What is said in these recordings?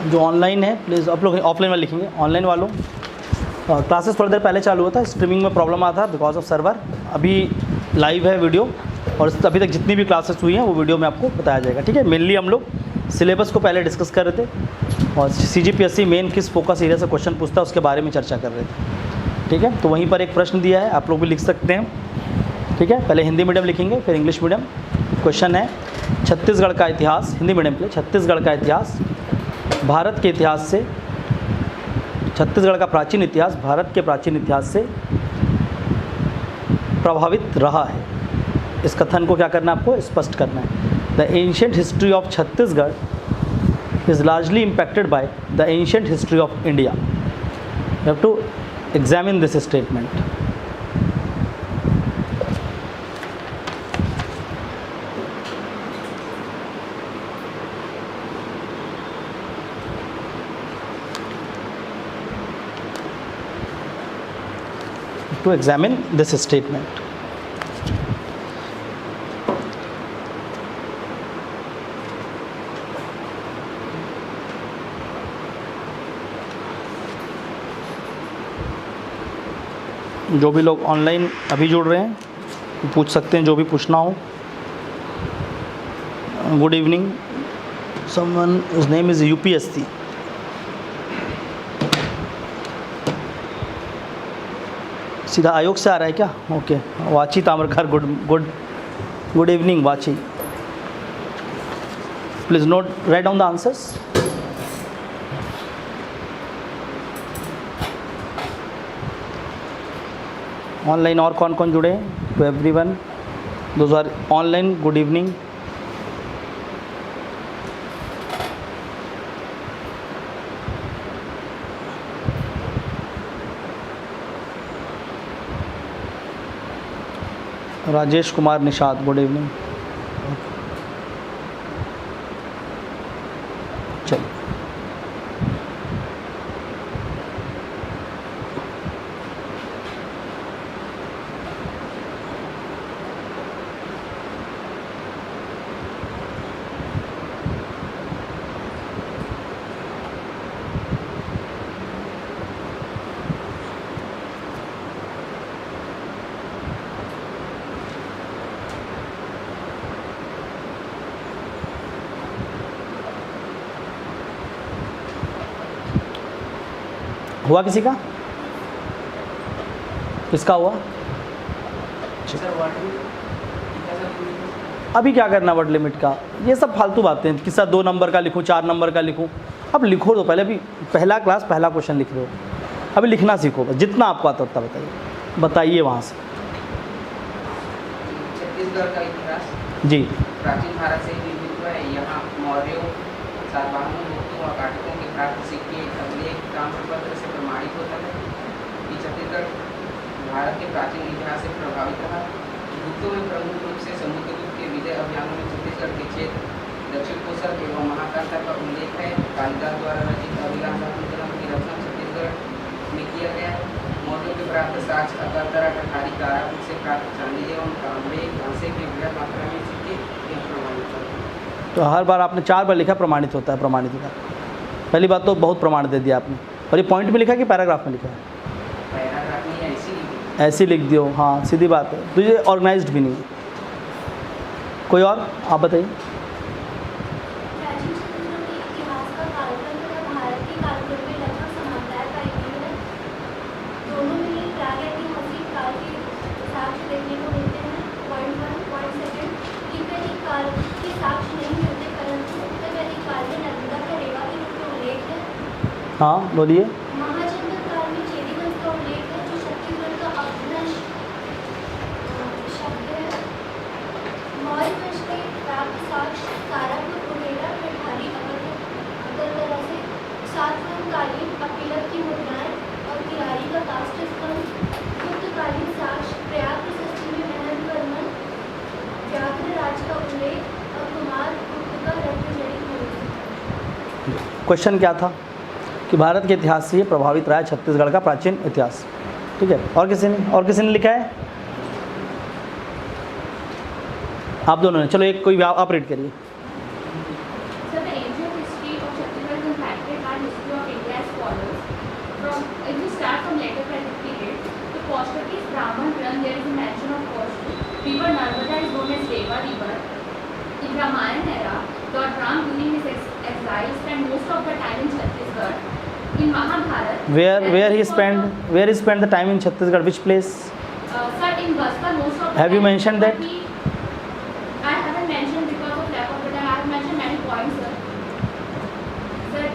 जो ऑनलाइन है प्लीज़ आप लोग ऑफलाइन वाले लिखेंगे, ऑनलाइन वालों क्लासेस थोड़ी देर पहले चालू हुआ था, स्ट्रीमिंग में प्रॉब्लम आता था बिकॉज ऑफ सर्वर। अभी लाइव है वीडियो, और अभी तक जितनी भी क्लासेस हुई हैं वो वीडियो में आपको बताया जाएगा, ठीक है। मेनली हम लोग सिलेबस को पहले डिस्कस कर रहे थे और CGPSC मेन किस फोकस एरिया से क्वेश्चन पूछता है उसके बारे में चर्चा कर रहे थे, ठीक है। तो वहीं पर एक प्रश्न दिया है, आप लोग भी लिख सकते हैं, ठीक है। पहले हिंदी मीडियम लिखेंगे फिर इंग्लिश मीडियम। क्वेश्चन है छत्तीसगढ़ का इतिहास, हिंदी मीडियम के लिए, छत्तीसगढ़ का इतिहास भारत के इतिहास से, छत्तीसगढ़ का प्राचीन इतिहास भारत के प्राचीन इतिहास से प्रभावित रहा है। इस कथन को क्या करना है, आपको स्पष्ट करना है। The ancient history of Chhattisgarh is largely impacted by the ancient history of India. You have to examine this statement. To examine this statement. जो भी लोग ऑनलाइन अभी जुड़ रहे हैं पूछ सकते हैं जो भी पूछना हो। Good evening, someone whose name is UPSC। सीधा आयोग से आ रहा है क्या? Okay, Vachi Tamrakar, good evening Vachi. Please note, write down the answers. Online और कौन कौन जुड़े हैं? To everyone those are online, good evening. Rajesh Kumar Nishad, good evening. चलिए, हुआ किसी का? किसका हुआ? अभी क्या करना वर्ड लिमिट का? ये सब फालतू बातें हैं। किसा 2 नंबर का लिखूं, 4 नंबर का लिखूं? अब लिखो तो पहले, अभी पहला क्लास पहला क्वेश्चन लिख रहे हो, अभी लिखना सीखो बस, जितना आपको आता उतना बताइए वहाँ से। छत्तीसगढ़ का इतिहास जी, प्राचीन भारत से ही निर्मित हुआ है। यहाँ मौर्यों, सातवाहनों, गुप्तों और काटकों के प्राप्त सिक्के, अभिलेख, ताम्रपत्र से प्रमाणित होता है कि छत्तीसगढ़ भारत के प्राचीन इतिहास से प्रभावित रहा। गुप्तों में प्रमुख रूप से समुद्रगुप्त के विजय अभियानों में छत्तीसगढ़ के क्षेत्र, दक्षिण कोसल एवं महाकांता का उल्लेख है। कालिदास द्वारा रचित अभिलाष शाकुंतलम की रचना छत्तीसगढ़ में किया गया है। मौर्यों के प्राप्त साक्ष्य अकलतरा, कठारी, तारापुर से प्राप्त चांदी एवं तांबे, कांसे के बृहद मात्रा में सिक्के यह प्रमाणित होता है। तो हर बार आपने 4 बार लिखा प्रमाणित होता है, प्रमाणित होता है। पहली बात तो बहुत प्रमाण दे दिया आपने। और ये पॉइंट में लिखा कि पैराग्राफ में लिखा है? पैराग्राफ में ऐसी लिख दियो, हाँ सीधी बात है। तो ये ऑर्गेनाइज्ड भी नहीं है। कोई और आप बताइए। हाँ बोलिए। महाजनपद काल में चेदीगंज का उल्लेख है जो छत्तीसगढ़ का अपभ्रंश शब्द है। मौर्य वंश के प्राप्त साक्ष्य तारापुर, उड़ेला, कठारी, अकलतरा से सातवाहनकालीन अपिलक की मुद्राएं और किरारी का काष्ठ स्तंभ, गुप्तकालीन साक्ष्य, प्रयाग प्रशस्ति में महेंद्रवर्मन व्याघ्रराज का उल्लेख और कुमार गुप्त का रत्नजड़ी मूर्ति। क्वेश्चन क्या था? कि भारत के इतिहास से प्रभावित रहा है छत्तीसगढ़ का प्राचीन इतिहास, ठीक है। और किसी ने लिखा है? आप दोनों ने, चलो एक कोई आप रीड करिए। So the ancient history of Chhattisgarh is impacted Portuguese Brahman run, there is a mention of Portuguese. River Narmada is known as Reva River. In Ramayana era, Lord Ram during his exile spent most of the time in Chhattisgarh. In Mahabharat, where he spent the time in Chhattisgarh, which place? Sir, in Bastar most of the Have you time, mentioned but that? I haven't mentioned because of lack of the time. I have mentioned many points, sir. Sir,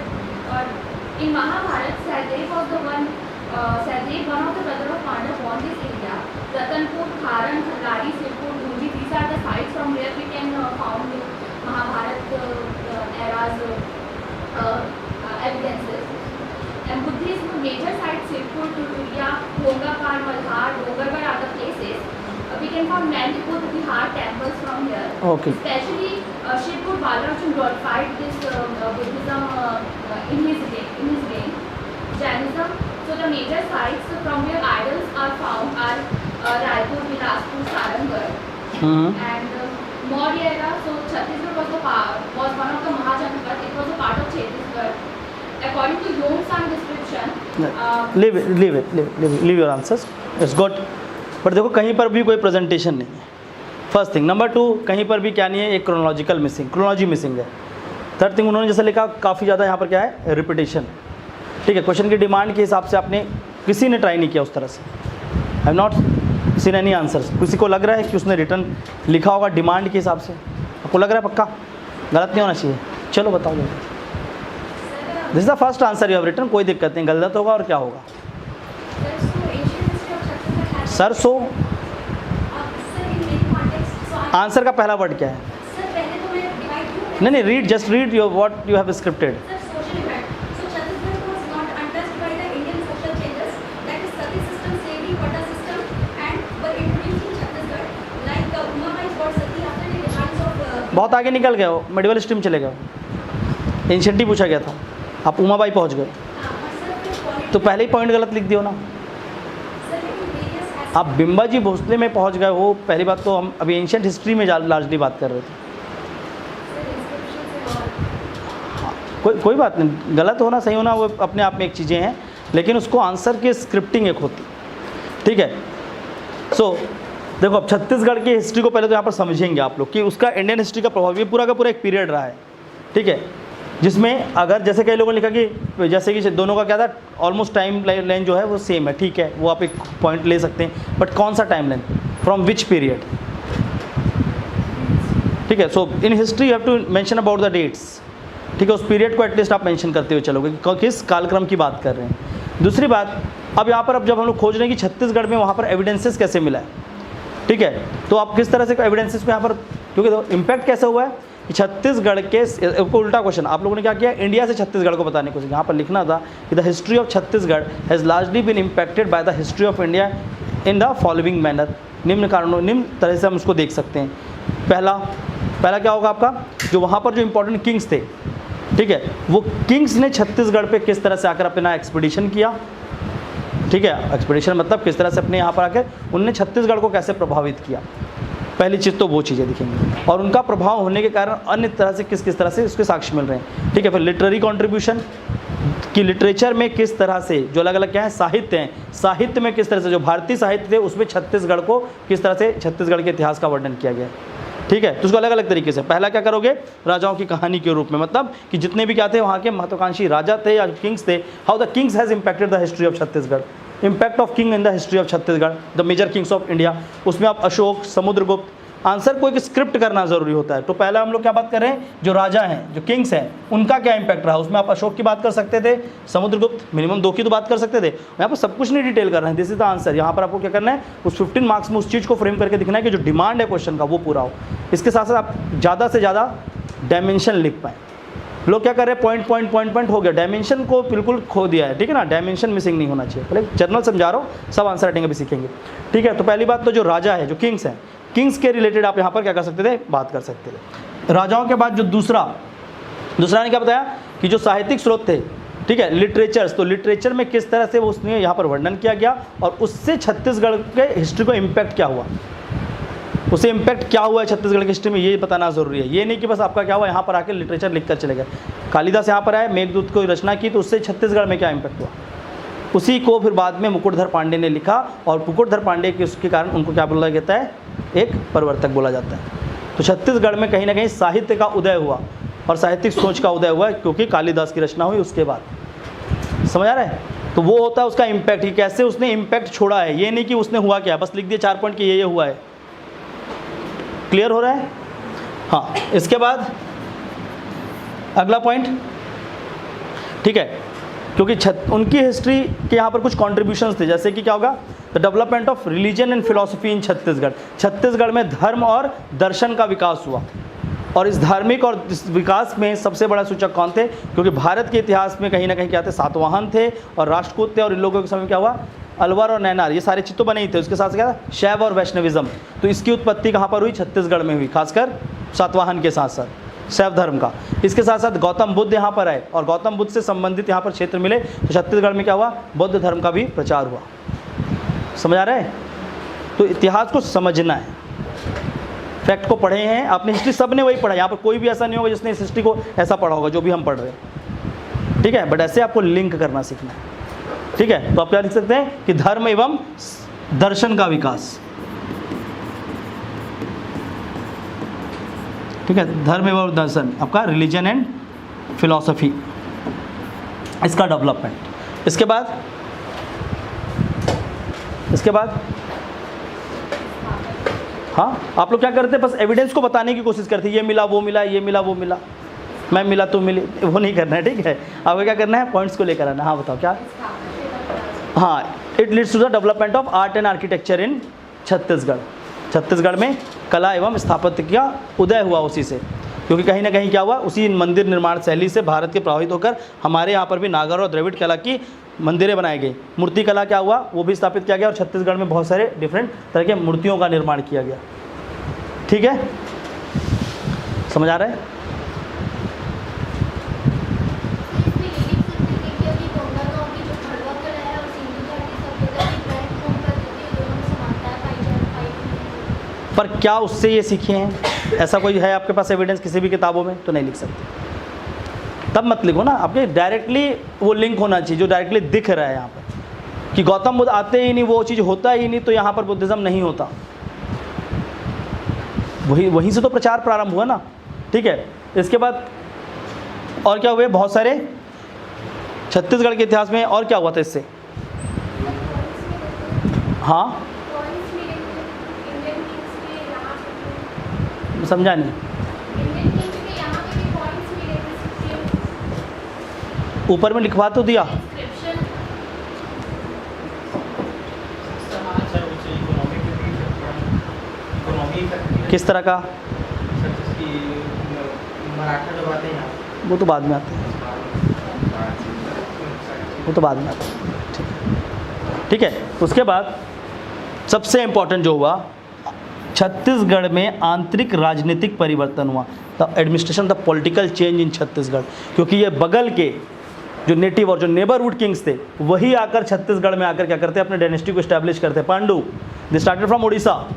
in Mahabharat, Sahdev was the one. Sahdev, one of the brother of Pandav, won this area. Ratanpur, Kharan, Khalari, Sirpur, Dhunji, these are the sites from where we can found Mahabharat era's evidences. And Buddhism major sites, Sirpur, Tuturia, Gongapar, Malhar, Dongargarh are the places. We can find many Buddha temples from here. Okay. Especially Shirpur Balarjun glorified this Buddhism in his reign. Jainism. So the major sites from where idols are found are Raipur, Bilaspur, Sarangarh, and Maurya era. So Chhattisgarh was one of the Mahajanapads. It was a part of Chhattisgarh. According to Yongsan description, leave your answers. It's good. But देखो कहीं पर भी कोई presentation नहीं है, first thing. Number 2, कहीं पर भी क्या नहीं है, एक क्रोनोलॉजी मिसिंग है। थर्ड थिंग, उन्होंने जैसे लिखा काफ़ी ज़्यादा यहाँ पर क्या है, रिपीटेशन। ठीक है, क्वेश्चन की डिमांड के हिसाब से आपने किसी ने ट्राई नहीं किया उस तरह से। I have not seen any answers. किसी को लग रहा है कि उसने रिटर्न लिखा होगा डिमांड के हिसाब से? आपको लग रहा है पक्का? गलत नहीं होना चाहिए। चलो बताओ जल्दी। This is the first answer you have written, कोई दिक्कत नहीं, गलत होगा और क्या होगा? सरसों। आंसर का पहला वर्ड क्या है? नहीं, read, just read your what you have scripted. बहुत आगे निकल गए हो, मेडिवल स्ट्रीम चले गए हो। एंशिएंट पूछा गया था, आप उमाबाई पहुंच गए, तो पहले ही पॉइंट गलत लिख दियो ना। आप बिम्बाजी भोसले में पहुंच गए हो। पहली बात तो हम अभी एंशिएंट हिस्ट्री में लार्जली बात कर रहे थे। कोई बात नहीं, गलत होना सही होना वो अपने आप में एक चीज़ें हैं, लेकिन उसको आंसर की स्क्रिप्टिंग एक होती। ठीक है, सो देखो अब छत्तीसगढ़ की हिस्ट्री को पहले तो यहाँ पर समझेंगे आप लोग कि उसका इंडियन हिस्ट्री का प्रभाव, ये पूरा का पूरा एक पीरियड रहा है। ठीक है, जिसमें अगर जैसे कई लोगों ने लिखा कि जैसे कि दोनों का क्या था, ऑलमोस्ट टाइम लाइन जो है वो सेम है। ठीक है, वो आप एक पॉइंट ले सकते हैं, बट कौन सा time line, from which period? ठीक है, so in history you have to mention about the dates. ठीक है, उस पीरियड को एटलीस्ट आप मेंशन करते हुए चलोगे कि किस कालक्रम की बात कर रहे हैं। दूसरी बात, अब यहाँ पर जब हम लोग खोज रहे हैं कि छत्तीसगढ़ में वहाँ पर एविडेंसेस कैसे मिला है, ठीक है, तो आप किस तरह से एविडेंसेस को यहाँ पर, क्योंकि तो इम्पैक्ट कैसे हुआ है कि छत्तीसगढ़ के उल्टा क्वेश्चन आप लोगों ने क्या किया, इंडिया से छत्तीसगढ़ को बताने की कोशिश। यहाँ पर लिखना था कि the history of Chhattisgarh has largely been impacted by the history of India in the following manner. निम्न कारणों, निम्न तरह से हम उसको देख सकते हैं। पहला क्या होगा आपका, जो वहाँ पर जो इंपॉर्टेंट किंग्स थे, ठीक है, वो किंग्स ने छत्तीसगढ़ पे किस तरह से आकर अपना एक्सपीडिशन किया। ठीक है, एक्सपीडिशन मतलब किस तरह से अपने यहाँ पर आकर उन्होंने छत्तीसगढ़ को कैसे प्रभावित किया। पहली चीज़ तो वो चीज़ें दिखेंगी, और उनका प्रभाव होने के कारण अन्य तरह से किस तरह से उसके साक्ष्य मिल रहे हैं। ठीक है, फिर लिटरेरी कंट्रीब्यूशन कि लिटरेचर में किस तरह से जो अलग अलग क्या है साहित्य हैं, साहित्य में किस तरह से जो भारतीय साहित्य थे उसमें छत्तीसगढ़ को किस तरह से छत्तीसगढ़ के इतिहास का वर्णन किया गया। ठीक है, तो उसको अलग अलग तरीके से पहला क्या करोगे, राजाओं की कहानी के रूप में, मतलब कि जितने भी क्या थे वहाँ के महत्वाकांक्षी राजा थे या किंग्स थे, how the kings has impacted the history of Chhattisgarh, impact of king in the history of Chhattisgarh, the major kings of India. उसमें आप अशोक, समुद्रगुप्त, आंसर को एक स्क्रिप्ट करना ज़रूरी होता है। तो पहले हम लोग क्या बात कर रहे हैं, जो राजा हैं, जो किंग्स हैं, उनका क्या इंपैक्ट रहा। उसमें आप अशोक की बात कर सकते थे, समुद्रगुप्त मिनिमम 2 की तो बात कर सकते थे। यहाँ पर सब कुछ नहीं डिटेल कर रहे हैं, दिस इज द आंसर। यहाँ पर आपको क्या करना है, उस 15 मार्क्स में उस चीज़ को फ्रेम करके दिखना है कि जो डिमांड है क्वेश्चन का वो पूरा हो। इसके साथ साथ आप ज़्यादा से ज़्यादा डायमेंशन लिख पाएँ। लोग क्या कर रहे हैं, पॉइंट हो गया, डायमेंशन को बिल्कुल खो दिया है। ठीक है ना, डायमेंशन मिसिंग नहीं होना चाहिए। पहले जनरल समझा रहा हूँ, सब आंसर राइटिंग अभी सीखेंगे। ठीक है, तो पहली बात तो जो राजा है, जो किंग्स हैं, किंग्स के रिलेटेड आप यहाँ पर क्या कर सकते थे, बात कर सकते थे। राजाओं के बाद जो दूसरा ने क्या बताया कि जो साहित्यिक स्रोत थे, ठीक है, लिटरेचर्स, तो लिटरेचर में किस तरह से वो उसने यहाँ पर वर्णन किया गया और उससे छत्तीसगढ़ के हिस्ट्री को इम्पैक्ट क्या हुआ, उसे इम्पैक्ट क्या हुआ है छत्तीसगढ़ की हिस्ट्री में, ये बताना ज़रूरी है। ये नहीं कि बस आपका क्या हुआ यहाँ पर आके लिटरेचर लिख कर चले गए। कालिदास यहाँ पर आए, मेघदूत को रचना की, तो उससे छत्तीसगढ़ में क्या इम्पैक्ट हुआ, उसी को फिर बाद में मुकुटधर पांडे ने लिखा, और मुकुटधर पांडे के उसके कारण उनको क्या बोला जाता है, एक प्रवर्तक बोला जाता है। तो छत्तीसगढ़ में कहीं ना कहीं साहित्य का उदय हुआ और साहित्यिक सोच का उदय हुआ, क्योंकि कालिदास की रचना हुई उसके बाद। समझ आ रहा है? तो वो होता है उसका इम्पैक्ट, कि कैसे उसने इम्पैक्ट छोड़ा है। ये नहीं कि उसने हुआ क्या, बस लिख दिया 4 पॉइंट कि ये हुआ है। क्लियर हो रहा है? हाँ, इसके बाद अगला पॉइंट, ठीक है, क्योंकि उनकी हिस्ट्री के यहाँ पर कुछ कॉन्ट्रीब्यूशंस थे, जैसे कि क्या होगा, the development of religion and philosophy इन छत्तीसगढ़। छत्तीसगढ़ में धर्म और दर्शन का विकास हुआ, और इस धार्मिक और इस विकास में सबसे बड़ा सूचक कौन थे, क्योंकि भारत के इतिहास में कहीं ना कहीं क्या थे, सातवाहन थे और राष्ट्रकूट थे, और इन लोगों के समय क्या हुआ, अलवर और नैनार, ये सारे चित्त तो बने ही थे। उसके साथ क्या था, शैव और वैष्णविज्म। तो इसकी उत्पत्ति कहाँ पर हुई, छत्तीसगढ़ में हुई, खासकर सातवाहन के साथ साथ शैव धर्म का। इसके साथ साथ गौतम बुद्ध यहाँ पर आए, और गौतम बुद्ध से संबंधित यहाँ पर क्षेत्र मिले, तो छत्तीसगढ़ में क्या हुआ, बौद्ध धर्म का भी प्रचार हुआ। समझ आ रहा है? तो इतिहास को समझना है, फैक्ट को पढ़े हैं आपने, हिस्ट्री सब ने वही पढ़ा, यहाँ पर कोई भी ऐसा नहीं होगा जिसने इस हिस्ट्री को ऐसा पढ़ा होगा जो भी हम पढ़ रहे हैं, ठीक है। बट ऐसे आपको लिंक करना सीखना है, ठीक है। तो आप क्या लिख सकते हैं कि धर्म एवं दर्शन का विकास, ठीक है, धर्म एवं दर्शन, आपका रिलीजन एंड फिलॉसफी, इसका डेवलपमेंट। इसके बाद हाँ, आप लोग क्या करते हैं, बस एविडेंस को बताने की कोशिश करते हैं, ये मिला वो मिला, ये मिला वो मिला, मैं मिला तो मिली, वो नहीं करना है, ठीक है। आपको क्या करना है, पॉइंट्स को लेकर आना। हाँ बताओ क्या। हाँ, it leads to the development of art and architecture in Chhattisgarh. Chhattisgarh में कला एवं स्थापत्य का उदय हुआ उसी से, क्योंकि कहीं ना कहीं क्या हुआ, उसी मंदिर निर्माण शैली से भारत के प्रभावित होकर हमारे यहाँ पर भी नागर और द्रविड़ कला की मंदिरें बनाई गई। मूर्ति कला क्या हुआ, वो भी स्थापित किया गया, और छत्तीसगढ़ में बहुत सारे डिफरेंट तरह के मूर्तियों का निर्माण किया गया। ठीक है, समझ आ रहा है? पर क्या उससे ये सीखे हैं, ऐसा कोई है आपके पास एविडेंस किसी भी किताबों में? तो नहीं लिख सकते। तब मत लिखो ना, आपके डायरेक्टली वो लिंक होना चाहिए जो डायरेक्टली दिख रहा है यहाँ पर, कि गौतम बुद्ध आते ही नहीं, वो चीज़ होता ही नहीं, तो यहाँ पर बुद्धिज़्म नहीं होता। वहीं से तो प्रचार प्रारंभ हुआ ना, ठीक है। इसके बाद और क्या हुए, बहुत सारे छत्तीसगढ़ के इतिहास में और क्या हुआ था इससे? हाँ, समझा नहीं, ऊपर में लिखवा तो दिया। किस तरह का? मराठा जो बातें हैं वो तो बाद में आते हैं, वो तो बाद में आते हैं, ठीक है। उसके बाद सबसे इम्पोर्टेंट जो हुआ, छत्तीसगढ़ में आंतरिक राजनीतिक परिवर्तन हुआ, the administration the political change in Chhattisgarh, क्योंकि ये बगल के जो नेटिव और जो नेबरहुड किंग्स थे वही आकर छत्तीसगढ़ में आकर क्या करते, अपने डायनेस्टी को इस्टेब्लिश करते। Pandu, they started from Orissa,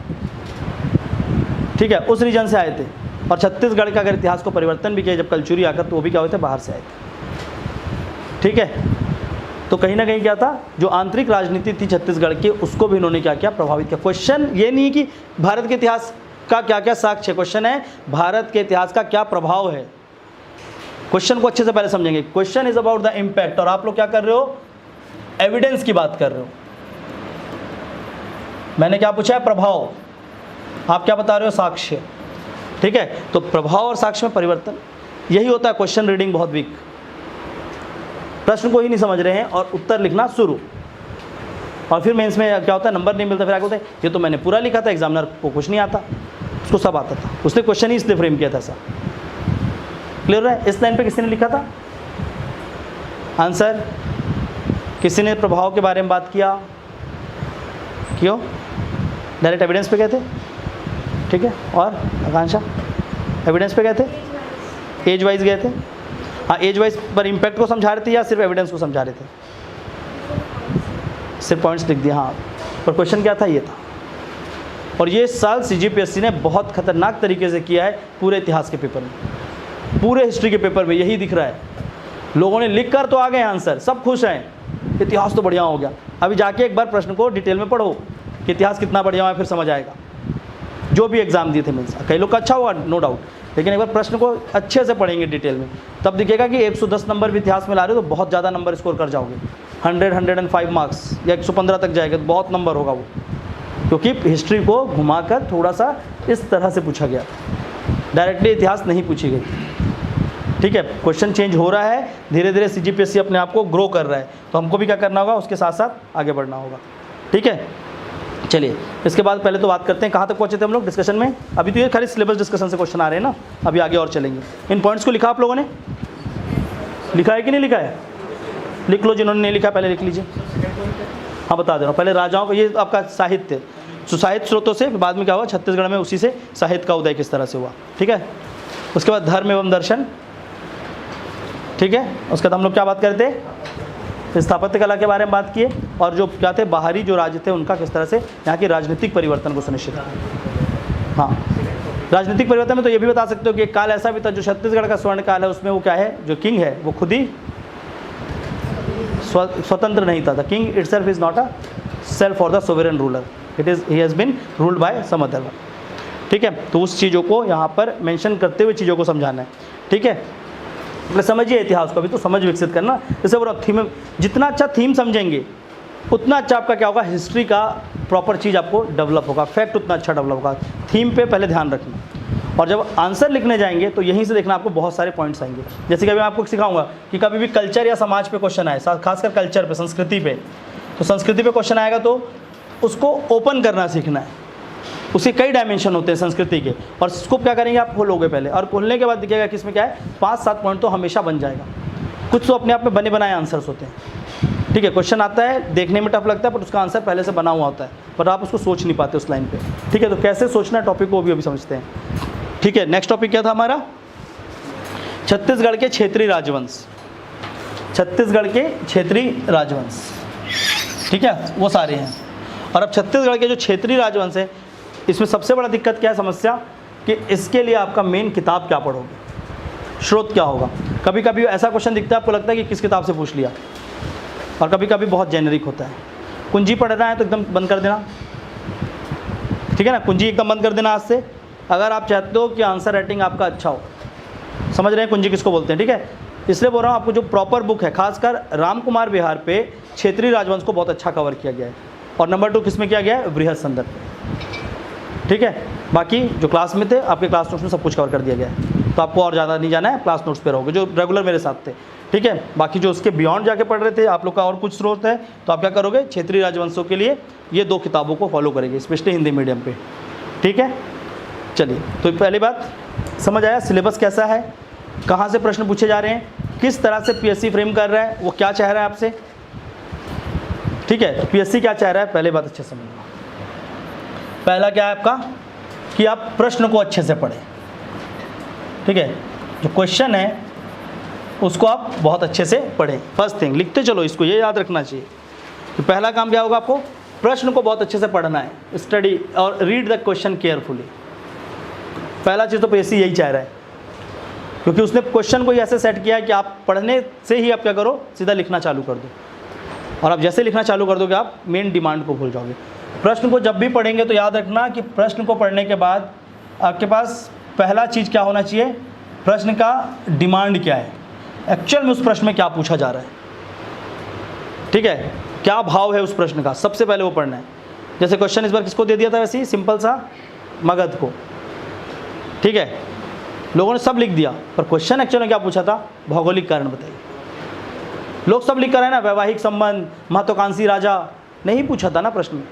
ठीक है, उस रीजन से आए थे। और छत्तीसगढ़ का अगर इतिहास को परिवर्तन भी किया जब कलचुरी आकर, तो वो भी क्या हुए थे, बाहर से आए थे, ठीक है। तो कहीं ना कहीं क्या था, जो आंतरिक राजनीति थी छत्तीसगढ़ की, उसको भी इन्होंने क्या किया, प्रभावित किया। क्वेश्चन ये नहीं कि भारत के इतिहास का क्या क्या साक्ष्य, क्वेश्चन है भारत के इतिहास का क्या प्रभाव है। क्वेश्चन को अच्छे से पहले समझेंगे। Question is about the impact, और आप लोग क्या कर रहे हो, एविडेंस की बात कर रहे हो। मैंने क्या पूछा है, प्रभाव, आप क्या बता रहे हो, साक्ष्य, ठीक है। तो प्रभाव और साक्ष्य में परिवर्तन, यही होता है क्वेश्चन रीडिंग बहुत वीक। प्रश्न को ही नहीं समझ रहे हैं और उत्तर लिखना शुरू, और फिर मेंस में क्या होता है, नंबर नहीं मिलता, फिर आगे होता है ये तो मैंने पूरा लिखा था, एग्जामिनर को कुछ नहीं आता, उसको सब आता था, उसने क्वेश्चन ही इसलिए फ्रेम किया था ऐसा। क्लियर है? इस लाइन पे किसी ने लिखा था आंसर, किसी ने प्रभाव के बारे में बात किया, क्यों? डायरेक्ट एविडेंस पे गए थे, ठीक है। और आकांक्षा, एविडेंस पे गए थे, एज वाइज गए थे? हाँ, एज वाइज पर इम्पैक्ट को समझा रहे थे या सिर्फ एविडेंस को समझा रहे थे? सिर्फ पॉइंट्स लिख दिए, हाँ, पर क्वेश्चन क्या था, ये था। और ये साल CGPSC ने बहुत खतरनाक तरीके से किया है, पूरे इतिहास के पेपर में, पूरे हिस्ट्री के पेपर में यही दिख रहा है। लोगों ने लिख कर तो आ गए आंसर, सब खुश हैं, इतिहास तो बढ़िया हो गया। अभी जाके एक बार प्रश्न को डिटेल में पढ़ो कि इतिहास कितना बढ़िया हुआ है, फिर समझ आएगा। जो भी एग्जाम दिए थे मीन्स कई लोग का अच्छा हुआ नो डाउट, लेकिन एक बार प्रश्न को अच्छे से पढ़ेंगे डिटेल में, तब दिखेगा कि 110 नंबर भी इतिहास में ला रहे हो तो बहुत ज़्यादा नंबर स्कोर कर जाओगे। 105 मार्क्स या 115 तक जाएगा तो बहुत नंबर होगा वो, क्योंकि हिस्ट्री को घुमाकर थोड़ा सा इस तरह से पूछा गया, डायरेक्टली इतिहास नहीं पूछी गई। ठीक है, क्वेश्चन चेंज हो रहा है, धीरे धीरे CGPSC अपने आप को ग्रो कर रहा है, तो हमको भी क्या करना होगा, उसके साथ साथ आगे बढ़ना होगा। ठीक है, चलिए इसके बाद पहले तो बात करते हैं कहाँ तक पहुँचे थे हम लोग डिस्कशन में। अभी तो ये खाली सिलेबस डिस्कशन से क्वेश्चन आ रहे हैं ना, अभी आगे और चलेंगे। इन पॉइंट्स को लिखा आप लोगों ने, लिखा है कि नहीं लिखा है? लिख लो, जिन्होंने नहीं लिखा पहले लिख लीजिए। हाँ बता दे रहा हूँ, पहले राजाओं, ये आपका साहित्य, साहित्य स्रोतों से, बाद में क्या हुआ छत्तीसगढ़ में उसी से साहित्य का उदय किस तरह से हुआ। ठीक है, उसके बाद धर्म एवं दर्शन। ठीक है, उसके बाद हम लोग क्या बात करते हैं, स्थापत्य कला के बारे में बात किए, और जो क्या थे बाहरी जो राज्य थे उनका किस तरह से यहाँ की राजनीतिक परिवर्तन को सुनिश्चित किया। हाँ, राजनीतिक परिवर्तन में तो ये भी बता सकते हो कि एक काल ऐसा भी था जो छत्तीसगढ़ का स्वर्ण काल है, उसमें वो क्या है, जो किंग है वो खुद ही स्वतंत्र नहीं था। The king itself is not a self for the sovereign ruler, it is he has been ruled by some other one. ठीक है, तो उस चीज़ों को यहाँ पर मेंशन करते हुए चीज़ों को समझाना है। ठीक है, मतलब समझिए इतिहास को, अभी तो समझ विकसित करना। जैसे वो थीम, जितना अच्छा थीम समझेंगे उतना अच्छा आपका क्या होगा, हिस्ट्री का प्रॉपर चीज़ आपको डेवलप होगा, फैक्ट उतना अच्छा डेवलप होगा। थीम पे पहले ध्यान रखना, और जब आंसर लिखने जाएंगे तो यहीं से देखना आपको बहुत सारे पॉइंट्स आएंगे। जैसे कि अभी मैं आपको सिखाऊंगा कि कभी भी कल्चर या समाज पे क्वेश्चन आए, खासकर कल्चर पे, संस्कृति पे, तो संस्कृति पे क्वेश्चन आएगा तो उसको ओपन करना सीखना है। उसके कई डायमेंशन होते हैं संस्कृति के, और इसको क्या करेंगे आप खोलोगे पहले, और खोलने के बाद दिखेगा कि इसमें क्या है 5-7 पॉइंट तो हमेशा बन जाएगा। कुछ तो अपने आप में बने बनाए आंसर्स होते हैं। ठीक है, क्वेश्चन आता है देखने में टफ लगता है, पर उसका आंसर पहले से बना हुआ होता है, पर आप उसको सोच नहीं पाते उस लाइन पे। ठीक है, तो कैसे सोचना टॉपिक को भी अभी समझते हैं। ठीक है, नेक्स्ट टॉपिक क्या था हमारा, छत्तीसगढ़ के क्षेत्रीय राजवंश। छत्तीसगढ़ के क्षेत्रीय राजवंश, ठीक है, वो सारे हैं। और अब छत्तीसगढ़ के जो क्षेत्रीय राजवंश है, इसमें सबसे बड़ा दिक्कत क्या है, समस्या, कि इसके लिए आपका मेन किताब क्या पढ़ोगे, स्रोत क्या होगा। कभी कभी ऐसा क्वेश्चन दिखता है आपको लगता है कि किस किताब से पूछ लिया, और कभी कभी बहुत जेनेरिक होता है। कुंजी पढ़ना है तो एकदम बंद कर देना, ठीक है ना, कुंजी एकदम बंद कर देना आज से, अगर आप चाहते हो कि आंसर राइटिंग आपका अच्छा हो। समझ रहे हैं कुंजी किसको बोलते हैं? ठीक है, इसलिए बोल रहा हूँ आपको जो प्रॉपर बुक है, खासकर राम कुमार बिहार पे क्षेत्रीय राजवंश को बहुत अच्छा कवर किया गया है, और नंबर 2 किस में किया गया है, बृहद संदर्भ। ठीक है, बाकी जो क्लास में थे आपके क्लास नोट्स में सब कुछ कवर कर दिया गया है, तो आपको और ज़्यादा नहीं जाना है, क्लास नोट्स पे रहोगे जो रेगुलर मेरे साथ थे। ठीक है, बाकी जो उसके बियॉन्ड जाके पढ़ रहे थे आप लोग का और कुछ स्रोत है, तो आप क्या करोगे, क्षेत्रीय राजवंशों के लिए ये 2 किताबों को फॉलो करेंगे, स्पेशली हिंदी मीडियम पे। ठीक है, चलिए, तो पहली बात समझ आया सिलेबस कैसा है, कहाँ से प्रश्न पूछे जा रहे हैं, किस तरह से PSC फ्रेम कर रहा है, वो क्या चाह रहा है आपसे। ठीक है, PSC क्या चाह रहा है, पहले बात अच्छे से समझना। पहला क्या है आपका, कि आप प्रश्न को अच्छे से पढ़ें। ठीक है, जो क्वेश्चन है उसको आप बहुत अच्छे से पढ़ें। फर्स्ट थिंग, लिखते चलो, इसको ये याद रखना चाहिए कि पहला काम क्या होगा, आपको प्रश्न को बहुत अच्छे से पढ़ना है, स्टडी और रीड द क्वेश्चन केयरफुली। पहला चीज़ तो PSC यही चाह रहा है, क्योंकि उसने क्वेश्चन को ऐसे सेट किया है कि आप पढ़ने से ही आप क्या करो, सीधा लिखना चालू कर दो, और आप जैसे लिखना चालू कर दोगे आप मेन डिमांड को भूल जाओगे। प्रश्न को जब भी पढ़ेंगे तो याद रखना कि प्रश्न को पढ़ने के बाद आपके पास पहला चीज़ क्या होना चाहिए, प्रश्न का डिमांड क्या है, एक्चुअल में उस प्रश्न में क्या पूछा जा रहा है। ठीक है, क्या भाव है उस प्रश्न का, सबसे पहले वो पढ़ना है। जैसे क्वेश्चन इस बार किसको दे दिया था, वैसे ही सिंपल सा मगध को। ठीक है, लोगों ने सब लिख दिया, पर क्वेश्चन एक्चुअल में क्या पूछा था, भौगोलिक कारण बताइए। लोग सब लिख कर है ना, वैवाहिक संबंध, महत्वाकांक्षी राजा, नहीं पूछा था ना प्रश्न में,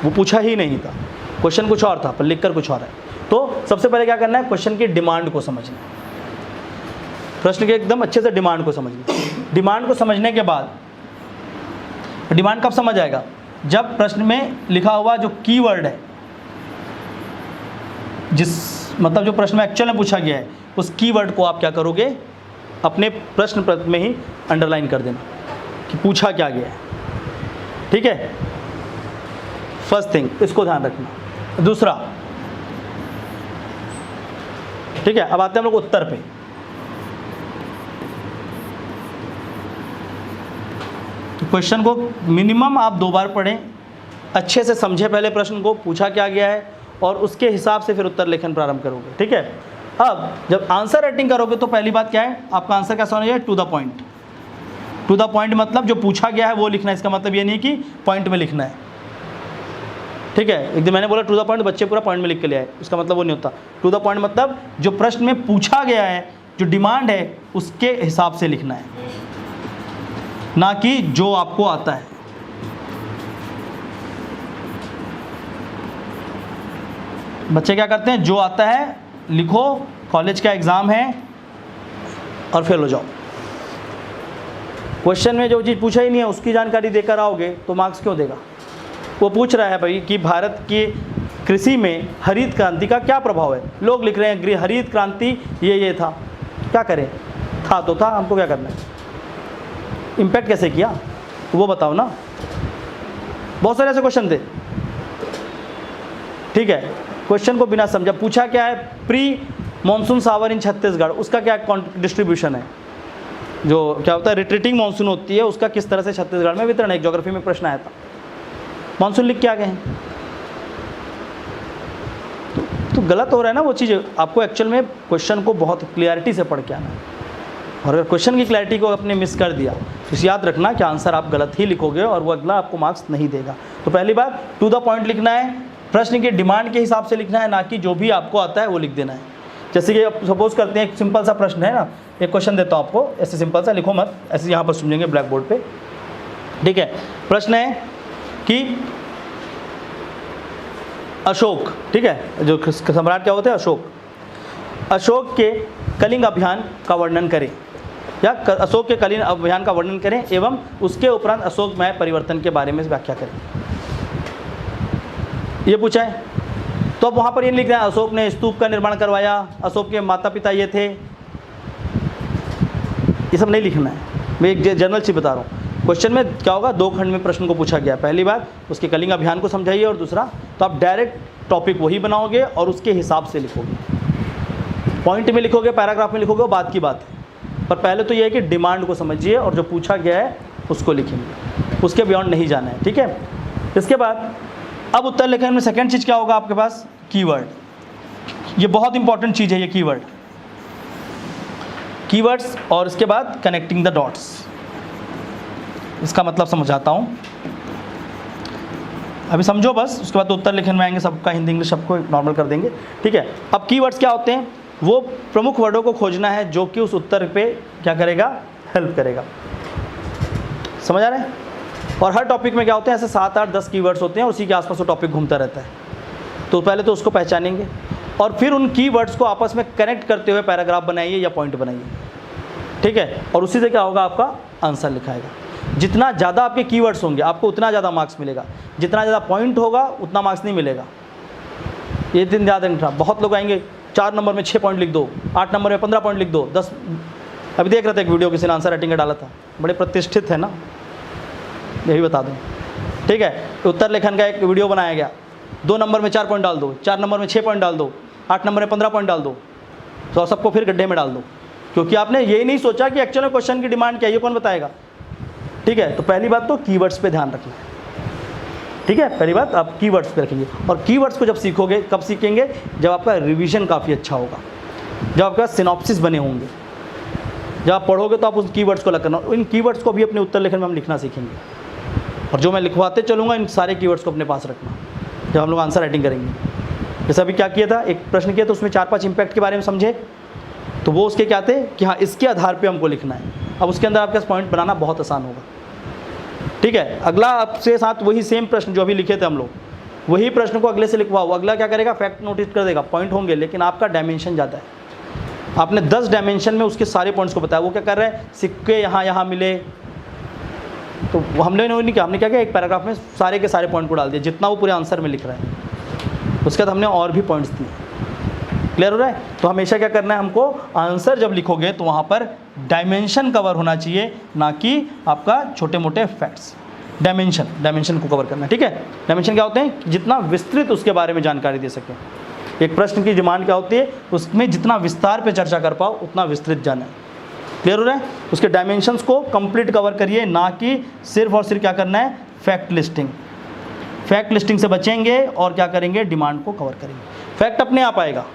वो पूछा ही नहीं था, क्वेश्चन कुछ और था पर लिख कर कुछ और है। तो सबसे पहले क्या करना है, क्वेश्चन की डिमांड को समझना, प्रश्न के एकदम अच्छे से डिमांड को समझना। डिमांड को समझने के बाद, डिमांड कब समझ आएगा, जब प्रश्न में लिखा हुआ जो कीवर्ड है, जिस मतलब जो प्रश्न में एक्चुअल में पूछा गया है, उस कीवर्ड को आप क्या करोगे, अपने प्रश्न पत्र में ही अंडरलाइन कर देना कि पूछा क्या गया है। ठीक है, फर्स्ट थिंग, इसको ध्यान रखना। दूसरा, ठीक है, अब आते हैं हम लोग उत्तर पे। क्वेश्चन को मिनिमम आप 2 बार पढ़ें, अच्छे से समझें पहले प्रश्न को, पूछा क्या गया है, और उसके हिसाब से फिर उत्तर लेखन प्रारंभ करोगे, ठीक है। अब जब आंसर राइटिंग करोगे तो पहली बात क्या है, आपका आंसर कैसा होना चाहिए, to the point. To the point मतलब जो पूछा गया है वो लिखना है, इसका मतलब ये नहीं कि पॉइंट में लिखना है, ठीक है। एक दिन मैंने बोला टू द पॉइंट, बच्चे पूरा पॉइंट में लिख के ले आए, उसका मतलब वो नहीं होता। टू द पॉइंट मतलब जो प्रश्न में पूछा गया है, जो डिमांड है, उसके हिसाब से लिखना है, ना कि जो आपको आता है। बच्चे क्या करते हैं, जो आता है लिखो, कॉलेज का एग्ज़ाम है और फेल हो जाओ। क्वेश्चन में जो चीज़ पूछा ही नहीं है उसकी जानकारी देकर आओगे तो मार्क्स क्यों देगा। वो पूछ रहा है भाई कि भारत की कृषि में हरित क्रांति का क्या प्रभाव है, लोग लिख रहे हैं हरित क्रांति ये था, क्या करें, था तो था, हमको क्या करना है, इम्पैक्ट कैसे किया वो बताओ ना। बहुत सारे ऐसे क्वेश्चन थे, ठीक है। क्वेश्चन को बिना समझा पूछा क्या है, प्री मॉनसून सावर इन छत्तीसगढ़, उसका क्या डिस्ट्रीब्यूशन है, जो क्या होता है रिट्रीटिंग मानसून होती है उसका किस तरह से छत्तीसगढ़ में वितरण है। एक ज्योग्राफी में प्रश्न आया था, मानसून लिख के आ गए हैं, तो गलत हो रहा है ना वो चीज़। आपको एक्चुअल में क्वेश्चन को बहुत क्लियरिटी से पढ़ के आना है, और अगर क्वेश्चन की क्लैरिटी को आपने मिस कर दिया तो याद रखना कि आंसर आप गलत ही लिखोगे और वो अगला आपको मार्क्स नहीं देगा। तो पहली बात, टू द पॉइंट लिखना है, प्रश्न की डिमांड के हिसाब से लिखना है, ना कि जो भी आपको आता है वो लिख देना है। जैसे कि सपोज करते हैं एक सिंपल सा प्रश्न है ना, एक क्वेश्चन देता हूँ आपको, ऐसे सिंपल सा लिखो मत, ऐसे यहाँ पर समझेंगे ब्लैक बोर्ड पे, ठीक है। प्रश्न है कि अशोक, ठीक है, जो सम्राट क्या होते हैं, अशोक के कलिंग अभियान का वर्णन करें, या अशोक के कलिंग अभियान का वर्णन करें एवं उसके उपरांत अशोकमय परिवर्तन के बारे में व्याख्या करें, ये पूछा है। तो अब वहाँ पर ये लिख रहे हैं अशोक ने स्तूप का निर्माण करवाया, अशोक के माता पिता ये थे, ये सब नहीं लिखना है। मैं एक जनरल चीज़ बता रहा हूँ। क्वेश्चन में क्या होगा, 2 खंड में प्रश्न को पूछा गया, पहली बात उसके कलिंग अभियान को समझाइए, और दूसरा तो आप डायरेक्ट टॉपिक वही बनाओगे और उसके हिसाब से लिखोगे। पॉइंट में लिखोगे, पैराग्राफ में लिखोगे, वो बात की बात है, पर पहले तो ये है कि डिमांड को समझिए और जो पूछा गया है उसको लिखेंगे, उसके बियॉन्ड नहीं जाना है, ठीक है। इसके बाद अब उत्तर लेखन में सेकंड चीज़ क्या होगा आपके पास, कीवर्ड। ये बहुत इंपॉर्टेंट चीज़ है, ये कीवर्ड्स, और इसके बाद कनेक्टिंग द डॉट्स। इसका मतलब समझाता हूँ, अभी समझो बस, उसके बाद तो उत्तर लेखन में आएंगे, सबका हिंदी इंग्लिश सबको नॉर्मल कर देंगे, ठीक है। अब कीवर्ड्स क्या होते हैं, वो प्रमुख वर्डों को खोजना है जो कि उस उत्तर पे क्या करेगा, हेल्प करेगा, समझ आ रहा है। और हर टॉपिक में क्या होते हैं, ऐसे 7, 8, 10 कीवर्ड्स होते हैं, उसी के आसपास वो टॉपिक घूमता रहता है। तो पहले तो उसको पहचानेंगे और फिर उन कीवर्ड्स को आपस में कनेक्ट करते हुए पैराग्राफ बनाइए या पॉइंट बनाइए, ठीक है। और उसी से क्या होगा, आपका आंसर लिखाएगा। जितना ज़्यादा आपके कीवर्ड्स होंगे आपको उतना ज़्यादा मार्क्स मिलेगा, जितना ज़्यादा पॉइंट होगा उतना मार्क्स नहीं मिलेगा। ये दिन याद रखना, बहुत लोग आएंगे 4 नंबर में 6 पॉइंट लिख दो, 8 नंबर में 15 पॉइंट लिख दो, 10। अभी देख रहे थे एक वीडियो किसी ने आंसर राइटिंग का डाला था, बड़े प्रतिष्ठित है ना, यही बता दूँ, ठीक है। उत्तर लेखन का एक वीडियो बनाया गया, 2 नंबर में 4 पॉइंट डाल दो, 4 नंबर में 6 पॉइंट डाल दो, 8 नंबर में 15 पॉइंट डाल दो, तो सबको फिर गड्ढे में डाल दो, क्योंकि आपने यही नहीं सोचा कि एक्चुअल में क्वेश्चन की डिमांड क्या है, ये कौन बताएगा, ठीक है। तो पहली बात तो कीवर्ड्स पे ध्यान रखना है, ठीक है। पहली बात आप कीवर्ड्स पे रखेंगे, और कीवर्ड्स को जब सीखोगे, कब सीखेंगे, जब आपका रिवीजन काफ़ी अच्छा होगा, जब आपका सिनॉप्सिस बने होंगे, जब आप पढ़ोगे तो आप उस कीवर्ड्स को अलग करना। इन कीवर्ड्स को भी अपने उत्तर लेखन में हम लिखना सीखेंगे, और जो मैं लिखवाते चलूँगा इन सारे कीवर्ड्स को अपने पास रखना जब हम लोग आंसर राइटिंग करेंगे। जैसे अभी क्या किया था, एक प्रश्न किया तो उसमें 4-5 इम्पैक्ट के बारे में समझे, तो वो उसके क्या थे कि हाँ इसके आधार पे हमको लिखना है। अब उसके अंदर आपके पॉइंट बनाना बहुत आसान होगा, ठीक है। अगला आपसे साथ वही सेम प्रश्न जो अभी लिखे थे हम लोग, वही प्रश्न को अगले से लिखवाओ, अगला क्या करेगा, फैक्ट नोटिस कर देगा, पॉइंट होंगे, लेकिन आपका डायमेंशन ज़्यादा है। आपने 10 डायमेंशन में उसके सारे पॉइंट्स को बताया, वो क्या कर रहे हैं, सिक्के यहाँ मिले, तो हमने नहीं किया, हमने क्या किया, एक पैराग्राफ में सारे के सारे पॉइंट को डाल दिया जितना वो पूरे आंसर में लिख रहा है। उसके बाद हमने और भी पॉइंट्स दिए, क्लियर हो रहा है। तो हमेशा क्या करना है, हमको आंसर जब लिखोगे तो वहाँ पर डायमेंशन कवर होना चाहिए, ना कि आपका छोटे मोटे फैक्ट्स। डायमेंशन को कवर करना है, ठीक है। डायमेंशन क्या होते हैं, जितना विस्तृत उसके बारे में जानकारी दे सकें। एक प्रश्न की डिमांड क्या होती है, उसमें जितना विस्तार पे चर्चा कर पाओ उतना विस्तृत जाना है। क्लियर हो रहा है? उसके डायमेंशंस को कंप्लीट कवर करिए, ना कि सिर्फ और सिर्फ क्या करना है, फैक्ट लिस्टिंग। फैक्ट लिस्टिंग से बचेंगे और क्या करेंगे, डिमांड को कवर करेंगे। फैक्ट अपने आप आएगा,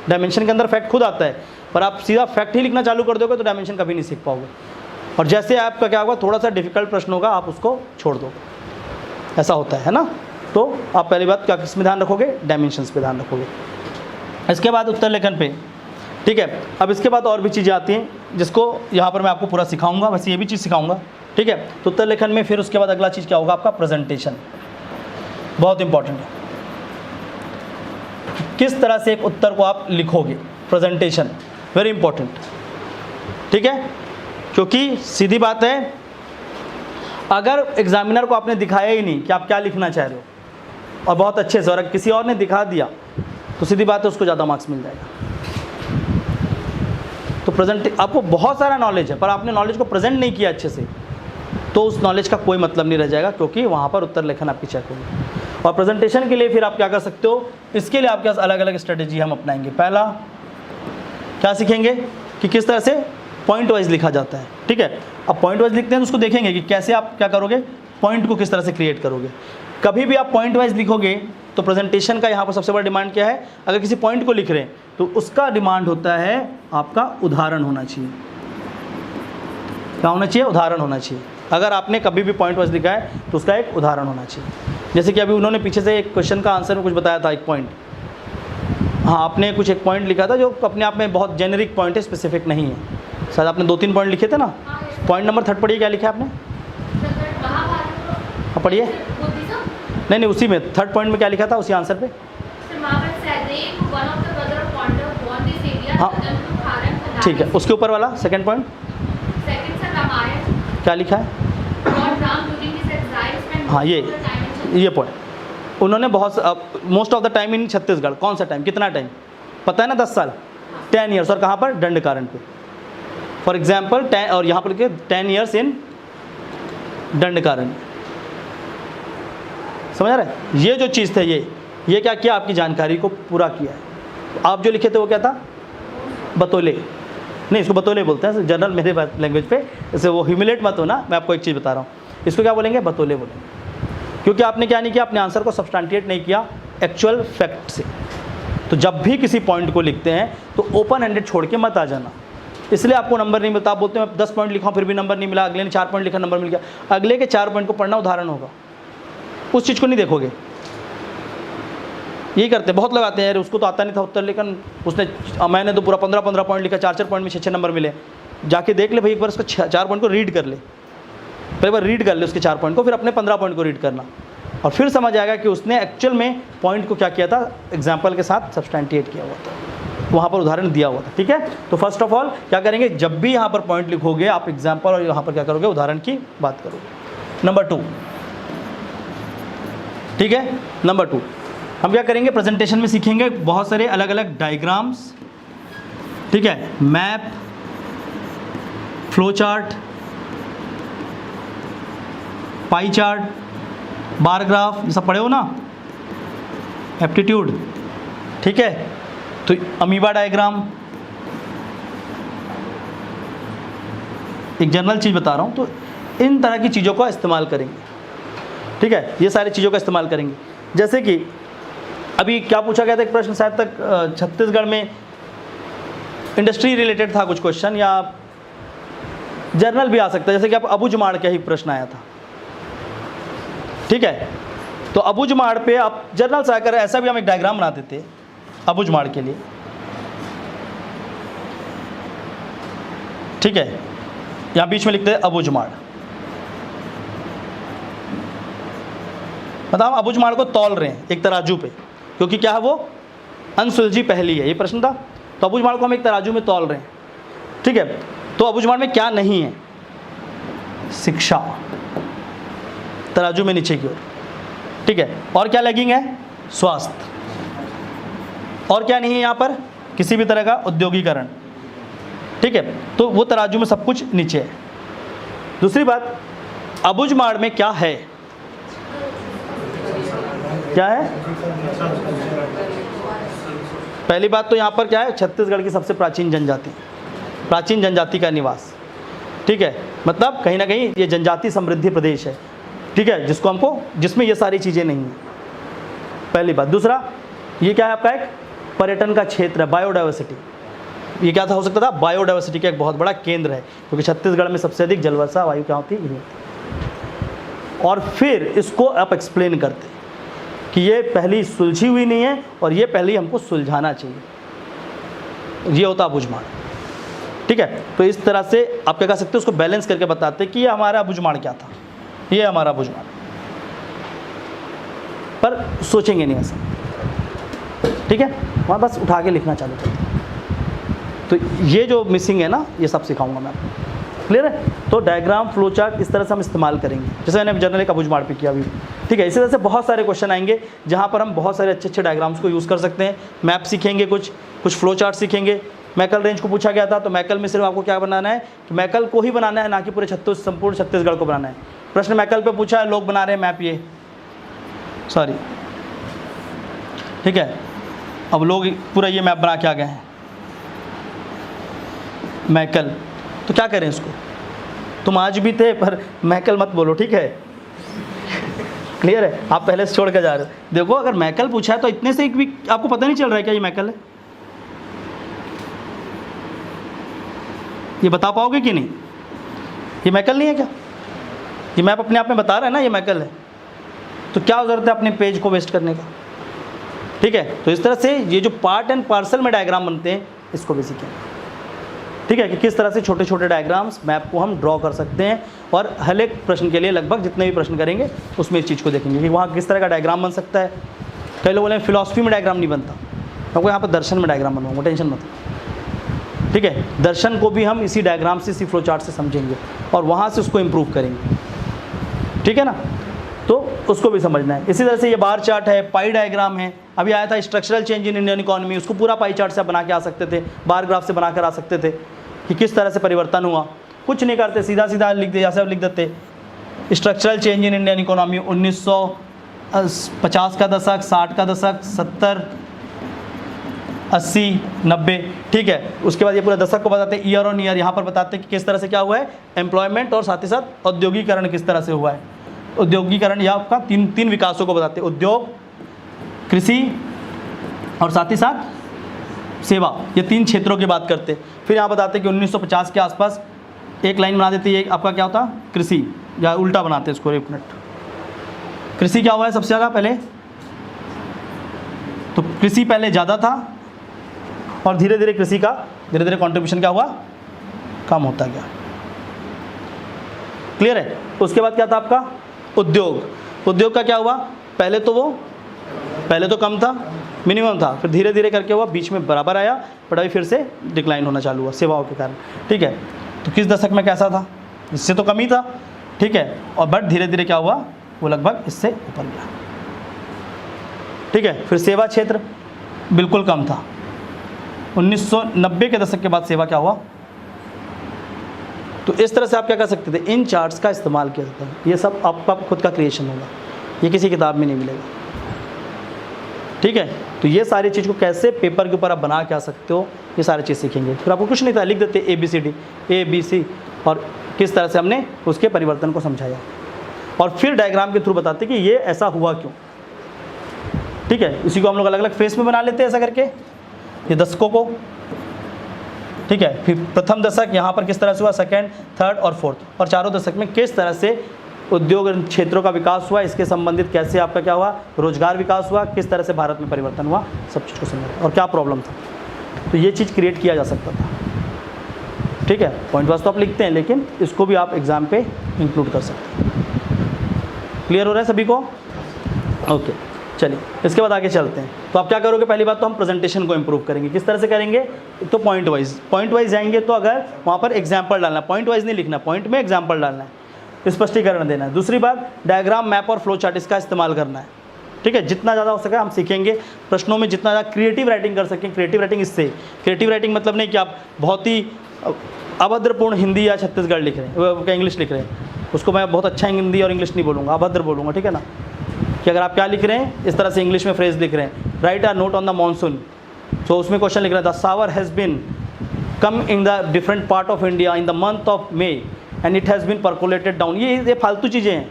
डायमेंशन के अंदर फैक्ट खुद आता है, पर आप सीधा फैक्ट ही लिखना चालू कर दोगे तो डायमेंशन कभी नहीं सीख पाओगे। और जैसे आपका क्या होगा, थोड़ा सा डिफिकल्ट प्रश्न होगा, आप उसको छोड़ दो, ऐसा होता है ना। तो आप पहली बात क्या किस में ध्यान रखोगे, डायमेंशंस पे ध्यान रखोगे। इसके बाद उत्तर लेखन पे, ठीक है। अब इसके बाद और भी चीज़ें आती हैं जिसको यहाँ पर मैं आपको पूरा सिखाऊंगा, वैसे ये भी चीज़ सिखाऊंगा, ठीक है। तो उत्तर लेखन में फिर उसके बाद अगला चीज़ क्या होगा, आपका प्रेजेंटेशन, बहुत इंपॉर्टेंट है। किस तरह से एक उत्तर को आप लिखोगे, प्रेजेंटेशन वेरी इंपॉर्टेंट, ठीक है। क्योंकि सीधी बात है, अगर एग्जामिनर को आपने दिखाया ही नहीं कि आप क्या लिखना चाह रहे हो और बहुत अच्छे से, और किसी और ने दिखा दिया तो सीधी बात है उसको ज़्यादा मार्क्स मिल जाएगा। तो प्रेजेंट, आपको बहुत सारा नॉलेज है पर आपने नॉलेज को प्रेजेंट नहीं किया अच्छे से, तो उस नॉलेज का कोई मतलब नहीं रह जाएगा, क्योंकि वहाँ पर उत्तर लेखन आपकी चेक होगी। और प्रेजेंटेशन के लिए फिर आप क्या कर सकते हो, इसके लिए आपके पास अलग अलग स्ट्रेटेजी हम अपनाएंगे। पहला क्या सीखेंगे कि किस तरह से पॉइंट वाइज लिखा जाता है, ठीक है। अब पॉइंट वाइज लिखते हैं तो उसको देखेंगे कि कैसे आप क्या करोगे, पॉइंट को किस तरह से क्रिएट करोगे। कभी भी आप पॉइंट वाइज लिखोगे तो प्रेजेंटेशन का यहाँ पर सबसे बड़ा डिमांड क्या है, अगर किसी पॉइंट को लिख रहे हैं तो उसका डिमांड होता है आपका उदाहरण होना चाहिए। क्या होना चाहिए, उदाहरण होना चाहिए। अगर आपने कभी भी पॉइंट वाइज लिखा है तो उसका एक उदाहरण होना चाहिए। जैसे कि अभी उन्होंने पीछे से एक क्वेश्चन का आंसर में कुछ बताया था, एक पॉइंट, हाँ आपने कुछ एक पॉइंट लिखा था जो अपने आप में बहुत जेनेरिक पॉइंट है, स्पेसिफिक नहीं है। शायद आपने 2-3 पॉइंट लिखे थे ना। पॉइंट नंबर 3 पढ़िए, क्या लिखा है आपने, हाँ पढ़िए। नहीं, उसी में 3rd पॉइंट में क्या लिखा था, उसी आंसर पे। हाँ ठीक है, उसके ऊपर वाला 2nd पॉइंट क्या लिखा है, हाँ ये पॉइंट उन्होंने बहुत most of the time in Chhattisgarh, कौन सा टाइम, कितना टाइम पता है ना, 10 साल, 10 ईयर्स, और कहाँ पर, दंडकारण्य पे फॉर एग्जाम्पल, और यहाँ पर 10 ईयर्स इन दंडकारण्य। समझ रहे हैं, ये जो चीज़ थे ये क्या किया, आपकी जानकारी को पूरा किया है। आप जो लिखे थे वो क्या था, बतौले, नहीं इसको बतौले बोलते हैं जनरल मेरे लैंग्वेज पे, इससे वो ह्यूमिलेट मत हो ना, मैं आपको एक चीज़ बता रहा हूँ, इसको क्या बोलेंगे, बतौले बोलेंगे। क्योंकि आपने क्या नहीं किया, अपने आंसर को सब्सटेंटिएट नहीं किया एक्चुअल फैक्ट से। तो जब भी किसी पॉइंट को लिखते हैं तो ओपन एंडेड छोड़ के मत आ जाना, इसलिए आपको नंबर नहीं मिलता। आप बोलते हैं मैं 10 पॉइंट लिखा फिर भी नंबर नहीं मिला, अगले ने 4 पॉइंट लिखा नंबर मिल गया, अगले के 4 पॉइंट को पढ़ना उदाहरण होगा, उस चीज़ को नहीं देखोगे। यही करते बहुत लोग आते हैं, यार उसको तो आता नहीं था उत्तर लेखन, उसने, मैंने तो पूरा 15 पॉइंट लिखा, 4 पॉइंट में 6 नंबर मिले। जाके देख ले भाई, एक बार उसको 4 पॉइंट को रीड कर ले, पहले बार रीड कर ले उसके 4 पॉइंट को, फिर अपने 15 पॉइंट को रीड करना, और फिर समझ आएगा कि उसने एक्चुअल में पॉइंट को क्या किया था, एग्जाम्पल के साथ सब्सटेंटिएट किया हुआ था, वहाँ पर उदाहरण दिया हुआ था, ठीक है। तो फर्स्ट ऑफ ऑल क्या करेंगे, जब भी यहाँ पर पॉइंट लिखोगे आप एग्जाम्पल और यहाँ पर क्या करोगे, उदाहरण की बात करोगे। नंबर 2, ठीक है, नंबर 2 हम क्या करेंगे, प्रेजेंटेशन में सीखेंगे बहुत सारे अलग अलग डायग्राम्स, ठीक है, map, flow chart, pie chart, bar graph, ये सब पढ़े हो ना, एप्टीट्यूड, ठीक है। तो अमीबा डायग्राम, एक जनरल चीज़ बता रहा हूँ, तो इन तरह की चीज़ों का इस्तेमाल करेंगे, ठीक है, ये सारी चीज़ों का इस्तेमाल करेंगे। जैसे कि अभी क्या पूछा गया था, एक प्रश्न शायद तक छत्तीसगढ़ में इंडस्ट्री रिलेटेड था कुछ क्वेश्चन, या जर्नल भी आ सकता है, जैसे कि आप अबूझमाड़ का ही प्रश्न आया था, ठीक है। तो अबूझमाड़ पे आप जर्नल से आकर ऐसा भी हम एक डायग्राम बनाते थे अबूझमाड़ के लिए, ठीक है, यहाँ बीच में लिखते हैं अबूझमाड़, मतलब हम अबूझमाड़ को तौल रहे हैं एक तराजू पे, क्योंकि क्या है वो अनसुलझी पहेली है, ये प्रश्न था। तो अबूझमाड़ को हम एक तराजू में तौल रहे हैं, ठीक है। तो अबूझमाड़ में क्या नहीं है, शिक्षा, तराजू में नीचे की ओर, ठीक है। और क्या लैगिंग है, स्वास्थ्य, और क्या नहीं है यहाँ पर, किसी भी तरह का औद्योगिकरण, ठीक है। तो वो तराजू में सब कुछ नीचे है। दूसरी बात, अबूझमाड़ में क्या है, क्या है, पहली बात तो यहाँ पर क्या है, छत्तीसगढ़ की सबसे प्राचीन जनजाति का निवास, ठीक है, मतलब कहीं ना कहीं ये जनजाति समृद्धि प्रदेश है, ठीक है, जिसमें ये सारी चीज़ें नहीं हैं, पहली बात। दूसरा, ये क्या है आपका, एक पर्यटन का क्षेत्र है, बायोडाइवर्सिटी। ये क्या था, हो सकता था बायोडाइवर्सिटी का एक बहुत बड़ा केंद्र है, क्योंकि छत्तीसगढ़ में सबसे अधिक जलवर्षा वायु क्या होती है। और फिर इसको आप एक्सप्लेन करते कि ये पहली सुलझी हुई नहीं है और ये पहले हमको सुलझाना चाहिए, ये होता बुझमाड़, ठीक है। तो इस तरह से आप क्या कह सकते हो, उसको बैलेंस करके बताते कि ये हमारा बुझमाड़ क्या था, ये हमारा बुझमाड़, पर सोचेंगे नहीं ऐसा, ठीक है, वहाँ बस उठा के लिखना चालू करते हैं। तो ये जो मिसिंग है ना, ये सब सिखाऊंगा मैं आपको, क्लियर है। तो डायग्राम, फ्लो चार्ट इस तरह से हम इस्तेमाल करेंगे, जैसे मैंने जनरली का बुझमाड़ पे किया अभी, ठीक है। इसी तरह से बहुत सारे क्वेश्चन आएंगे जहाँ पर हम बहुत सारे अच्छे अच्छे डायग्राम्स को यूज़ कर सकते हैं। मैप सीखेंगे, कुछ फ्लो चार्ट सीखेंगे। मैकल रेंज को पूछा गया था, तो मैकल में सिर्फ आपको क्या बनाना है कि मैकल को ही बनाना है, ना कि पूरे संपूर्ण छत्तीसगढ़ को बनाना है। प्रश्न मैकल पे पूछा है, लोग बना रहे हैं मैप, ये सॉरी, ठीक है। अब लोग पूरा ये मैप बना के आ गए हैं मैकल, तो क्या करें इसको, तुम आज भी थे पर मैकल मत बोलो, ठीक है, क्लियर है। आप पहले से छोड़ के जा रहे हो। देखो, अगर मैकल पूछा है तो इतने से भी आपको पता नहीं चल रहा है क्या ये मैकल है, ये बता पाओगे कि नहीं, ये मैकल नहीं है क्या, ये मैप अपने आप में बता रहा है ना ये मैकल है, तो क्या ज़रूरत है अपने पेज को वेस्ट करने का, ठीक है। तो इस तरह से ये जो पार्ट एंड पार्सल में डायग्राम बनते हैं, इसको भी सीखें, ठीक है, कि किस तरह से छोटे छोटे डायग्राम्स मैप को हम ड्रॉ कर सकते हैं। और हर एक प्रश्न के लिए लगभग जितने भी प्रश्न करेंगे उसमें इस चीज़ को देखेंगे कि वहाँ किस तरह का डायग्राम बन सकता है। कई लोग बोले फिलॉसफी में डायग्राम नहीं बनता, आपको यहाँ पर दर्शन में डायग्राम बनवाऊंगा, टेंशन मत, ठीक है। दर्शन को भी हम इसी डायग्राम से, इसी फ्लो चार्ट से समझेंगे और वहाँ से उसको इम्प्रूव करेंगे, ठीक है ना। तो उसको भी समझना है। इसी तरह से ये बार चार्ट है, पाई डायग्राम है, अभी आया था structural change in Indian economy, उसको पूरा पाई चार्ट से बना के आ सकते थे, बार ग्राफ से बना कर आ सकते थे कि किस तरह से परिवर्तन हुआ। कुछ नहीं करते, सीधा सीधा लिख दे, जैसे लिख देते structural change in Indian economy 1950 का दशक, 60 का दशक, 70, 80, 90, ठीक है। उसके बाद ये पूरा दशक को बताते हैं, ईयर ऑन ईयर यहाँ पर बताते हैं कि किस तरह से क्या हुआ है एम्प्लॉयमेंट, और साथ ही साथ औद्योगिकरण किस तरह से हुआ है। औद्योगिकरण या आपका तीन विकासों को बताते हैं, उद्योग, कृषि और साथ ही साथ सेवा, ये 3 क्षेत्रों की बात करते हैं। फिर यहाँ बताते हैं कि 1950 के आसपास एक लाइन बना देती है, आपका क्या होता कृषि, या उल्टा बनाते हैं इसको, एक मिनट। कृषि क्या हुआ है सबसे ज़्यादा पहले, तो कृषि पहले ज़्यादा था और धीरे धीरे कृषि का धीरे धीरे कंट्रीब्यूशन क्या हुआ, कम होता गया, क्लियर है। उसके बाद क्या था आपका उद्योग, उद्योग का क्या हुआ, पहले तो कम था, मिनिमम था, फिर धीरे धीरे करके हुआ, बीच में बराबर आया, बट अभी फिर से डिक्लाइन होना चालू हुआ सेवाओं के कारण, ठीक है। तो किस दशक में कैसा था, इससे तो कम ही था, ठीक है, और बट धीरे धीरे क्या हुआ, वो लगभग इससे ऊपर गया, ठीक है। फिर सेवा क्षेत्र बिल्कुल कम था, 1990 के दशक के बाद सेवा क्या हुआ। तो इस तरह से आप क्या कर सकते थे, इन चार्ट्स का इस्तेमाल किया जाता है। ये सब आपका खुद का क्रिएशन होगा, ये किसी किताब में नहीं मिलेगा, ठीक है। तो ये सारी चीज़ को कैसे पेपर के ऊपर आप बना के आ सकते हो, ये सारी चीज़ सीखेंगे। फिर आपको कुछ नहीं था, लिख देते ABCD, ABC, और किस तरह से हमने उसके परिवर्तन को समझाया, और फिर डायग्राम के थ्रू बताते कि ये ऐसा हुआ क्यों, ठीक है। इसी को हम लोग अलग अलग फेस में बना लेते हैं ऐसा करके, ये दशकों को, ठीक है। फिर प्रथम दशक यहाँ पर किस तरह से हुआ, सेकेंड, थर्ड और फोर्थ, और चारों दशक में किस तरह से उद्योग क्षेत्रों का विकास हुआ, इसके संबंधित कैसे आपका क्या हुआ, रोजगार विकास हुआ, किस तरह से भारत में परिवर्तन हुआ, सब चीज़ को समझा, और क्या प्रॉब्लम था। तो ये चीज़ क्रिएट किया जा सकता था, ठीक है। पॉइंट वाइज तो आप लिखते हैं, लेकिन इसको भी आप एग्जाम पे इंक्लूड कर सकते हैं। क्लियर हो रहा है सभी को, ओके। चलिए इसके बाद आगे चलते हैं। तो आप क्या करोगे, पहली बात तो हम प्रेजेंटेशन को इंप्रूव करेंगे। किस तरह से करेंगे, तो पॉइंट वाइज जाएंगे, तो अगर वहाँ पर एग्जाम्पल डालना है, पॉइंट वाइज नहीं लिखना, पॉइंट में एग्जाम्पल डालना है, स्पष्टीकरण देना है। दूसरी बात, डायग्राम, मैप और फ्लो चार्ट इसका इस्तेमाल करना है, ठीक है। जितना ज़्यादा हो सके हम सीखेंगे, प्रश्नों में जितना ज़्यादा क्रिएटिव राइटिंग कर सकें। क्रिएटिव राइटिंग इससे, क्रिएटिव राइटिंग मतलब नहीं कि आप बहुत ही अभद्रपूर्ण हिंदी या छत्तीसगढ़ लिख रहे हैं, इंग्लिश लिख रहे हैं, उसको मैं बहुत अच्छा हिंदी और इंग्लिश नहीं बोलूँगा, अभद्र बोलूँगा, ठीक है ना। कि अगर आप क्या लिख रहे हैं, इस तरह से इंग्लिश में फ्रेज लिख रहे हैं, write a note on the monsoon, तो उसमें क्वेश्चन लिख रहा है, the shower has been come in the different part of India in the month of May and it has been percolated down. ये फालतू चीज़ें हैं,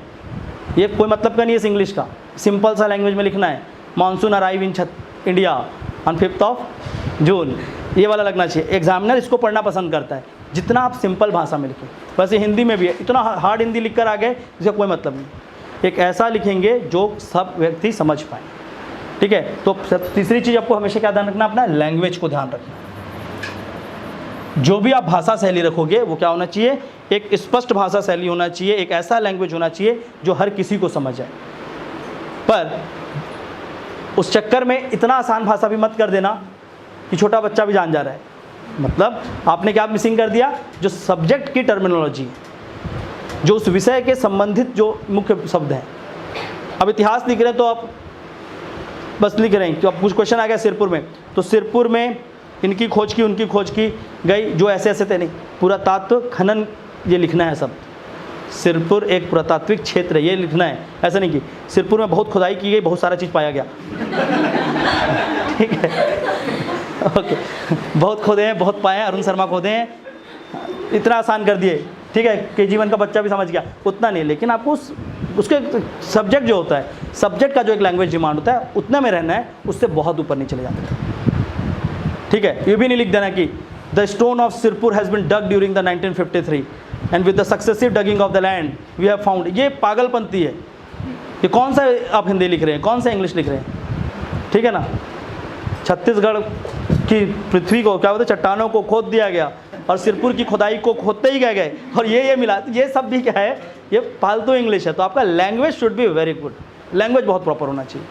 ये कोई मतलब का नहीं है इस इंग्लिश का। सिंपल सा लैंग्वेज में लिखना है, monsoon arrive in India on 5 जून, ये वाला लगना चाहिए। एग्जामिनर इसको पढ़ना पसंद करता है, जितना आप सिंपल भाषा में लिखें। वैसे हिंदी में भी है, इतना हार्ड हिंदी लिख कर आ गए इसका कोई मतलब नहीं। एक ऐसा लिखेंगे जो सब व्यक्ति समझ पाए, ठीक है। तो तीसरी चीज़ आपको हमेशा क्या ध्यान रखना, अपना लैंग्वेज को ध्यान रखना। जो भी आप भाषा शैली रखोगे वो क्या होना चाहिए, एक स्पष्ट भाषा शैली होना चाहिए, एक ऐसा लैंग्वेज होना चाहिए जो हर किसी को समझ आए। पर उस चक्कर में इतना आसान भाषा भी मत कर देना कि छोटा बच्चा भी जान जा रहा है। मतलब आपने क्या मिसिंग कर दिया, जो सब्जेक्ट की टर्मिनोलॉजी है, जो उस विषय के संबंधित जो मुख्य शब्द हैं। अब इतिहास लिख रहे हैं तो आप बस लिख रहे हैं, तो अब कुछ क्वेश्चन आ गया सिरपुर में, तो सिरपुर में इनकी खोज की, उनकी खोज की गई, जो ऐसे ऐसे थे नहीं, पुरातत्व खनन ये लिखना है सब। सिरपुर एक पुरातात्विक क्षेत्र है, ये लिखना है। ऐसा नहीं कि सिरपुर में बहुत खुदाई की गई, बहुत सारा चीज़ पाया गया, ठीक है, ओके, बहुत खोदे हैं, बहुत पाए हैं, अरुण शर्मा खोदे हैं, इतना आसान कर दिए, ठीक है, KG1 का बच्चा भी समझ गया, उतना नहीं। लेकिन आपको उसके सब्जेक्ट जो होता है, सब्जेक्ट का जो एक लैंग्वेज डिमांड होता है, उतना में रहना है, उससे बहुत ऊपर नहीं चले जाते, ठीक है। ये भी नहीं लिख देना कि the stone of Sirpur has been dug during the 1953 and with the successive digging of the land we have found. ये पागलपंती है। ये कौन सा आप हिंदी लिख रहे हैं, कौन सा इंग्लिश लिख रहे हैं, ठीक है ना। छत्तीसगढ़ की पृथ्वी को क्या बोलते, चट्टानों को खोद दिया गया और सिरपुर की खुदाई को खोदते ही गए और ये मिला, ये सब भी क्या है, ये फालतू इंग्लिश है। तो आपका language should be very good, language बहुत प्रॉपर होना चाहिए।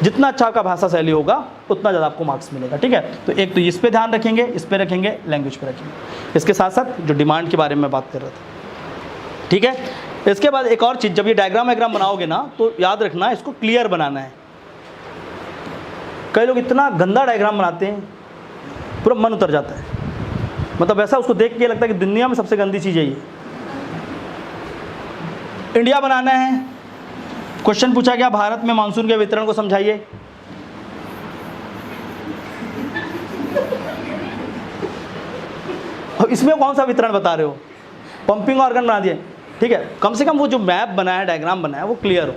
जितना अच्छा आपका भाषा शैली होगा उतना ज़्यादा आपको मार्क्स मिलेगा, ठीक है। तो एक तो इस पे ध्यान रखेंगे, इस पे रखेंगे, लैंग्वेज पे रखेंगे। इसके साथ साथ जो डिमांड के बारे में बात कर रहे थे, ठीक है। इसके बाद एक और चीज़, जब ये डायग्राम बनाओगे ना तो याद रखना इसको क्लियर बनाना है। कई लोग इतना गंदा डायग्राम बनाते हैं, पूरा मन उतर जाता है, मतलब ऐसा उसको देख के लगता है कि दुनिया में सबसे गंदी चीज़ है ये। इंडिया बनाना है, क्वेश्चन पूछा गया भारत में मानसून के वितरण को समझाइए। अब इसमें कौन सा वितरण बता रहे हो, पंपिंग ऑर्गन बना दिए, ठीक है। कम से कम वो जो मैप बनाया, डायग्राम बनाया, वो क्लियर हो।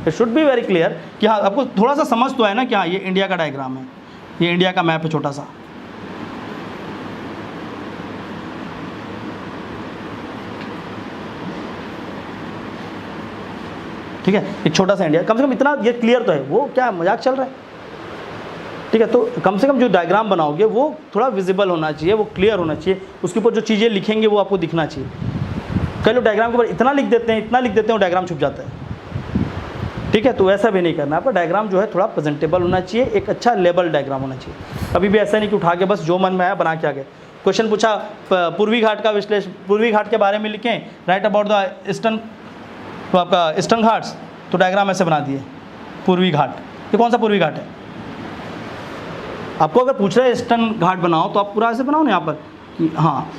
It should be very clear कि हाँ आपको थोड़ा सा समझ तो है ना कि हाँ ये इंडिया का डायग्राम है, ये इंडिया का मैप है छोटा सा, ठीक है, एक छोटा सा इंडिया, कम से कम इतना ये क्लियर तो है। वो क्या मजाक चल रहा है, ठीक है। तो कम से कम जो डायग्राम बनाओगे वो थोड़ा विजिबल होना चाहिए, वो क्लियर होना चाहिए, उसके ऊपर जो चीज़ें लिखेंगे वो आपको दिखना चाहिए। कई लोग डायग्राम के ऊपर इतना लिख देते हैं, इतना लिख देते हैं, वो डायग्राम छुप जाता है, ठीक है। तो वैसा भी नहीं करना, आपका डायग्राम जो है थोड़ा प्रेजेंटेबल होना चाहिए, एक अच्छा लेबल डायग्राम होना चाहिए। कभी भी ऐसा नहीं कि उठा के बस जो मन में आया बना के आ गए। क्वेश्चन पूछा पूर्वी घाट का विश्लेषण, पूर्वी घाट के बारे में लिखें, राइट अबाउट द ईस्टर्न, तो आपका ईस्टर्न घाट्स, तो डायग्राम ऐसे बना दिए पूर्वी घाट। ये कौन सा पूर्वी घाट है, आपको अगर पूछ रहे हैं ईस्टर्न घाट बनाओ तो आप पूरा ऐसे बनाओ ना यहाँ पर कि हाँ,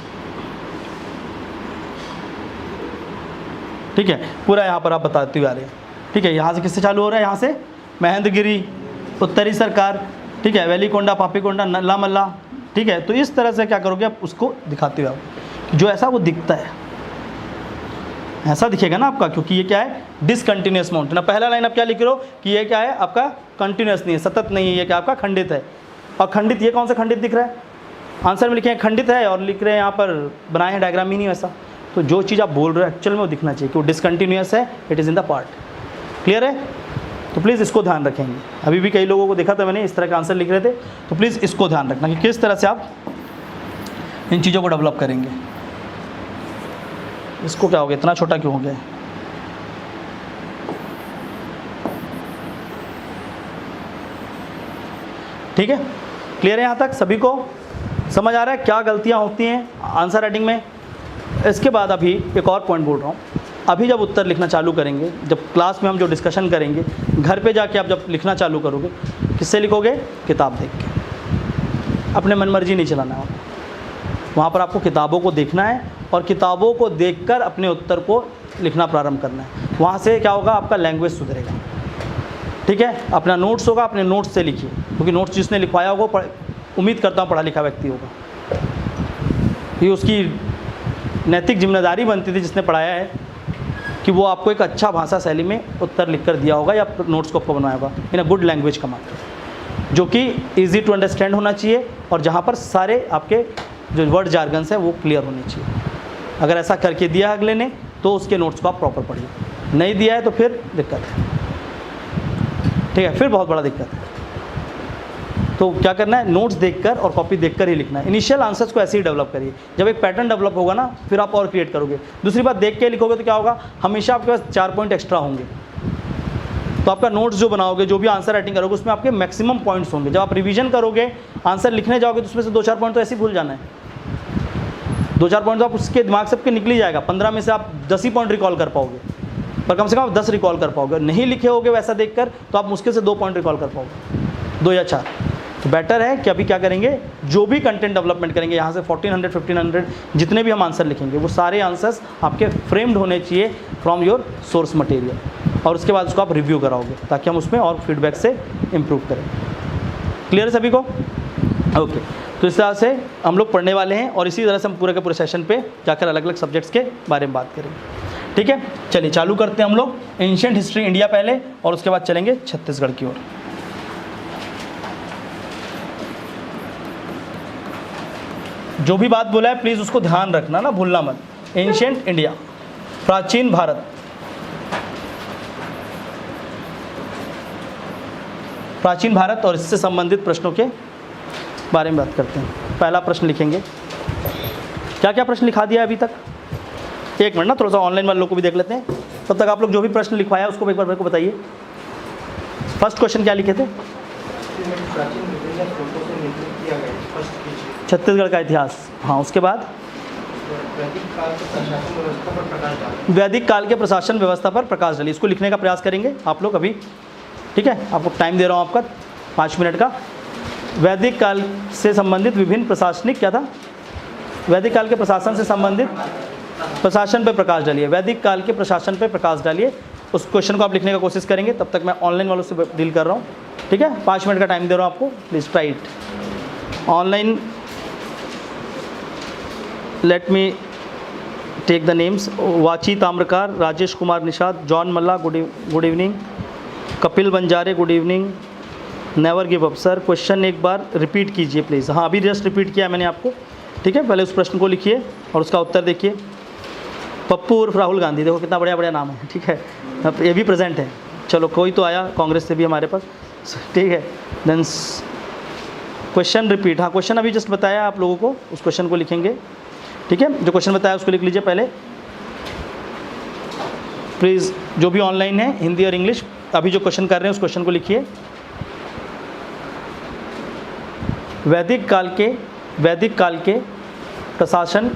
ठीक है, पूरा यहाँ पर आप बताते हुए आ रहे हैं, ठीक है। यहाँ से किससे चालू हो रहा है, यहाँ से महेंद्रगिरी, उत्तरी सरकार, ठीक है, वेलीकोंडा, पापीकोंडा, नल्ला मल्ला, ठीक है। तो इस तरह से क्या करोगे आप, उसको दिखाते हुए आप जो ऐसा वो दिखता है, ऐसा दिखेगा ना आपका, क्योंकि ये क्या है, डिसकंटिन्यूस माउंटेन। अब पहला लाइन आप क्या लिख रहे हो कि ये क्या है आपका, कंटिन्यूस नहीं है, सतत नहीं है, ये क्या आपका खंडित है। और खंडित, ये कौन सा खंडित दिख रहा है, आंसर में लिखे हैं खंडित है, और लिख रहे हैं यहाँ पर बनाए हैं डायग्राम ही नहीं वैसा। तो जो चीज़ आप बोल रहे हो एक्चुअल में वो दिखना चाहिए कि वो डिसकंटिन्यूस है, it is in the part. Clear है, तो प्लीज़ इसको ध्यान रखेंगे। अभी भी कई लोगों को देखा था मैंने, इस तरह के आंसर लिख रहे थे, तो प्लीज़ इसको ध्यान रखना कि किस तरह से आप इन चीज़ों को डेवलप करेंगे। इसको क्या हो गया, इतना छोटा क्यों हो गया, ठीक है। क्लियर है, यहाँ तक सभी को समझ आ रहा है क्या गलतियाँ होती हैं आंसर राइटिंग में। इसके बाद अभी एक और पॉइंट बोल रहा हूँ, अभी जब उत्तर लिखना चालू करेंगे, जब क्लास में हम जो डिस्कशन करेंगे, घर पे जाके आप जब लिखना चालू करोगे, किससे लिखोगे, किताब देख के। अपने मनमर्जी नहीं चलाना है, वहाँ पर आपको किताबों को देखना है और किताबों को देखकर अपने उत्तर को लिखना प्रारंभ करना है। वहाँ से क्या होगा, आपका लैंग्वेज सुधरेगा, ठीक है। अपना नोट्स होगा, अपने नोट्स से लिखिए, क्योंकि नोट्स जिसने लिखवाया होगा उम्मीद करता हूँ पढ़ा लिखा व्यक्ति होगा। ये उसकी नैतिक जिम्मेदारी बनती थी जिसने पढ़ाया है कि वो आपको एक अच्छा भाषा शैली में उत्तर लिख कर दिया होगा या नोट्स को आपको बनवाया होगा इन अ गुड लैंग्वेज का मात्र, जो कि ईजी टू अंडरस्टैंड होना चाहिए और जहाँ पर सारे आपके जो वर्ड जार्गन्स है वो क्लियर होने चाहिए। अगर ऐसा करके दिया अगले ने तो उसके नोट्स को आप प्रॉपर पढ़िए, नहीं दिया है तो फिर दिक्कत है, ठीक है, फिर बहुत बड़ा दिक्कत है। तो क्या करना है, नोट्स देखकर और कॉपी देखकर ही लिखना है। इनिशियल आंसर्स को ऐसे ही डेवलप करिए, जब एक पैटर्न डेवलप होगा ना फिर आप और क्रिएट करोगे। दूसरी बात, देख के लिखोगे तो क्या होगा, हमेशा आपके पास 4 पॉइंट एक्स्ट्रा होंगे, तो आपका नोट्स जो बनाओगे, जो भी आंसर राइटिंग करोगे उसमें आपके मैक्सिमम पॉइंट्स होंगे। जब आप रिवीजन करोगे, आंसर लिखने जाओगे तो उसमें से 2-4 पॉइंट तो ऐसे ही भूल जाना है। 2-4 पॉइंट तो आप उसके दिमाग से आपके निकल ही जाएगा, 15 में से आप 10 ही पॉइंट रिकॉल कर पाओगे, पर कम से कम आप 10 रिकॉल कर पाओगे। नहीं लिखे होगे वैसा देखकर तो आप मुश्किल से 2 पॉइंट रिकॉल कर पाओगे, 2 या 4। तो बेटर है कि अभी क्या करेंगे, जो भी कंटेंट डेवलपमेंट करेंगे यहाँ से 1400-1500 जितने भी हम आंसर लिखेंगे वो सारे आंसर्स आपके फ्रेम्ड होने चाहिए फ्रॉम योर सोर्स मटेरियल, और उसके बाद उसको आप रिव्यू कराओगे ताकि हम उसमें और फीडबैक से इम्प्रूव करें। क्लियर है सभी को? ओके, तो इस तरह से हम लोग पढ़ने वाले हैं और इसी तरह से हम पूरे के पूरे सेशन पे जाकर अलग अलग सब्जेक्ट्स के बारे में बात करेंगे। ठीक है, चलिए चालू करते हैं हम लोग एंशिएंट हिस्ट्री इंडिया पहले और उसके बाद चलेंगे छत्तीसगढ़ की ओर। जो भी बात बोला है प्लीज़ उसको ध्यान रखना ना, भूलना मत। एंशिएंट इंडिया, प्राचीन भारत। प्राचीन भारत और इससे संबंधित प्रश्नों के बारे में बात करते हैं। पहला प्रश्न लिखेंगे, क्या क्या प्रश्न लिखा दिया है अभी तक? एक मिनट ना, थोड़ा सा ऑनलाइन वाले लोग को भी देख लेते हैं, तब तक आप लोग जो भी प्रश्न लिखवाया उसको एक बार मेरे को बताइए। फर्स्ट क्वेश्चन क्या लिखे थे? छत्तीसगढ़ का इतिहास, हाँ। उसके बाद वैदिक काल के प्रशासन व्यवस्था पर प्रकाश डालिए। इसको लिखने का प्रयास करेंगे आप लोग अभी, ठीक है? आपको टाइम दे रहा हूँ आपका 5 मिनट का। वैदिक काल से संबंधित विभिन्न प्रशासनिक, क्या था? वैदिक काल के प्रशासन से संबंधित प्रशासन पर प्रकाश डालिए। वैदिक काल के प्रशासन पर प्रकाश डालिए, उस क्वेश्चन को आप लिखने का कोशिश करेंगे। तब तक मैं ऑनलाइन वालों से डील कर रहा हूँ, ठीक है? 5 मिनट का टाइम दे रहा हूँ आपको, please try it. Online let me take the names. Vachi Tamrakar, Rajesh Kumar Nishad, John Malla, good evening. Kapil Banjare, good evening. Never give up sir. Question एक बार रिपीट कीजिए प्लीज़। हाँ, अभी जस्ट रिपीट किया मैंने आपको, ठीक है? पहले उस प्रश्न को लिखिए और उसका उत्तर देखिए। पप्पू उर्फ राहुल गांधी, देखो कितना बढ़िया बढ़िया नाम है, ठीक है? अब ये भी प्रेजेंट है। चलो, कोई तो आया कांग्रेस से भी हमारे पास, ठीक है? Then question repeat. हाँ, क्वेश्चन अभी जस्ट बताया आप लोगों को, उस क्वेश्चन को लिखेंगे, ठीक है? जो क्वेश्चन बताया उसको लिख लीजिए पहले प्लीज़। जो भी ऑनलाइन है, हिंदी और इंग्लिश, अभी जो क्वेश्चन कर रहे हैं उस क्वेश्चन को लिखिए। वैदिक काल के प्रशासन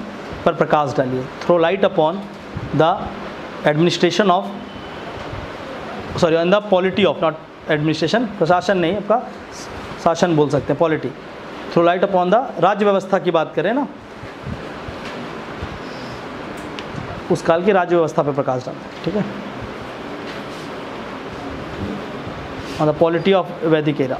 पर प्रकाश डालिए। Throw light upon the administration of, sorry, on the polity of, not administration, प्रशासन नहीं, आपका शासन बोल सकते हैं, polity. Throw light upon the, राज्य व्यवस्था की बात करें ना, उस काल की राज्य व्यवस्था पर प्रकाश डालना, ठीक है? ऑन द पॉलिटी ऑफ वैदिक एरा।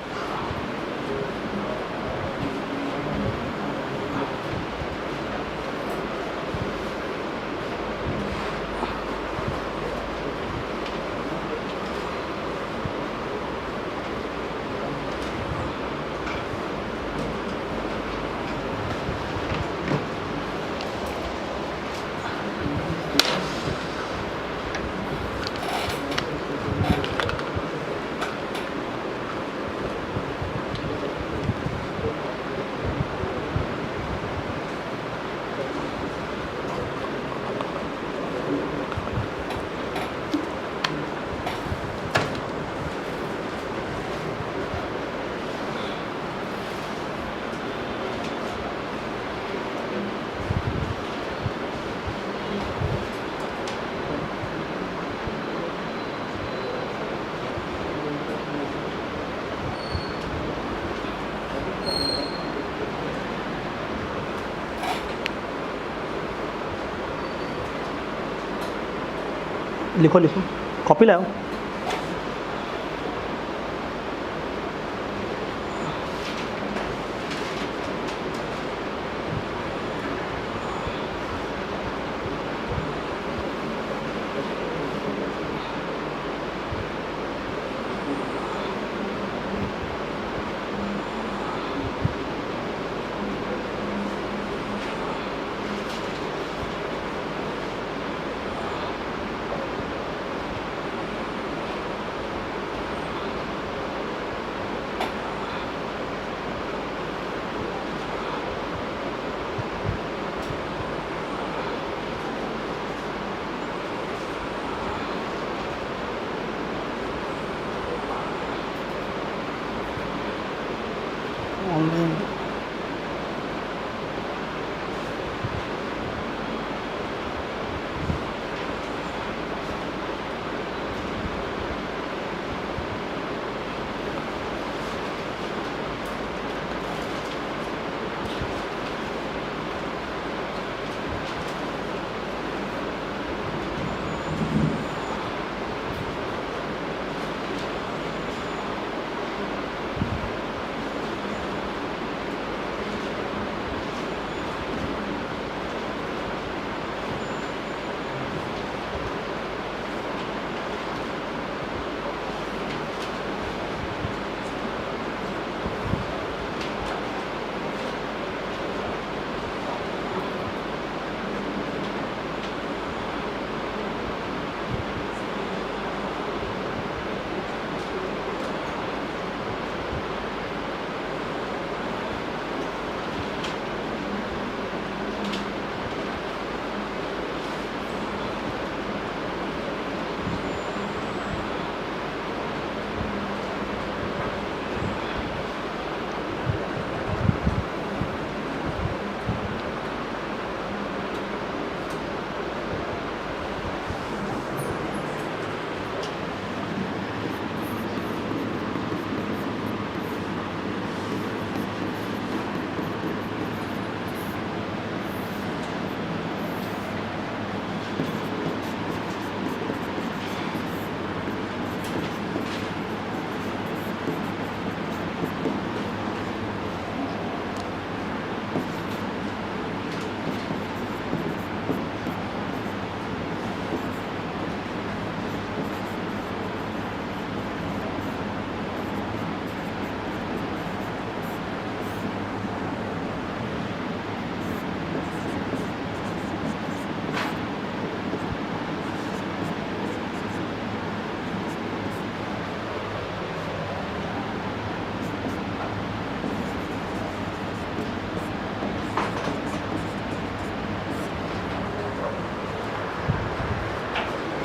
लिखो लिखो, कॉपी लाओ। ऑनलाइन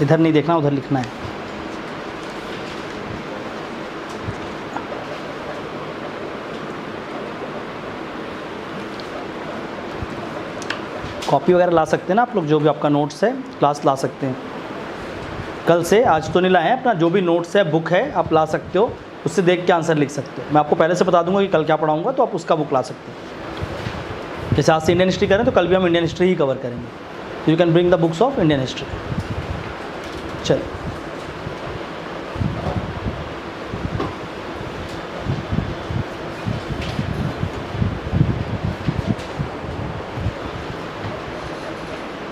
इधर नहीं देखना, उधर लिखना है। कॉपी वगैरह ला सकते हैं ना आप लोग, जो भी आपका नोट्स है क्लास ला सकते हैं। कल से, आज तो नहीं लाए हैं, अपना जो भी नोट्स है बुक है आप ला सकते हो, उससे देख के आंसर लिख सकते हो। मैं आपको पहले से बता दूंगा कि कल क्या पढ़ाऊंगा, तो आप उसका बुक ला सकते हो। जैसे आज से इंडियन हिस्ट्री करें तो कल भी हम इंडियन हिस्ट्री ही कवर करेंगे। You can bring the books of Indian history. चल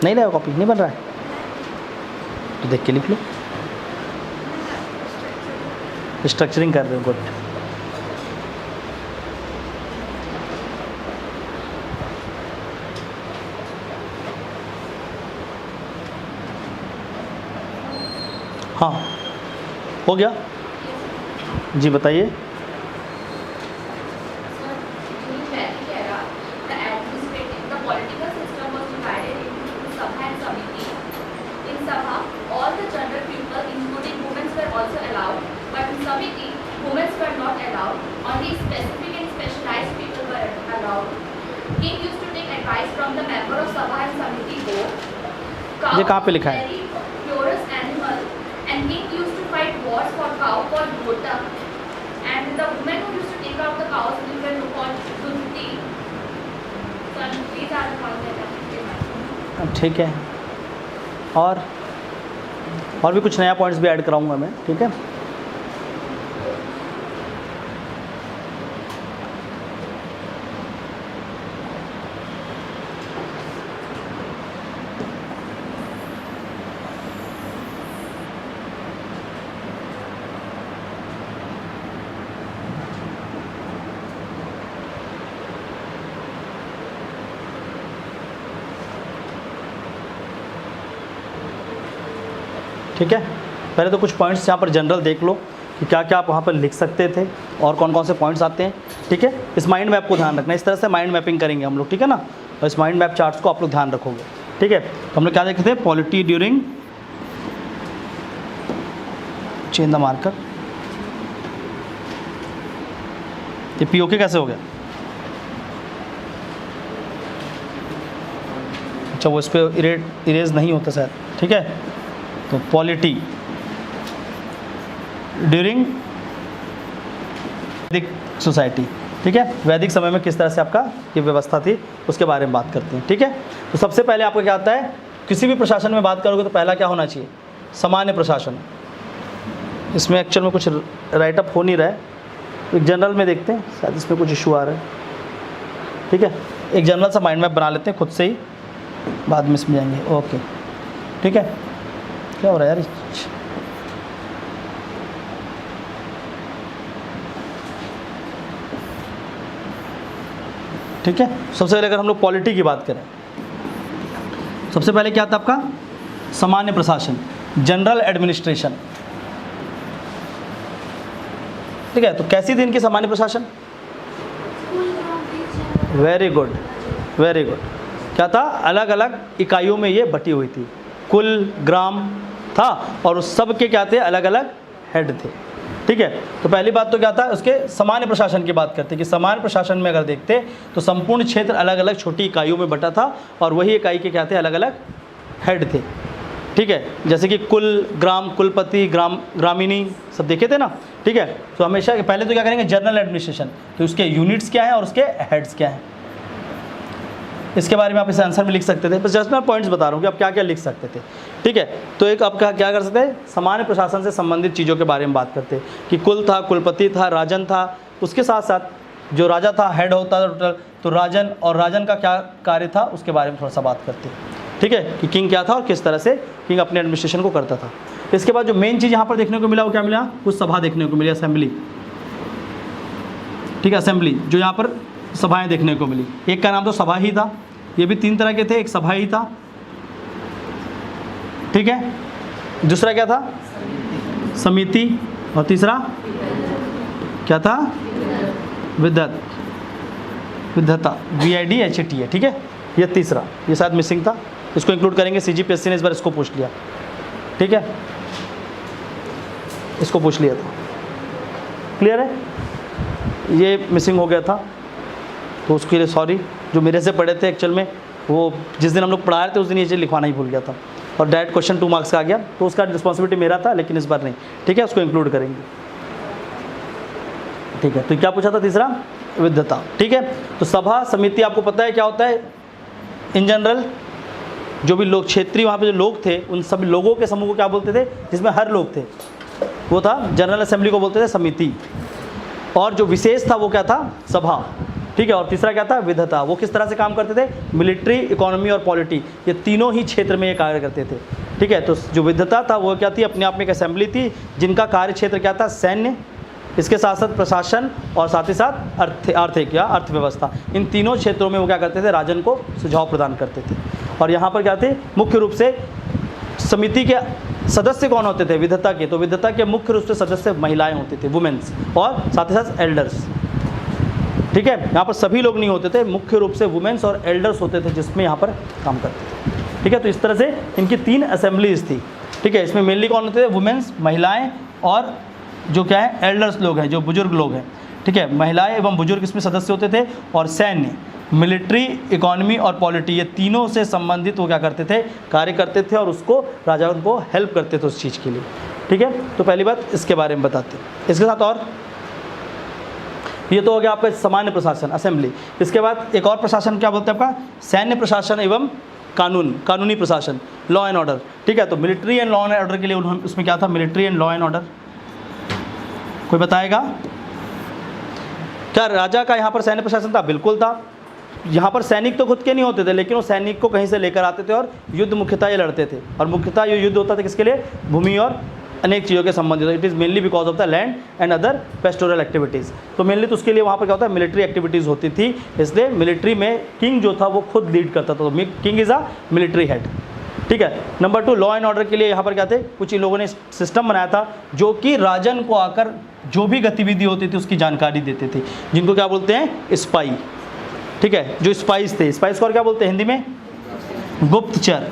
नहीं लाया कॉपी, नहीं बन रहा है तो देख के लिख लो। स्ट्रक्चरिंग कर रहे हो, गुड। हाँ हो गया जी, बताइए। ये कहाँ पे लिखा है? And king used to fight wars for cow called Gota, and the women who used to take out the cows were called Dunti. So these are the concepts. ठीक है, और भी कुछ नया पॉइंट्स भी ऐड कराऊंगा मैं, ठीक है। ठीक है, पहले तो कुछ पॉइंट्स यहाँ पर जनरल देख लो कि क्या क्या आप वहाँ पर लिख सकते थे और कौन कौन से पॉइंट्स आते हैं। ठीक है, इस माइंड मैप को ध्यान रखना, इस तरह से माइंड मैपिंग करेंगे हम लोग, ठीक है ना। और इस माइंड मैप चार्ट्स को आप लोग ध्यान रखोगे, ठीक है। तो हम लोग क्या देखते थे, polity during change the marker. ये पीओके कैसे हो गया? अच्छा वो इस पर इरेज नहीं होता शायद, ठीक है। तो पॉलिटी ड्यूरिंग वैदिक सोसाइटी, ठीक है, वैदिक समय में किस तरह से आपका ये व्यवस्था थी उसके बारे में बात करते हैं, ठीक है। तो सबसे पहले आपको क्या आता है, किसी भी प्रशासन में बात करोगे तो पहला क्या होना चाहिए, सामान्य प्रशासन। इसमें एक्चुअल में कुछ राइटअप हो नहीं रहा है, एक जनरल में देखते हैं, शायद इसमें कुछ इशू आ रहा है, ठीक है। एक जनरल सा माइंड मैप बना लेते हैं खुद से ही, बाद में समझाएंगे, ओके, ठीक है। क्या हो रहा है यार, ठीक है। सबसे पहले अगर हम लोग पॉलिटी की बात करें, सबसे पहले क्या था आपका सामान्य प्रशासन, जनरल एडमिनिस्ट्रेशन, ठीक है। तो कैसी थी इनकी सामान्य प्रशासन, वेरी गुड, वेरी गुड। क्या था, अलग अलग इकाइयों में ये बटी हुई थी, कुल ग्राम था और उस सब के क्या थे, अलग अलग हेड थे, ठीक है। तो पहली बात तो क्या था, उसके सामान्य प्रशासन की बात करते हैं कि सामान्य प्रशासन में अगर देखते तो संपूर्ण क्षेत्र अलग अलग छोटी इकाइयों में बटा था और वही इकाई के क्या थे, अलग अलग हेड थे, ठीक है। जैसे कि कुल, ग्राम, कुलपति, ग्रामीणी सब देखे थे ना, ठीक है। तो हमेशा पहले तो क्या करेंगे, जनरल एडमिनिस्ट्रेशन, तो उसके यूनिट्स क्या हैं और उसके हेड्स क्या हैं, इसके बारे में आप इसे आंसर में लिख सकते थे। बस जस्ट मैं पॉइंट्स बता रहा हूँ कि आप क्या क्या लिख सकते थे, ठीक है। तो एक आप क्या कर सकते हैं, सामान्य प्रशासन से संबंधित चीज़ों के बारे में बात करते हैं कि कुल था, कुलपति था, राजन था, उसके साथ साथ जो राजा था, हेड होता था, तो राजन और राजन का क्या कार्य था उसके बारे में थोड़ा सा बात करते हैं, ठीक है, कि किंग क्या था और किस तरह से किंग अपने एडमिनिस्ट्रेशन को करता था। इसके बाद जो मेन चीज़ यहाँ पर देखने को मिला वो क्या मिला, कुछ सभा देखने को मिली, असेंबली, ठीक है, असेंबली, जो यहाँ पर सभाएं देखने को मिली। एक का नाम तो सभा ही था, ये भी 3 तरह के थे, एक सभा ही था, ठीक है, दूसरा क्या था, समिति, और तीसरा क्या था, विधत, विधता, VIDHT है, ठीक है, ये तीसरा, ये शायद मिसिंग था, इसको इंक्लूड करेंगे। CGPSC ने इस बार इसको पूछ लिया, ठीक है, इसको पूछ लिया था, क्लियर है, ये मिसिंग हो गया था, तो उसके लिए सॉरी। जो मेरे से पढ़े थे एक्चुअल में, वो जिस दिन हम लोग पढ़ा रहे थे उस दिन ये चीज़ लिखवाना ही भूल गया था और डायरेक्ट क्वेश्चन 2 मार्क्स का आ गया, तो उसका रिस्पॉन्सिबिलिटी मेरा था, लेकिन इस बार नहीं, ठीक है, उसको इंक्लूड करेंगे, ठीक है। तो क्या पूछा था, तीसरा विधता, ठीक है। तो सभा, समिति आपको पता है क्या होता है, इन जनरल जो भी लोग, क्षेत्रीय वहाँ पे जो लोग थे, उन सभी लोगों के समूह को क्या बोलते थे, जिसमें हर लोग थे, वो था जनरल असेंबली को बोलते थे समिति, और जो विशेष था वो क्या था, सभा, ठीक है। और तीसरा क्या था, विधता, वो किस तरह से काम करते थे, मिलिट्री, इकोनॉमी और पॉलिटी, ये तीनों ही क्षेत्र में ये कार्य करते थे, ठीक है। तो जो विधता था वो क्या थी, अपने आप में एक असेंबली थी जिनका कार्य क्षेत्र क्या था, सैन्य, इसके साथ साथ प्रशासन और साथ ही साथ आर्थिक या अर्थव्यवस्था, इन तीनों क्षेत्रों में वो क्या करते थे, राजन को सुझाव प्रदान करते थे। और यहाँ पर क्या थे, मुख्य रूप से समिति के सदस्य कौन होते थे, विधता के, तो विधता के मुख्य रूप से सदस्य महिलाएं होते थे, वुमेन्स, और साथ ही साथ एल्डर्स, ठीक है। यहाँ पर सभी लोग नहीं होते थे, मुख्य रूप से वुमेन्स और एल्डर्स होते थे जिसमें यहाँ पर काम करते थे, ठीक है। तो इस तरह से इनकी 3 असेंबलीज थी, ठीक है। इसमें मेनली कौन होते थे, वुमेन्स, महिलाएं, और जो क्या है, एल्डर्स लोग हैं, जो बुजुर्ग लोग हैं, ठीक है। महिलाएं एवं बुजुर्ग इसमें सदस्य होते थे, और सैन्य, मिलिट्री, इकोनॉमी और पॉलिटी, ये तीनों से संबंधित वो क्या करते थे, कार्य करते थे, और उसको राजा उनको हेल्प करते थे उस चीज़ के लिए, ठीक है। तो पहली बात इसके बारे में बताते हैं। इसके साथ और ये तो हो गया आपका सामान्य प्रशासन, असेंबली। इसके बाद एक और प्रशासन क्या बोलते हैं आपका, सैन्य प्रशासन एवं कानूनी प्रशासन, लॉ एंड ऑर्डर, ठीक है। तो military and law and order के लिए उसमें क्या था, military and law and order, कोई बताएगा क्या राजा का यहाँ पर सैन्य प्रशासन था, बिल्कुल था। यहाँ पर सैनिक तो खुद के नहीं होते थे, लेकिन वो सैनिक को कहीं से लेकर आते थे और युद्ध मुख्यतः ये लड़ते थे, और मुख्यतः ये युद्ध होता था किसके लिए, भूमि और अनेक चीज़ों के संबंधित। It is mainly because of the land and other pastoral activities. तो मेनली तो उसके लिए वहाँ पर क्या होता है, मिलिट्री एक्टिविटीज़ होती थी, इसलिए मिलिट्री में किंग जो था वो खुद लीड करता था, तो king is a military head, ठीक है। नंबर 2, लॉ एंड ऑर्डर के लिए यहाँ पर क्या थे, कुछ इन लोगों ने सिस्टम बनाया था जो कि राजन को आकर जो भी गतिविधि होती थी उसकी जानकारी देते थे, जिनको क्या बोलते हैं, स्पाई, ठीक है। जो स्पाइस थे, स्पाइस को और क्या बोलते हैं हिंदी में, गुप्तचर।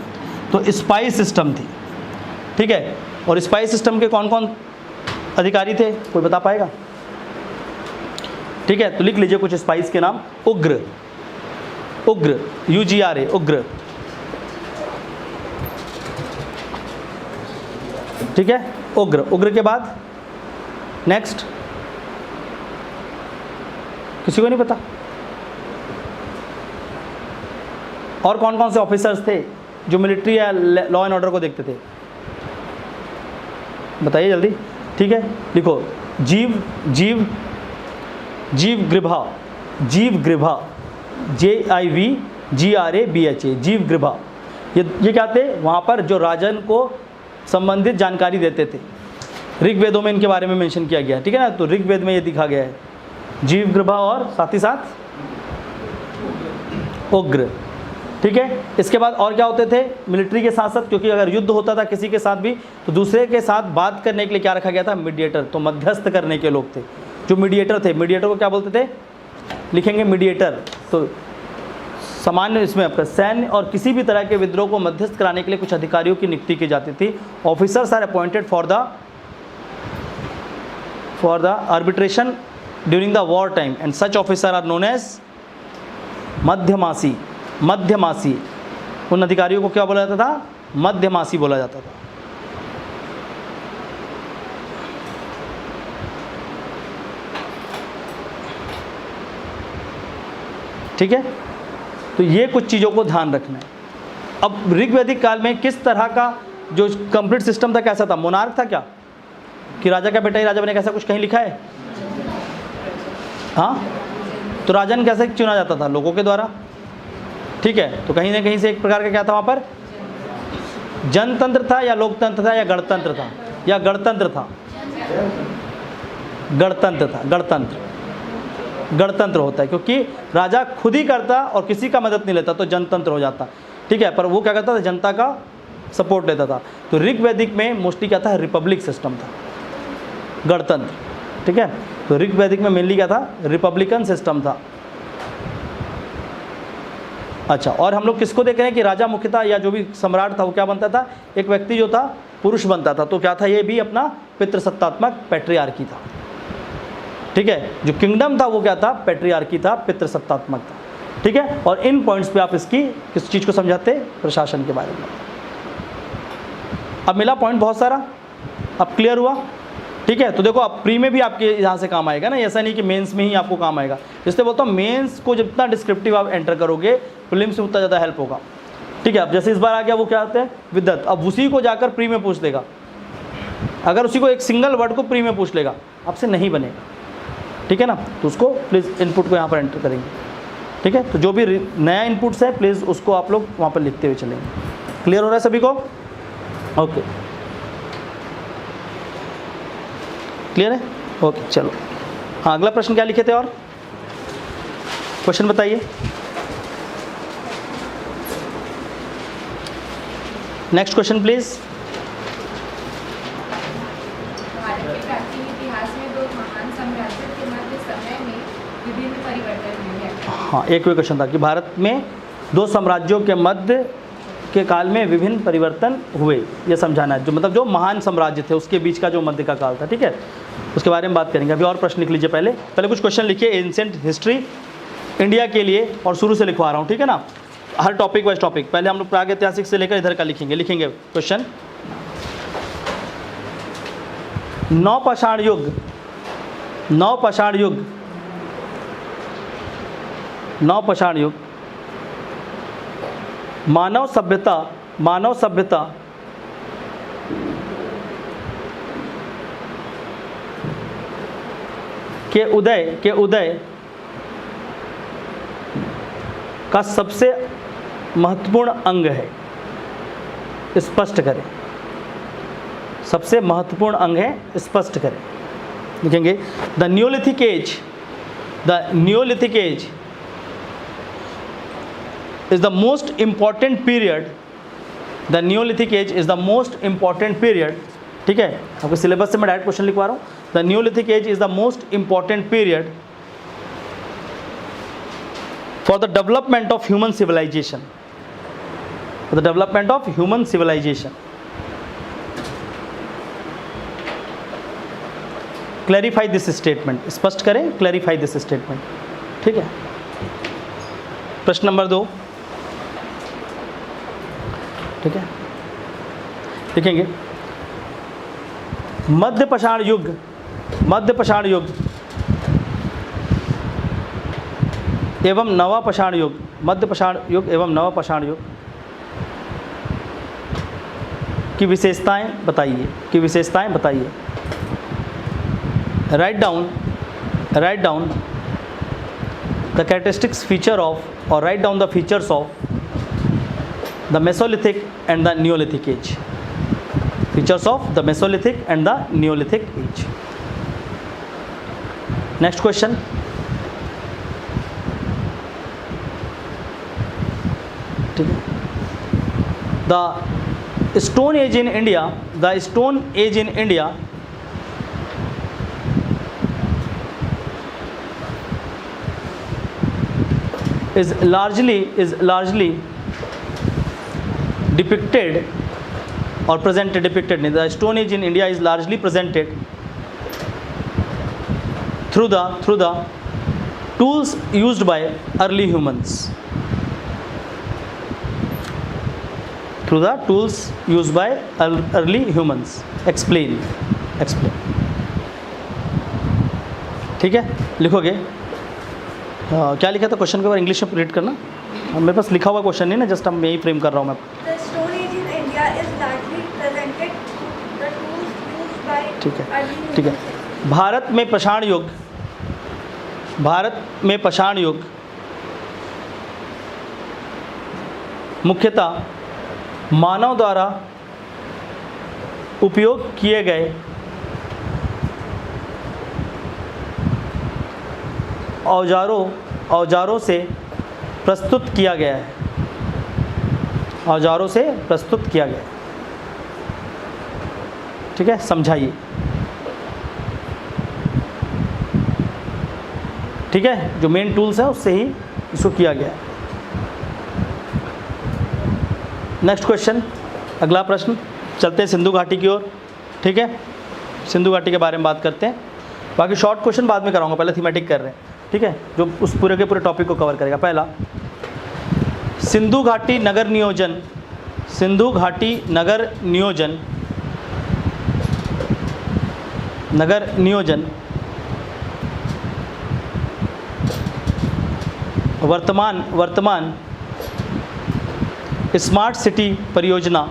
तो स्पाई सिस्टम थी, ठीक है। और स्पाई सिस्टम के कौन कौन अधिकारी थे, कोई बता पाएगा, ठीक है। तो लिख लीजिए कुछ स्पाइस के नाम, उग्र, UGRA, उग्र, ठीक है, उग्र। उग्र के बाद नेक्स्ट, किसी को नहीं पता? और कौन कौन से ऑफिसर्स थे जो मिलिट्री या लॉ एंड ऑर्डर को देखते थे? बताइए जल्दी। ठीक है, लिखो। जीव जीव जीव गृभा, जीव गृभा, JIVGRABHA, जीव गृभा। ये क्या थे? वहाँ पर जो राजन को संबंधित जानकारी देते थे। ऋग्वेदों में इनके बारे में मेंशन किया गया है, ठीक है ना। तो ऋग्वेद में ये दिखा गया है, जीव गृभा और साथ ही साथ उग्र। ठीक है, इसके बाद और क्या होते थे मिलिट्री के साथ साथ? क्योंकि अगर युद्ध होता था किसी के साथ भी तो दूसरे के साथ बात करने के लिए क्या रखा गया था? मीडिएटर। तो मध्यस्थ करने के लोग थे जो मीडिएटर थे। मीडिएटर को क्या बोलते थे? लिखेंगे मीडिएटर। तो सामान्य इसमें आपका सैन्य और किसी भी तरह के विद्रोह को मध्यस्थ कराने के लिए कुछ अधिकारियों की नियुक्ति की जाती थी। Officers are appointed for the arbitration during the war time and such officer are known as मध्यमासी। मध्यमासी, उन अधिकारियों को क्या बोला जाता था? मध्यमासी बोला जाता था। ठीक है, तो ये कुछ चीज़ों को ध्यान रखना है। अब ऋग्वैदिक काल में किस तरह का जो कंप्लीट सिस्टम था, कैसा था? मोनार्क था क्या, कि राजा का बेटा ही राजा बनेगा, ऐसा कुछ कहीं लिखा है? हाँ, तो राजन कैसे चुना जाता था? लोगों के द्वारा। ठीक है, तो कहीं ना कहीं से एक प्रकार का क्या था वहाँ पर? जनतंत्र था या लोकतंत्र था या गणतंत्र था? या गणतंत्र था? गणतंत्र था। गणतंत्र होता है क्योंकि राजा खुद ही करता और किसी का मदद नहीं लेता, तो जनतंत्र हो जाता। ठीक है, पर वो क्या करता था? जनता का सपोर्ट लेता था। तो ऋग्वैदिक में मोस्टली क्या था? रिपब्लिक सिस्टम था, गणतंत्र। ठीक है, तो ऋग्वैदिक में मेनली क्या था? रिपब्लिकन सिस्टम था। अच्छा, और हम लोग किसको देख रहे हैं कि राजा मुख्यतः या जो भी सम्राट था वो क्या बनता था? एक व्यक्ति जो था पुरुष बनता था। तो क्या था? ये भी अपना पितृसत्तात्मक पैट्रियार्की था। ठीक है, जो किंगडम था वो क्या था? पैट्रियार्की था, पितृसत्तात्मक था। ठीक है, और इन पॉइंट्स पे आप इसकी किस चीज़ को समझाते? प्रशासन के बारे में। अब मिला पॉइंट बहुत सारा, अब क्लियर हुआ? ठीक है, तो देखो अब प्री में भी आपके यहाँ से काम आएगा ना, ऐसा नहीं कि मेंस में ही आपको काम आएगा। इसलिए बोलता हूँ मेंस को जितना डिस्क्रिप्टिव आप एंटर करोगे प्रीलिम्स में उतना ज़्यादा हेल्प होगा। ठीक है, अब जैसे इस बार आ गया वो क्या होते हैं? विद्वत। अब उसी को जाकर प्री में पूछ लेगा, अगर उसी को एक सिंगल वर्ड को प्री में पूछ लेगा आपसे नहीं बनेगा। ठीक है ना, तो उसको प्लीज़ इनपुट को यहाँ पर एंटर करेंगे। ठीक है, तो जो भी नया इनपुट्स है प्लीज़ उसको आप लोग वहाँ पर लिखते हुए चलेंगे। क्लियर हो रहा है सभी को? ओके, क्लियर है? ओके, चलो। हाँ, अगला प्रश्न क्या लिखे थे? और क्वेश्चन बताइए। Next question please. भारत के प्राचीन इतिहास में दो महान साम्राज्यों के मध्य समय में विभिन्न परिवर्तन हुए हैं। हाँ, एक क्वेश्चन था कि भारत में दो साम्राज्यों के मध्य के काल में विभिन्न परिवर्तन हुए, ये समझाना है। जो मतलब जो महान साम्राज्य थे उसके बीच का जो मध्य का काल था। ठीक है, उसके बारे में बात करेंगे। अभी और प्रश्न लिख लीजिए। पहले कुछ क्वेश्चन लिखिए एंशिएंट हिस्ट्री इंडिया के लिए, और शुरू से लिखवा रहा हूँ। ठीक है ना, हर टॉपिक वाइज टॉपिक। पहले हम लोग प्रागैतिहासिक से लेकर इधर का लिखेंगे क्वेश्चन। नवपाषाण युग मानव सभ्यता के उदय का सबसे महत्वपूर्ण अंग है। स्पष्ट करें, सबसे महत्वपूर्ण अंग है, स्पष्ट करें। लिखेंगे the neolithic age is the most important period. The Neolithic age is the most important period. ठीक है, आपके सिलेबस से मैं डायरेक्ट क्वेश्चन लिखवा रहा हूँ। The Neolithic age is the most important period for the development of human civilization. For the development of human civilization. Clarify this statement. स्पष्ट करें, clarify this statement. ठीक है, प्रश्न नंबर 2। ठीक है, लिखेंगे मध्य पाषाण युग, मध्य पाषाण युग एवं नवा पाषाण युग, मध्य पाषाण युग एवं नवा पाषाण युग की विशेषताएं बताइए, की विशेषताएं बताइए। Write down the characteristics feature of, और write down the features of the Mesolithic and the Neolithic age, features of the Mesolithic and the Neolithic age. Next question, ठीक है। The stone age in India, the stone age in India is largely depicted or presented, depicted, the Stone Age in India is largely presented through the tools used by early humans, through the tools used by early humans। explain, ठीक है, लिखोगे। क्या लिखा था question के बारे, English में read करना। मेरे पास लिखा हुआ क्वेश्चन नहीं ना, जस्ट हम यही फ्रेम कर रहा हूँ मैं। The Stone Age in India is largely presented the tools used by ठीक है, early ठीक है। humans। भारत में पाषाण युग, भारत में पाषाण युग मुख्यतः मानव द्वारा उपयोग किए गए औजारों से प्रस्तुत किया गया है, औजारों से प्रस्तुत किया गया है। ठीक है, समझाइए। ठीक है, जो मेन टूल्स है उससे ही इसको किया गया है। नेक्स्ट क्वेश्चन, अगला प्रश्न, चलते हैं सिंधु घाटी की ओर। ठीक है, सिंधु घाटी के बारे में बात करते हैं, बाकी शॉर्ट क्वेश्चन बाद में कराऊंगा, पहले थीमेटिक कर रहे हैं। ठीक है, जो उस पूरे के पूरे टॉपिक को कवर करेगा। पहला, सिंधु घाटी नगर नियोजन, सिंधु घाटी नगर नियोजन, नगर नियोजन वर्तमान स्मार्ट सिटी परियोजना,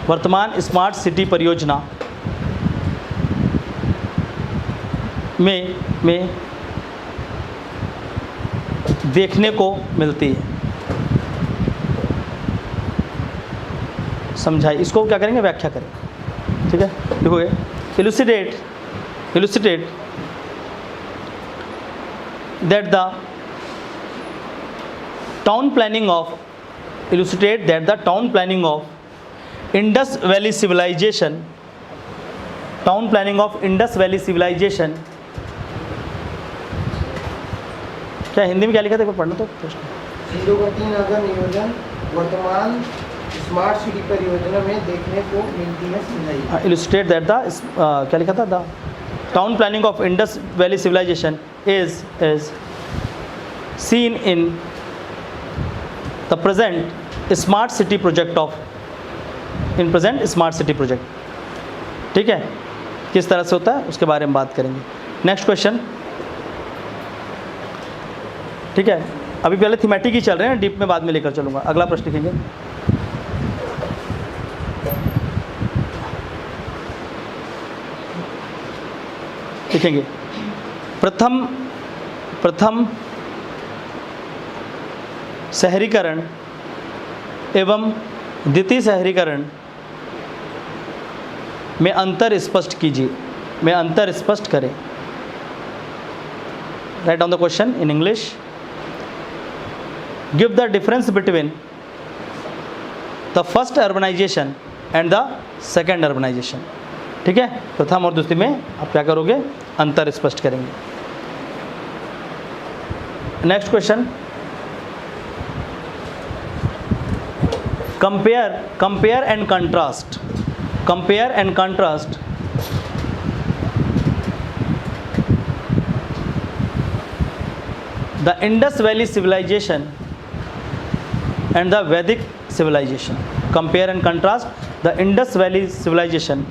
वर्तमान स्मार्ट सिटी परियोजना में देखने को मिलती है। समझाइए, इसको क्या करेंगे, व्याख्या करें। ठीक है, देखोगे, elucidate that the town planning of Indus valley civilization, town planning of Indus valley civilization, क्या हिंदी में क्या लिखा था, एक बार पढ़ना तो प्रश्न। सिंधु घाटी नगर नियोजन वर्तमान स्मार्ट सिटी परियोजना में देखने को मिलती है, समझाइए। इलुस्ट्रेट दैट द क्या लिखा था, the town planning of Indus valley civilisation is seen in the present smart city project ठीक है, किस तरह से होता है उसके बारे में बात करेंगे। Next question. ठीक है, अभी पहले थीमेटिक ही चल रहे हैं, डीप में बाद में लेकर चलूँगा। अगला प्रश्न लिखेंगे, प्रथम शहरीकरण एवं द्वितीय शहरीकरण में अंतर स्पष्ट कीजिए, में अंतर स्पष्ट करें। Write on the question in English. Give the difference between the first urbanisation and the second urbanisation. ठीक है, प्रथम और द्वितीय में आप क्या करोगे, अंतर स्पष्ट करेंगे। Next question, compare and contrast the Indus valley civilization and the Vedic civilization. Compare and contrast the Indus valley civilization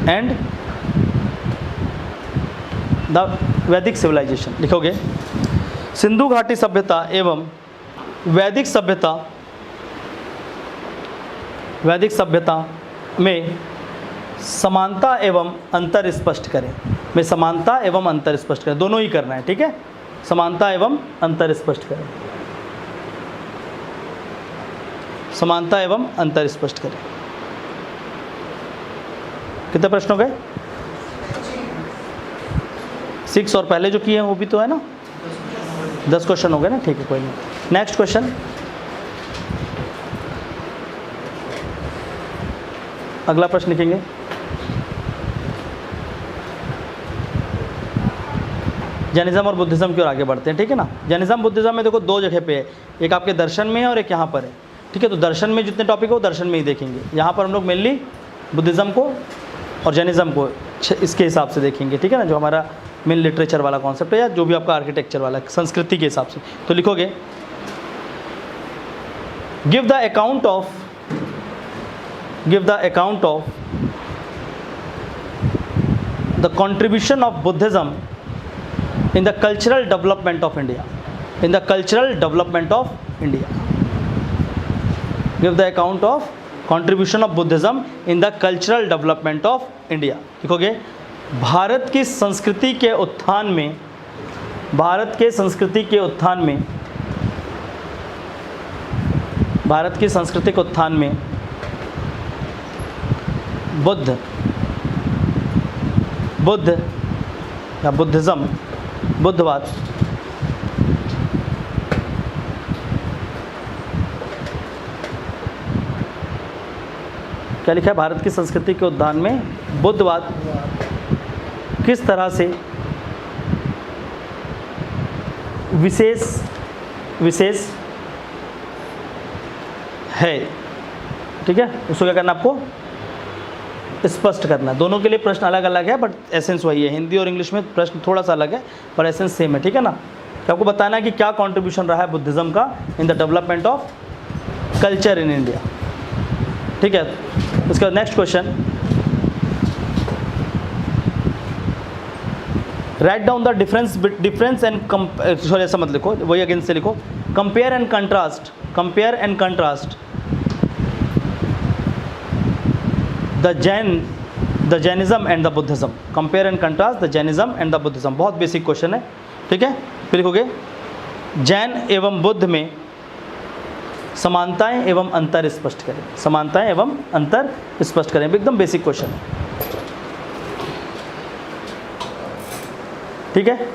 and the Vedic civilization. लिखोगे सिंधु घाटी सभ्यता एवं वैदिक सभ्यता में समानता एवं अंतर स्पष्ट करें। में समानता एवं अंतर स्पष्ट करें, दोनों ही करना है, ठीक है। समानता एवं अंतर स्पष्ट करें, समानता एवं अंतर स्पष्ट करें। कितने प्रश्न हो गए? 6 और पहले जो किए हैं वो भी तो है ना, 10 क्वेश्चन हो गए ना, ठीक है, कोई नहीं। नेक्स्ट क्वेश्चन, अगला प्रश्न लिखेंगे। जैनिज्म और बुद्धिज्म की ओर आगे बढ़ते हैं, ठीक है ना। जैनिज्म बुद्धिज्म में देखो 2 जगह पे है, एक आपके दर्शन में है और एक यहाँ पर है, ठीक है। तो दर्शन में जितने टॉपिक हो दर्शन में ही देखेंगे। यहाँ पर हम लोग मेनली बुद्धिज्म को और जैनिज्म को इसके हिसाब से देखेंगे, ठीक है ना, जो हमारा मेन लिटरेचर वाला कॉन्सेप्ट है या जो भी आपका आर्किटेक्चर वाला संस्कृति के हिसाब से। तो लिखोगे give the account of the contribution of Buddhism in the cultural development of India. In the cultural development of India. Give the account of contribution of Buddhism in the cultural development of India. लिखोगे भारत की संस्कृति के उत्थान में, भारत की संस्कृति के उत्थान में बुद्ध या बुद्धिज्म, बुद्धवाद क्या लिखा है? भारत की संस्कृति के उद्यान में बुद्धवाद किस तरह से विशेष है, ठीक है। उसको क्या करना, आपको स्पष्ट करना। दोनों के लिए प्रश्न अलग अलग है बट एसेंस वही है। हिंदी और इंग्लिश में प्रश्न थोड़ा सा अलग है पर एसेंस सेम है, ठीक है ना। तो आपको बताना है कि क्या कंट्रीब्यूशन रहा है बुद्धिज्म का in the development of culture in India, ठीक है। उसके बाद next question, right down the difference and sorry ऐसा मत लिखो, वही अगेन से लिखो, compare and contrast the Jainism and the Buddhism. Compare and contrast the Jainism and the Buddhism, बहुत बेसिक क्वेश्चन है, ठीक है। फिर लिखोगे जैन एवं बुद्ध में समानताएं एवं अंतर स्पष्ट करें, समानताएं एवं अंतर स्पष्ट करें, एकदम बेसिक क्वेश्चन है, ठीक है।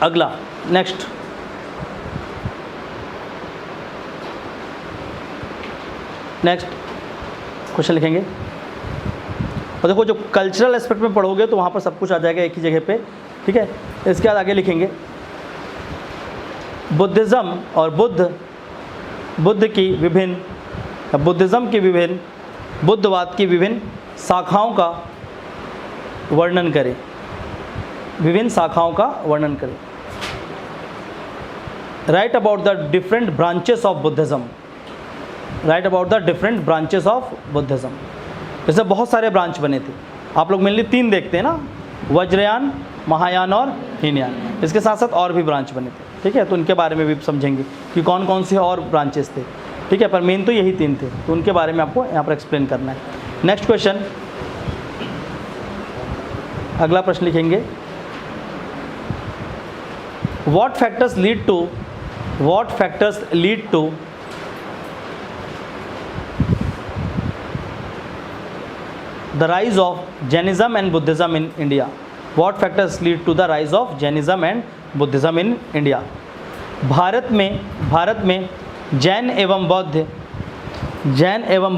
अगला नेक्स्ट क्वेश्चन लिखेंगे। और देखो जो कल्चरल एस्पेक्ट में पढ़ोगे तो वहाँ पर सब कुछ आ जाएगा एक ही जगह पे, ठीक है। इसके बाद आगे लिखेंगे बुद्धिज़्म और बुद्धिज़्म की विभिन्न बुद्धवाद की विभिन्न शाखाओं का वर्णन करें, विभिन्न शाखाओं का वर्णन करें। Right about the different branches of Buddhism, right about the different branches of Buddhism. जैसे बहुत सारे ब्रांच बने थे, आप लोग मेनली 3 देखते हैं ना, वज्रयान, महायान और हीनयान। इसके साथ साथ और भी ब्रांच बने थे, ठीक है। तो उनके बारे में भी समझेंगे कि कौन कौन से और ब्रांचेस थे, ठीक है। पर मेन तो यही 3 थे, तो उनके बारे में आपको यहाँ पर एक्सप्लेन करना है। नेक्स्ट क्वेश्चन, अगला प्रश्न लिखेंगे, what factors lead to the rise of Jainism and Buddhism in India? What factors lead to the rise of Jainism and Buddhism in India? Bharat में जैन एवं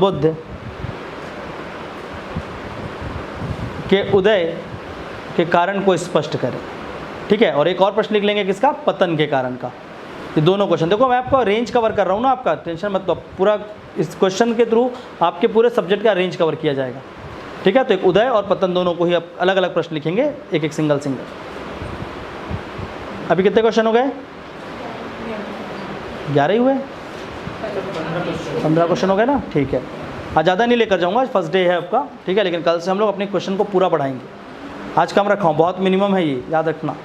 बुद्ध के उदय के कारण को स्पष्ट करें, ठीक है। और एक और प्रश्न लिख लेंगे किसका, पतन के कारण का। ये दोनों क्वेश्चन देखो, मैं आपका रेंज कवर कर रहा हूँ ना, आपका टेंशन मत लो, पूरा इस क्वेश्चन के थ्रू आपके पूरे सब्जेक्ट का रेंज कवर किया जाएगा, ठीक है। तो एक उदय और पतन दोनों को ही आप अलग अलग प्रश्न लिखेंगे, एक एक सिंगल। अभी कितने क्वेश्चन हो गए? 11 ही हुए। 15 क्वेश्चन हो गए ना, ठीक है। आज ज़्यादा नहीं लेकर जाऊँगा, आज फर्स्ट डे है आपका, ठीक है, लेकिन कल से हम लोग अपने क्वेश्चन को पूरा बढ़ाएंगे। आज कम रखा हूँ, बहुत मिनिमम है ये, याद रखना,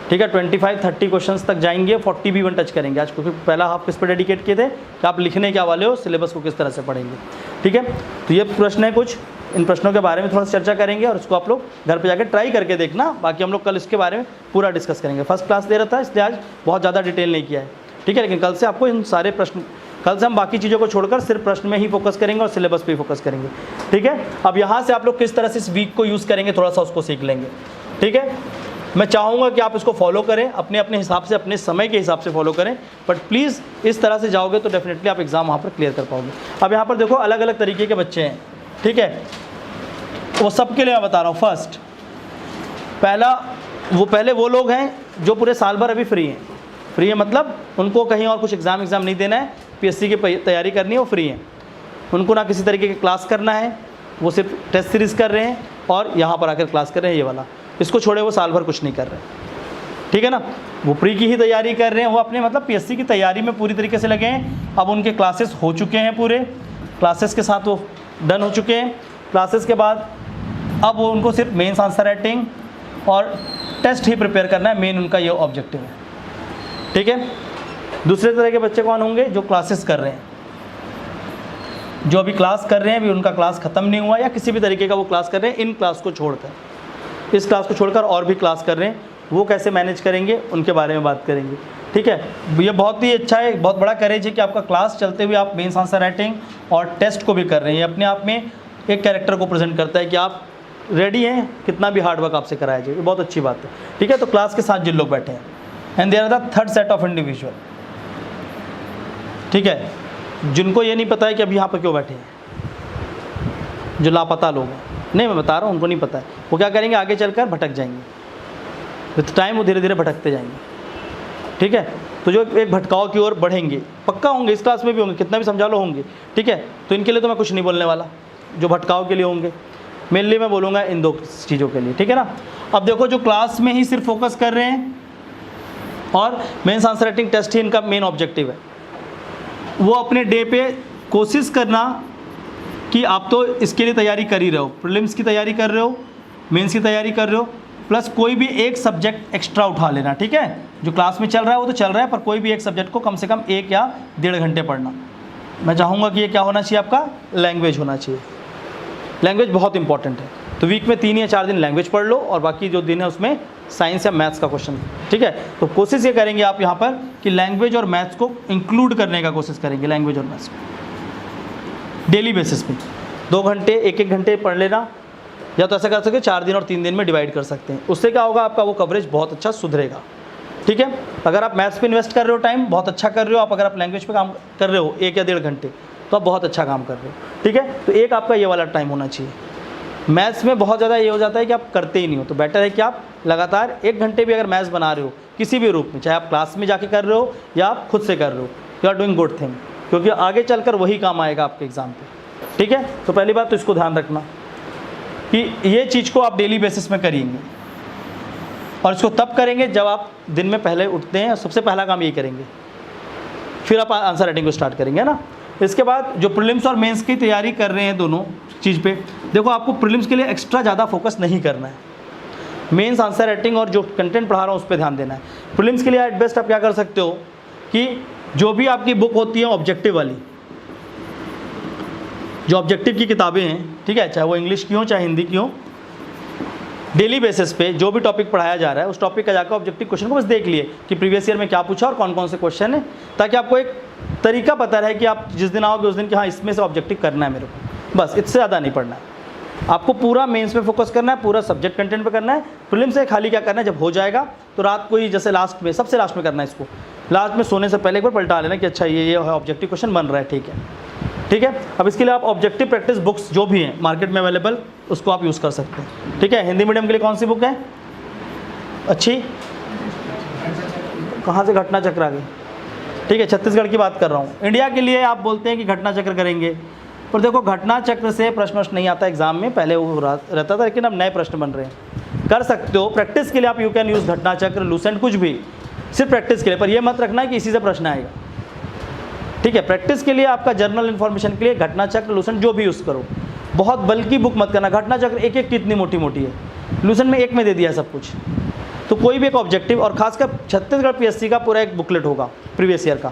ठीक है। 25-30 क्वेश्चंस तक जाएंगे, 40 भी 1 टच करेंगे आज, क्योंकि पहला हाफ किस पर डेडिकेट किए थे कि आप लिखने क्या वाले हो, सिलेबस को किस तरह से पढ़ेंगे, ठीक है। तो ये प्रश्न है कुछ, इन प्रश्नों के बारे में थोड़ा सा चर्चा करेंगे और इसको आप लोग घर पे जाकर ट्राई करके देखना। बाकी हम लोग कल इसके बारे में पूरा डिस्कस करेंगे। फर्स्ट क्लास दे रहा था इसलिए आज बहुत ज़्यादा डिटेल नहीं किया है, ठीक है, लेकिन कल से आपको इन सारे प्रश्न, कल से हम बाकी चीज़ों को छोड़कर सिर्फ प्रश्न में ही फोकस करेंगे और सिलेबस पे ही फोकस करेंगे, ठीक है। अब यहाँ से आप लोग किस तरह से इस वीक को यूज़ करेंगे थोड़ा सा उसको सीख लेंगे, ठीक है। मैं चाहूँगा कि आप इसको फॉलो करें, अपने अपने हिसाब से, अपने समय के हिसाब से फॉलो करें, बट प्लीज़ इस तरह से जाओगे तो डेफिनेटली आप एग्ज़ाम वहाँ पर क्लियर कर पाओगे। अब यहाँ पर देखो अलग अलग तरीके के बच्चे हैं, ठीक है, वो सबके लिए मैं बता रहा हूँ। फर्स्ट पहले वो लोग हैं जो पूरे साल भर अभी फ्री हैं। फ्री है मतलब उनको कहीं और कुछ एग्ज़ाम नहीं देना है, पीएससी की तैयारी करनी है, वो फ्री हैं। उनको ना किसी तरीके की क्लास करना है, वो सिर्फ टेस्ट सीरीज़ कर रहे हैं और यहाँ पर आकर क्लास कर रहे हैं, ये वाला। इसको छोड़े वो साल भर कुछ नहीं कर रहे, ठीक है ना। वो प्री की ही तैयारी कर रहे हैं, वो अपने मतलब पीएससी की तैयारी में पूरी तरीके से लगे हैं। अब उनके क्लासेस हो चुके हैं, पूरे क्लासेस के साथ वो डन हो चुके हैं। क्लासेस के बाद अब वो उनको सिर्फ मेंस आंसर राइटिंग और टेस्ट ही प्रिपेयर करना है, मेन उनका ये ऑब्जेक्टिव है, ठीक है। दूसरे तरह के बच्चे कौन होंगे? जो क्लासेस कर रहे हैं, जो अभी क्लास कर रहे हैं, अभी उनका क्लास ख़त्म नहीं हुआ या किसी भी तरीके का वो क्लास कर रहे हैं, इन क्लास को छोड़कर, इस क्लास को छोड़कर और भी क्लास कर रहे हैं, वो कैसे मैनेज करेंगे उनके बारे में बात करेंगे, ठीक है। ये बहुत ही अच्छा है, बहुत बड़ा करेज है कि आपका क्लास चलते हुए आप मेंस आंसर राइटिंग और टेस्ट को भी कर रहे हैं। ये अपने आप में एक कैरेक्टर को प्रेजेंट करता है कि आप रेडी हैं, कितना भी हार्ड वर्क आपसे कराया जाए, ये बहुत अच्छी बात है, ठीक है। तो क्लास के साथ जिन लोग बैठे हैं, and there are the third set of individual, ठीक है, जिनको ये नहीं पता है कि अभी यहाँ पर क्यों बैठे हैं, जो लापता लोग हैं। नहीं, मैं बता रहा हूँ, उनको नहीं पता है, वो क्या करेंगे, आगे चलकर भटक जाएंगे, विथ टाइम वो धीरे धीरे भटकते जाएंगे, ठीक है। तो जो एक भटकाव की ओर बढ़ेंगे, पक्का होंगे, इस क्लास में भी होंगे, कितना भी समझा लो होंगे, ठीक है। तो इनके लिए तो मैं कुछ नहीं बोलने वाला, जो भटकाव के लिए होंगे मेनली मैं बोलूँगा इन दो चीज़ों के लिए, ठीक है ना। अब देखो, जो क्लास में ही सिर्फ फोकस कर रहे हैं और मेंस आंसर राइटिंग टेस्ट ही इनका मेन ऑब्जेक्टिव है, वो अपने डे पे कोशिश करना कि आप तो इसके लिए तैयारी कर ही रहे हो, प्रीलिम्स की तैयारी कर रहे हो, मेंस की तैयारी कर रहे हो, प्लस कोई भी एक सब्जेक्ट एक्स्ट्रा उठा लेना, ठीक है। जो क्लास में चल रहा है वो तो चल रहा है, पर कोई भी एक सब्जेक्ट को कम से कम 1 या 1.5 घंटे पढ़ना। मैं चाहूँगा कि ये क्या होना चाहिए, आपका लैंग्वेज होना चाहिए। लैंग्वेज बहुत इंपॉर्टेंट है, तो वीक में 3 या 4 दिन लैंग्वेज पढ़ लो और बाकी जो दिन है उसमें साइंस या मैथ्स का क्वेश्चन, ठीक है। तो कोशिश ये करेंगे आप यहाँ पर कि लैंग्वेज और मैथ्स को इंक्लूड करने का कोशिश करेंगे, लैंग्वेज और मैथ्स को डेली बेसिस पे 2 घंटे 1-1 घंटे पढ़ लेना, या तो ऐसा कर सकते हो 4 दिन और 3 दिन में डिवाइड कर सकते हैं। उससे क्या होगा, आपका वो कवरेज बहुत अच्छा सुधरेगा, ठीक है। अगर आप मैथ्स पे इन्वेस्ट कर रहे हो टाइम, बहुत अच्छा कर रहे हो आप। अगर आप लैंग्वेज पे काम कर रहे हो 1 या 1.5 घंटे, तो आप बहुत अच्छा काम कर रहे हो, ठीक है। तो एक आपका ये वाला टाइम होना चाहिए। मैथ्स में बहुत ज़्यादा ये हो जाता है कि आप करते ही नहीं हो, तो बेटर है कि आप लगातार 1 घंटे भी अगर मैथ्स बना रहे हो किसी भी रूप में, चाहे आप क्लास में जाके कर रहे हो या आप खुद से कर रहे हो, you are doing good thing, क्योंकि आगे चलकर वही काम आएगा आपके एग्ज़ाम पे, ठीक है। तो पहली बात तो इसको ध्यान रखना कि ये चीज़ को आप डेली बेसिस में करेंगे, और इसको तब करेंगे जब आप दिन में पहले उठते हैं, सबसे पहला काम यही करेंगे, फिर आप आंसर राइटिंग को स्टार्ट करेंगे ना। इसके बाद जो प्रीलिम्स और मेंस की तैयारी कर रहे हैं दोनों चीज़ पे, देखो आपको प्रीलिम्स के लिए एक्स्ट्रा ज़्यादा फोकस नहीं करना है, मेंस आंसर राइटिंग और जो कंटेंट पढ़ा रहा हूँ उस पर ध्यान देना है। प्रीलिम्स के लिए एट बेस्ट आप क्या कर सकते हो कि जो भी आपकी बुक होती है ऑब्जेक्टिव वाली, जो ऑब्जेक्टिव की किताबें हैं, ठीक है, चाहे वो इंग्लिश की हो चाहे हिंदी की हो, डेली बेसिस पे जो भी टॉपिक पढ़ाया जा रहा है उस टॉपिक का जाकर ऑब्जेक्टिव क्वेश्चन को बस देख लिए कि प्रीवियस ईयर में क्या पूछा और कौन कौन से क्वेश्चन है, ताकि आपको एक तरीका पता रहे कि आप जिस दिन आओगे उस दिन कि हाँ इसमें से ऑब्जेक्टिव करना है मेरे को, बस इससे ज़्यादा नहीं पढ़ना है। आपको पूरा मेंस पे फोकस करना है, पूरा सब्जेक्ट कंटेंट पे करना है। प्रीलिम्स से खाली क्या करना है, जब हो जाएगा तो रात को ही जैसे लास्ट में, सबसे लास्ट में करना है इसको, लास्ट में सोने से पहले एक बार पलटा लेना कि अच्छा ये ऑब्जेक्टिव क्वेश्चन बन रहा है, ठीक है, ठीक है। अब इसके लिए आप ऑब्जेक्टिव प्रैक्टिस बुक्स जो भी हैं मार्केट में अवेलेबल उसको आप यूज़ कर सकते हैं, ठीक है। हिंदी मीडियम के लिए कौन सी बुक है अच्छी, कहाँ से घटना चक्र आ गई, ठीक है, छत्तीसगढ़ की बात कर रहा हूँ। इंडिया के लिए आप बोलते हैं कि घटना चक्र करेंगे, पर देखो घटना चक्र से प्रश्न नहीं आता एग्जाम में, पहले वो रहता था लेकिन अब नए प्रश्न बन रहे हैं। कर सकते हो प्रैक्टिस के लिए आप, यू कैन यूज़ घटना चक्र, लूसेंट, कुछ भी, सिर्फ प्रैक्टिस के लिए, पर ये मत रखना कि इसी से प्रश्न आएगा, ठीक है। प्रैक्टिस के लिए आपका जर्नल इन्फॉर्मेशन के लिए घटना चक्र, लूसेंट जो भी यूज़ करो, बहुत बल्कि बुक मत करना। घटना चक्र एक एक कितनी मोटी मोटी है, लूसेंट में एक में दे दिया सब कुछ। तो कोई भी एक ऑब्जेक्टिव, और खासकर छत्तीसगढ़ पीएससी का पूरा एक बुकलेट होगा प्रीवियस ईयर का,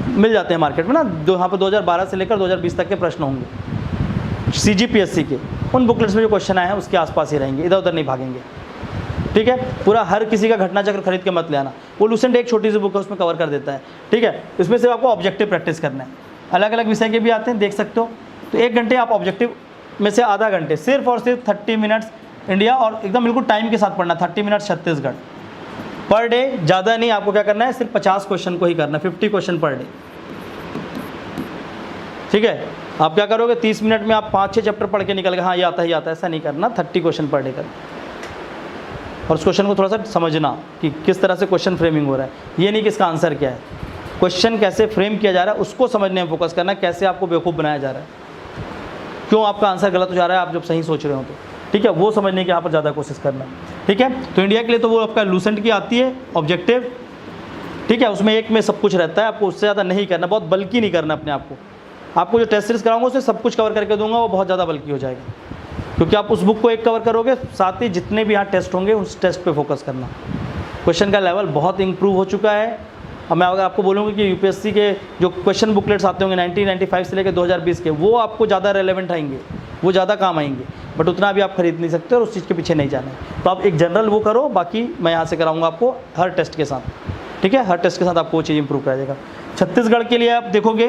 मिल जाते हैं मार्केट में ना, जो यहाँ पर 2012 से लेकर 2020 तक के प्रश्न होंगे सीजीपीएससी के, उन बुकलेट्स में जो क्वेश्चन आए हैं उसके आसपास ही रहेंगे, इधर उधर नहीं भागेंगे। ठीक है, पूरा हर किसी का घटना चक्र खरीद के मत ले आना, वो लूसेंट एक छोटी सी बुक है उसमें कवर कर देता है। ठीक है, इसमें सिर्फ आपको ऑब्जेक्टिव प्रैक्टिस करना है। अलग अलग विषय के भी आते हैं, देख सकते हो। तो 1 घंटे आप ऑब्जेक्टिव में से आधा घंटे सिर्फ और सिर्फ 30 मिनट्स इंडिया, और एकदम बिल्कुल टाइम के साथ पढ़ना, 30 मिनट्स छत्तीसगढ़ पर डे। ज़्यादा नहीं, आपको क्या करना है, सिर्फ 50 क्वेश्चन को ही करना है, 50 क्वेश्चन पर डे। ठीक है, आप क्या करोगे, 30 मिनट में आप 5-6 चैप्टर पढ़ के निकल गए, हाँ ये आता ही आता है, ऐसा नहीं करना। 30 क्वेश्चन पर डे करना, और उस क्वेश्चन को थोड़ा सा समझना कि किस तरह से क्वेश्चन फ्रेमिंग हो रहा है, ये नहीं कि इसका आंसर क्या है, क्वेश्चन कैसे फ्रेम किया जा रहा है उसको समझने में फोकस करना, कैसे आपको बेवकूफ़ बनाया जा रहा है, क्यों आपका आंसर गलत हो जा रहा है आप जब सही सोच रहे हो तो। ठीक है, वो समझने की यहाँ पर ज़्यादा कोशिश करना। ठीक है, तो इंडिया के लिए तो वो आपका लूसेंट की आती है ऑब्जेक्टिव। ठीक है, उसमें एक में सब कुछ रहता है, आपको उससे ज़्यादा नहीं करना, बहुत बल्कि नहीं करना अपने आप को। आपको जो टेस्ट सीरीज कराऊंगा उससे सब कुछ कवर करके दूंगा, वो बहुत ज़्यादा बल्कि हो जाएगा, क्योंकि आप उस बुक को एक कवर करोगे, साथ ही जितने भी यहाँ टेस्ट होंगे उस टेस्ट पे फोकस करना। क्वेश्चन का लेवल बहुत इंप्रूव हो चुका है। अब मैं अगर आपको बोलूँगा कि यूपीएससी के जो क्वेश्चन बुकलेट्स आते होंगे 1995 से लेकर 2020 के, वो आपको ज़्यादा रेलेवेंट आएंगे, वो ज़्यादा काम आएंगे, बट उतना भी आप खरीद नहीं सकते और उस चीज़ के पीछे नहीं जाना है। तो आप एक जनरल वो करो, बाकी मैं यहाँ से कराऊँगा आपको हर टेस्ट के साथ। ठीक है, हर टेस्ट के साथ आपको वो चीज़ इंप्रूव करा जाएगा। छत्तीसगढ़ के लिए आप देखोगे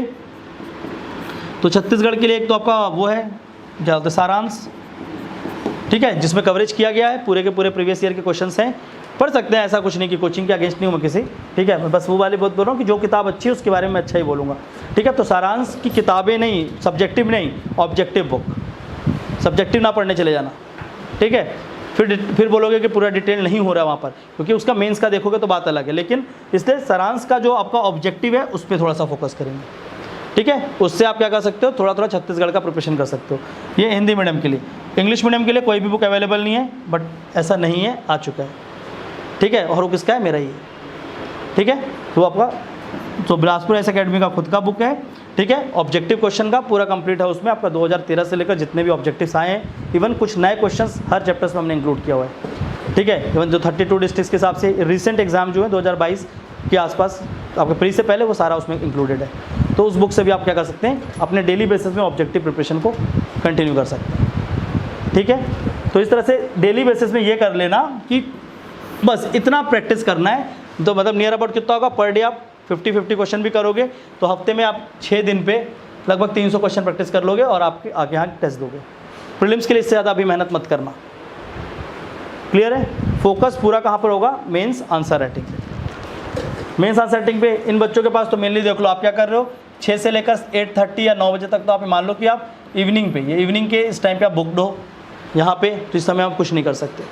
तो छत्तीसगढ़ के लिए एक तो आपका वो है क्या होता है, सारांश। ठीक है, जिसमें कवरेज किया गया है, पूरे के पूरे प्रीवियस ईयर के क्वेश्चंस हैं, पढ़ सकते हैं, ऐसा कुछ नहीं कि कोचिंग के अगेंस्ट नहीं हूँ मैं किसी। ठीक है, मैं बस वो वाली बात बोल रहा हूँ कि जो किताब अच्छी है उसके बारे में अच्छा ही बोलूँगा। ठीक है, तो सारांश की किताबें नहीं, सब्जेक्टिव नहीं, ऑब्जेक्टिव बुक, सब्जेक्टिव ना पढ़ने चले जाना। ठीक है, फिर बोलोगे कि पूरा डिटेल नहीं हो रहा है वहाँ पर, क्योंकि उसका मेंस का देखोगे तो बात अलग है, लेकिन इसलिए सारांश का जो आपका ऑब्जेक्टिव है उस पर थोड़ा सा फोकस करेंगे। ठीक है, उससे आप क्या कर सकते हो, थोड़ा थोड़ा छत्तीसगढ़ का प्रिपरेशन कर सकते हो। ये हिंदी मीडियम के लिए। इंग्लिश मीडियम के लिए कोई भी बुक अवेलेबल नहीं है, बट ऐसा नहीं है, आ चुका है। ठीक है, और वो किसका है, मेरा ही है। ठीक है, तो आपका तो बिलासपुर एस अकेडमी का खुद का बुक है। ठीक है, ऑब्जेक्टिव क्वेश्चन का पूरा कंप्लीट है, उसमें आपका 2013 से लेकर जितने भी ऑब्जेक्टिव्स आए हैं, इवन कुछ नए क्वेश्चंस हर चैप्टर्स में हमने इंक्लूड किया हुआ है। ठीक है, इवन जो 32 डिस्ट्रिक्ट्स के हिसाब से रिसेंट एग्जाम जो है 2022 के आसपास आपके प्री से पहले, वो सारा उसमें इंक्लूडेड है। तो उस बुक से भी आप क्या कर सकते हैं, अपने डेली बेसिस में ऑब्जेक्टिव प्रिपरेशन को कंटिन्यू कर सकते हैं। ठीक है, तो इस तरह से डेली बेसिस में ये कर लेना कि बस इतना प्रैक्टिस करना है। तो मतलब नियर अबाउट कितना होगा, पर डे आप 50-50 क्वेश्चन भी करोगे तो हफ्ते में आप 6 दिन पे लगभग 300 क्वेश्चन प्रैक्टिस कर लोगे और आपके आगे यहाँ टेस्ट दोगे। प्रीलिम्स के लिए इससे ज़्यादा अभी मेहनत मत करना। क्लियर है, फोकस पूरा कहाँ पर होगा, mains answer writing. Mains answer writing पे इन बच्चों के पास तो मेनली देख लो आप क्या कर रहे हो, 6 से लेकर 8:30 या 9 बजे तक, तो आप मान लो कि आप इवनिंग पे, ये इवनिंग के इस टाइम पे आप बुकड हो यहाँ पे, तो इस समय आप कुछ नहीं कर सकते,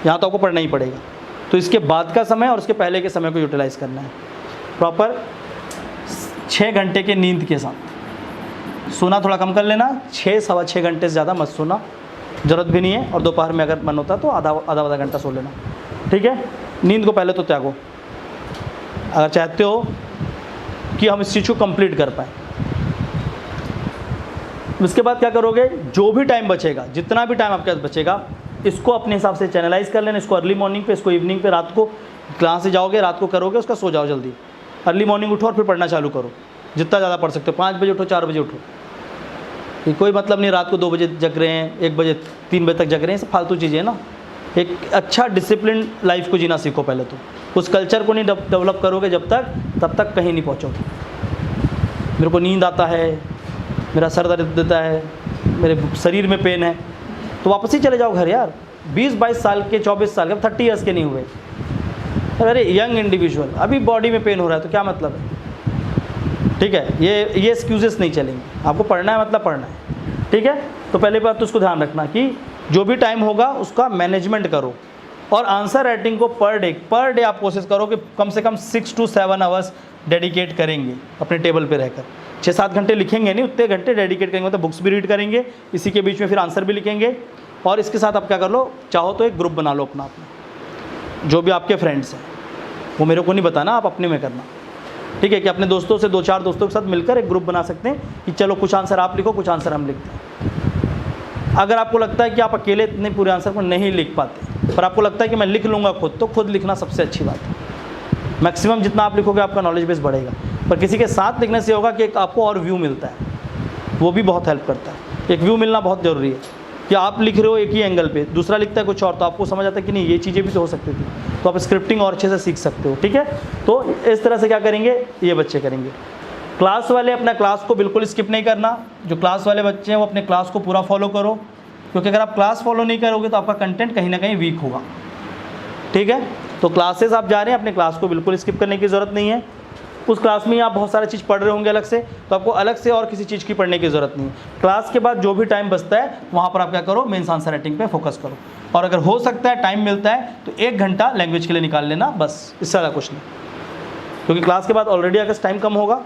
यहाँ तो आपको पढ़ना ही पड़ेगा। तो इसके बाद का समय और उसके पहले के समय को यूटिलाइज़ करना है प्रॉपर 6 घंटे के नींद के साथ। सोना थोड़ा कम कर लेना, 6-6.25 घंटे से ज़्यादा मत सोना, ज़रूरत भी नहीं है। और दोपहर में अगर मन होता तो आधा घंटा सो लेना। ठीक है, नींद को पहले तो त्यागो अगर चाहते हो कि हम इस चीज़ को कंप्लीट कर पाएँ। उसके बाद क्या करोगे, जो भी टाइम बचेगा, जितना भी टाइम आपके पास बचेगा, इसको अपने हिसाब से चैनलाइज कर लेना। इसको अर्ली मॉर्निंग पे, इसको इवनिंग पे, रात को क्लास से जाओगे, रात को करोगे, उसका सो जाओ जल्दी। अर्ली मॉर्निंग उठो और फिर पढ़ना चालू करो, जितना ज़्यादा पढ़ सकते हो। 5 बजे उठो, 4 बजे उठो, ये कोई मतलब नहीं रात को 2 बजे जग रहे हैं, 1 बजे 3 बजे तक जग रहे हैं, सब फालतू चीज़ें हैं ना। एक अच्छा डिसिप्लिन लाइफ को जीना सीखो पहले तो। उस कल्चर को नहीं डेवलप करोगे जब तक, तब तक कहीं नहीं पहुँचोगे। मेरे को नींद आता है, मेरा सर दर्द देता है, मेरे शरीर में पेन है, तो वापस ही चले जाओ घर यार। 20-22 साल के, 24 साल के, 30 ईयर्स के नहीं हुए, अरे यंग इंडिविजुअल, अभी बॉडी में पेन हो रहा है तो क्या मतलब है। ठीक है, ये एक्सक्यूजेस नहीं चलेंगे। आपको पढ़ना है मतलब पढ़ना है। ठीक है, तो पहले बात तो उसको ध्यान रखना कि जो भी टाइम होगा उसका मैनेजमेंट करो। और आंसर राइटिंग को पर डे आप कोशिश करो कि कम से कम 6 to 7 आवर्स डेडिकेट करेंगे अपने टेबल पे रहकर। 6-7 घंटे लिखेंगे नहीं, उतने घंटे डेडिकेट करेंगे, मतलब बुक्स भी रीड करेंगे, इसी के बीच में फिर आंसर भी लिखेंगे। और इसके साथ आप क्या कर लो, चाहो तो एक ग्रुप बना लो अपना, जो भी आपके फ्रेंड्स हैं, वो मेरे को नहीं बताना, आप अपने में करना। ठीक है, कि अपने दोस्तों से 2-4 दोस्तों के साथ मिलकर एक ग्रुप बना सकते हैं कि चलो कुछ आंसर आप लिखो, कुछ आंसर हम लिखते हैं। अगर आपको लगता है कि आप अकेले इतने पूरे आंसर को नहीं लिख पाते, पर आपको लगता है कि मैं लिख लूँगा खुद, तो खुद लिखना सबसे अच्छी बात है। मैक्सिमम जितना आप लिखोगे आपका नॉलेज बेस बढ़ेगा, पर किसी के साथ लिखने से होगा कि एक आपको और व्यू मिलता है, वो भी बहुत हेल्प करता है। एक व्यू मिलना बहुत ज़रूरी है कि आप लिख रहे हो एक ही एंगल पे, दूसरा लिखता है कुछ और, तो आपको समझ आता है कि नहीं ये चीज़ें भी तो हो सकती थी, तो आप स्क्रिप्टिंग और अच्छे से सीख सकते हो। ठीक है, तो इस तरह से क्या करेंगे ये बच्चे करेंगे। क्लास वाले अपना क्लास को बिल्कुल स्किप नहीं करना। जो क्लास वाले बच्चे हैं वो अपने क्लास को पूरा फॉलो करो, क्योंकि अगर आप क्लास फॉलो नहीं करोगे तो आपका कंटेंट कहीं ना कहीं वीक होगा। ठीक है, तो क्लासेस आप जा रहे हैं, अपने क्लास को बिल्कुल स्किप करने की ज़रूरत नहीं है। उस क्लास में आप बहुत सारी चीज़ पढ़ रहे होंगे अलग से, तो आपको अलग से और किसी चीज़ की पढ़ने की ज़रूरत नहीं है। क्लास के बाद जो भी टाइम बचता है वहाँ पर आप क्या करो, मेंस आंसर राइटिंग पे फोकस करो। और अगर हो सकता है टाइम मिलता है तो 1 घंटा लैंग्वेज के लिए निकाल लेना, बस, इससे ज़्यादा कुछ नहीं। क्योंकि क्लास के बाद ऑलरेडी अगर टाइम कम होगा,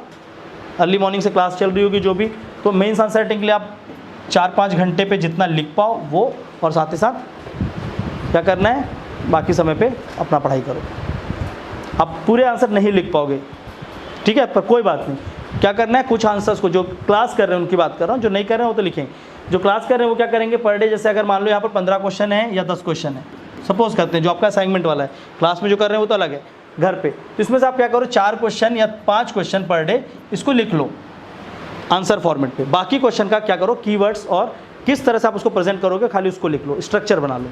अर्ली मॉर्निंग से क्लास चल रही होगी जो भी, तो मेंस आंसर राइटिंग के लिए आप 4-5 घंटे पे जितना लिख पाओ वो, और साथ ही साथ क्या करना है, बाकी समय पे अपना पढ़ाई करो। आप पूरे आंसर नहीं लिख पाओगे, ठीक है, पर कोई बात नहीं। क्या करना है, कुछ आंसर्स को, जो क्लास कर रहे हैं उनकी बात कर रहा हूँ, जो नहीं कर रहे हैं वो तो लिखेंगे। जो क्लास कर रहे हैं वो क्या करेंगे, पर डे, जैसे अगर मान लो यहाँ पर 15 क्वेश्चन है या 10 क्वेश्चन है, सपोज करते हैं, जो आपका असाइनमेंट वाला है, क्लास में जो कर रहे हैं वो तो अलग है, घर पे, तो इसमें से आप क्या करो, 4 क्वेश्चन या 5 क्वेश्चन पर डे इसको लिख लो आंसर फॉर्मेट पे। बाकी क्वेश्चन का क्या करो, कीवर्ड्स और किस तरह से आप उसको प्रेजेंट करोगे, खाली उसको लिख लो, स्ट्रक्चर बना लो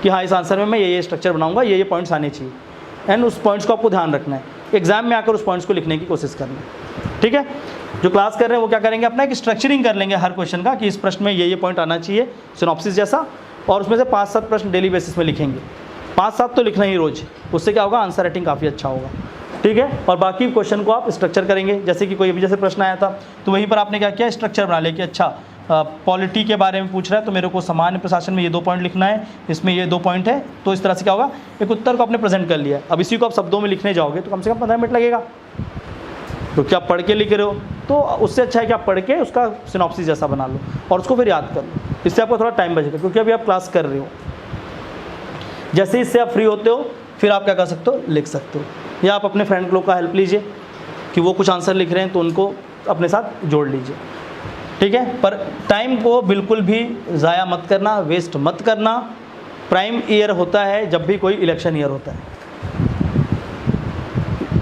कि हाँ इस आंसर में मैं ये स्ट्रक्चर बनाऊंगा, ये पॉइंट्स आने चाहिए, एंड उस पॉइंट्स को आपको ध्यान रखना है। एग्जाम में आकर उस पॉइंट्स को लिखने की कोशिश करना है। ठीक है, जो क्लास कर रहे हैं वो क्या करेंगे, अपना एक स्ट्रक्चरिंग कर लेंगे हर क्वेश्चन का कि इस प्रश्न में ये पॉइंट आना चाहिए, सिनॉप्सिस जैसा, और उसमें से 5-7 प्रश्न डेली बेसिस में लिखेंगे। 5-7 तो लिखना ही रोज, उससे क्या होगा, आंसर राइटिंग काफ़ी अच्छा होगा। ठीक है, और बाकी क्वेश्चन को आप स्ट्रक्चर करेंगे। जैसे कि कोई अभी जैसे प्रश्न आया था तो वहीं पर आपने क्या किया, स्ट्रक्चर बना लिया कि अच्छा पॉलिटी के बारे में पूछ रहा है तो मेरे को सामान्य प्रशासन में ये 2 पॉइंट लिखना है, इसमें ये 2 पॉइंट है, तो इस तरह से क्या होगा, एक उत्तर को आपने प्रेजेंट कर लिया। अब इसी को आप शब्दों में लिखने जाओगे तो कम से कम 15 मिनट लगेगा, तो क्या आप पढ़ के लिख रहे हो, तो उससे अच्छा है कि आप पढ़ के उसका सिनॉप्सिस जैसा बना लो और उसको फिर याद कर लो। इससे आपको थोड़ा टाइम बचेगा, क्योंकि अभी आप क्लास कर रहे हो। जैसे इससे आप फ्री होते हो फिर आप क्या कर सकते हो, लिख सकते हो, या आप अपने फ्रेंड लोग का हेल्प लीजिए कि वो कुछ आंसर लिख रहे हैं तो उनको अपने साथ जोड़ लीजिए। ठीक है, पर टाइम को बिल्कुल भी ज़ाया मत करना, वेस्ट मत करना। प्राइम ईयर होता है जब भी कोई इलेक्शन ईयर होता है,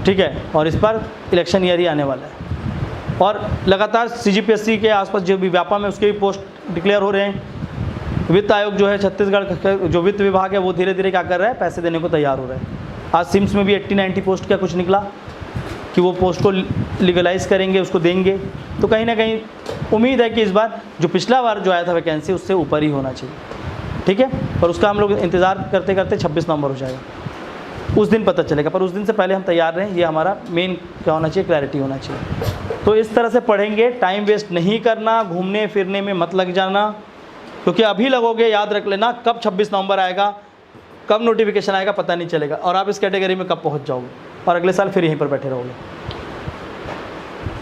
ठीक है, और इस बार इलेक्शन ईयर ही आने वाला है, और लगातार CGPSC के आसपास जो भी व्यापम है उसके भी पोस्ट डिक्लेयर हो रहे हैं। वित्त आयोग जो है छत्तीसगढ़ का जो वित्त विभाग है वो धीरे धीरे क्या कर रहा है, पैसे देने को तैयार हो रहा है। आज सिम्स में भी 80-90 पोस्ट का कुछ निकला कि वो पोस्ट को लीगलाइज करेंगे, उसको देंगे। तो कहीं ना कहीं उम्मीद है कि इस बार जो पिछला बार जो आया था वैकेंसी उससे ऊपर ही होना चाहिए। ठीक है, और उसका हम लोग इंतज़ार करते करते 26 नवंबर हो जाएगा, उस दिन पता चलेगा, पर उस दिन से पहले हम तैयार रहें, ये हमारा मेन क्या होना चाहिए, क्लैरिटी होना चाहिए। तो इस तरह से पढ़ेंगे, टाइम वेस्ट नहीं करना, घूमने फिरने में मत लग जाना, क्योंकि अभी लगोगे, याद रख लेना, कब 26 नवंबर आएगा, कब नोटिफिकेशन आएगा पता नहीं चलेगा, और आप इस कैटेगरी में कब पहुंच जाओगे, और अगले साल फिर यहीं पर बैठे रहोगे।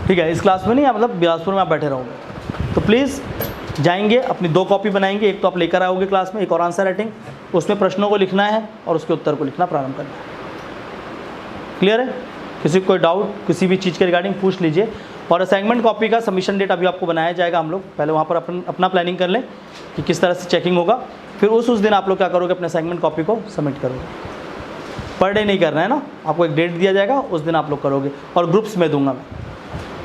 ठीक है, इस क्लास में नहीं, मतलब बिलासपुर में आप बैठे रहोगे। तो प्लीज़ जाएंगे, अपनी 2 कॉपी बनाएंगे, एक तो आप लेकर आओगे क्लास में, एक और आंसर राइटिंग, उसमें प्रश्नों को लिखना है और उसके उत्तर को लिखना प्रारंभ करना है। क्लियर है? किसी को कोई डाउट किसी भी चीज़ के रिगार्डिंग पूछ लीजिए। और असाइनमेंट कॉपी का सबमिशन डेट अभी आपको बनाया जाएगा, हम लोग पहले वहाँ पर अपना प्लानिंग कर लें कि किस तरह से चेकिंग होगा, फिर उस दिन आप लोग क्या करोगे, अपने असाइनमेंट कॉपी को सबमिट करोगे। पर डे नहीं करना है ना, आपको एक डेट दिया जाएगा, उस दिन आप लोग करोगे, और ग्रुप्स में दूंगा मैं।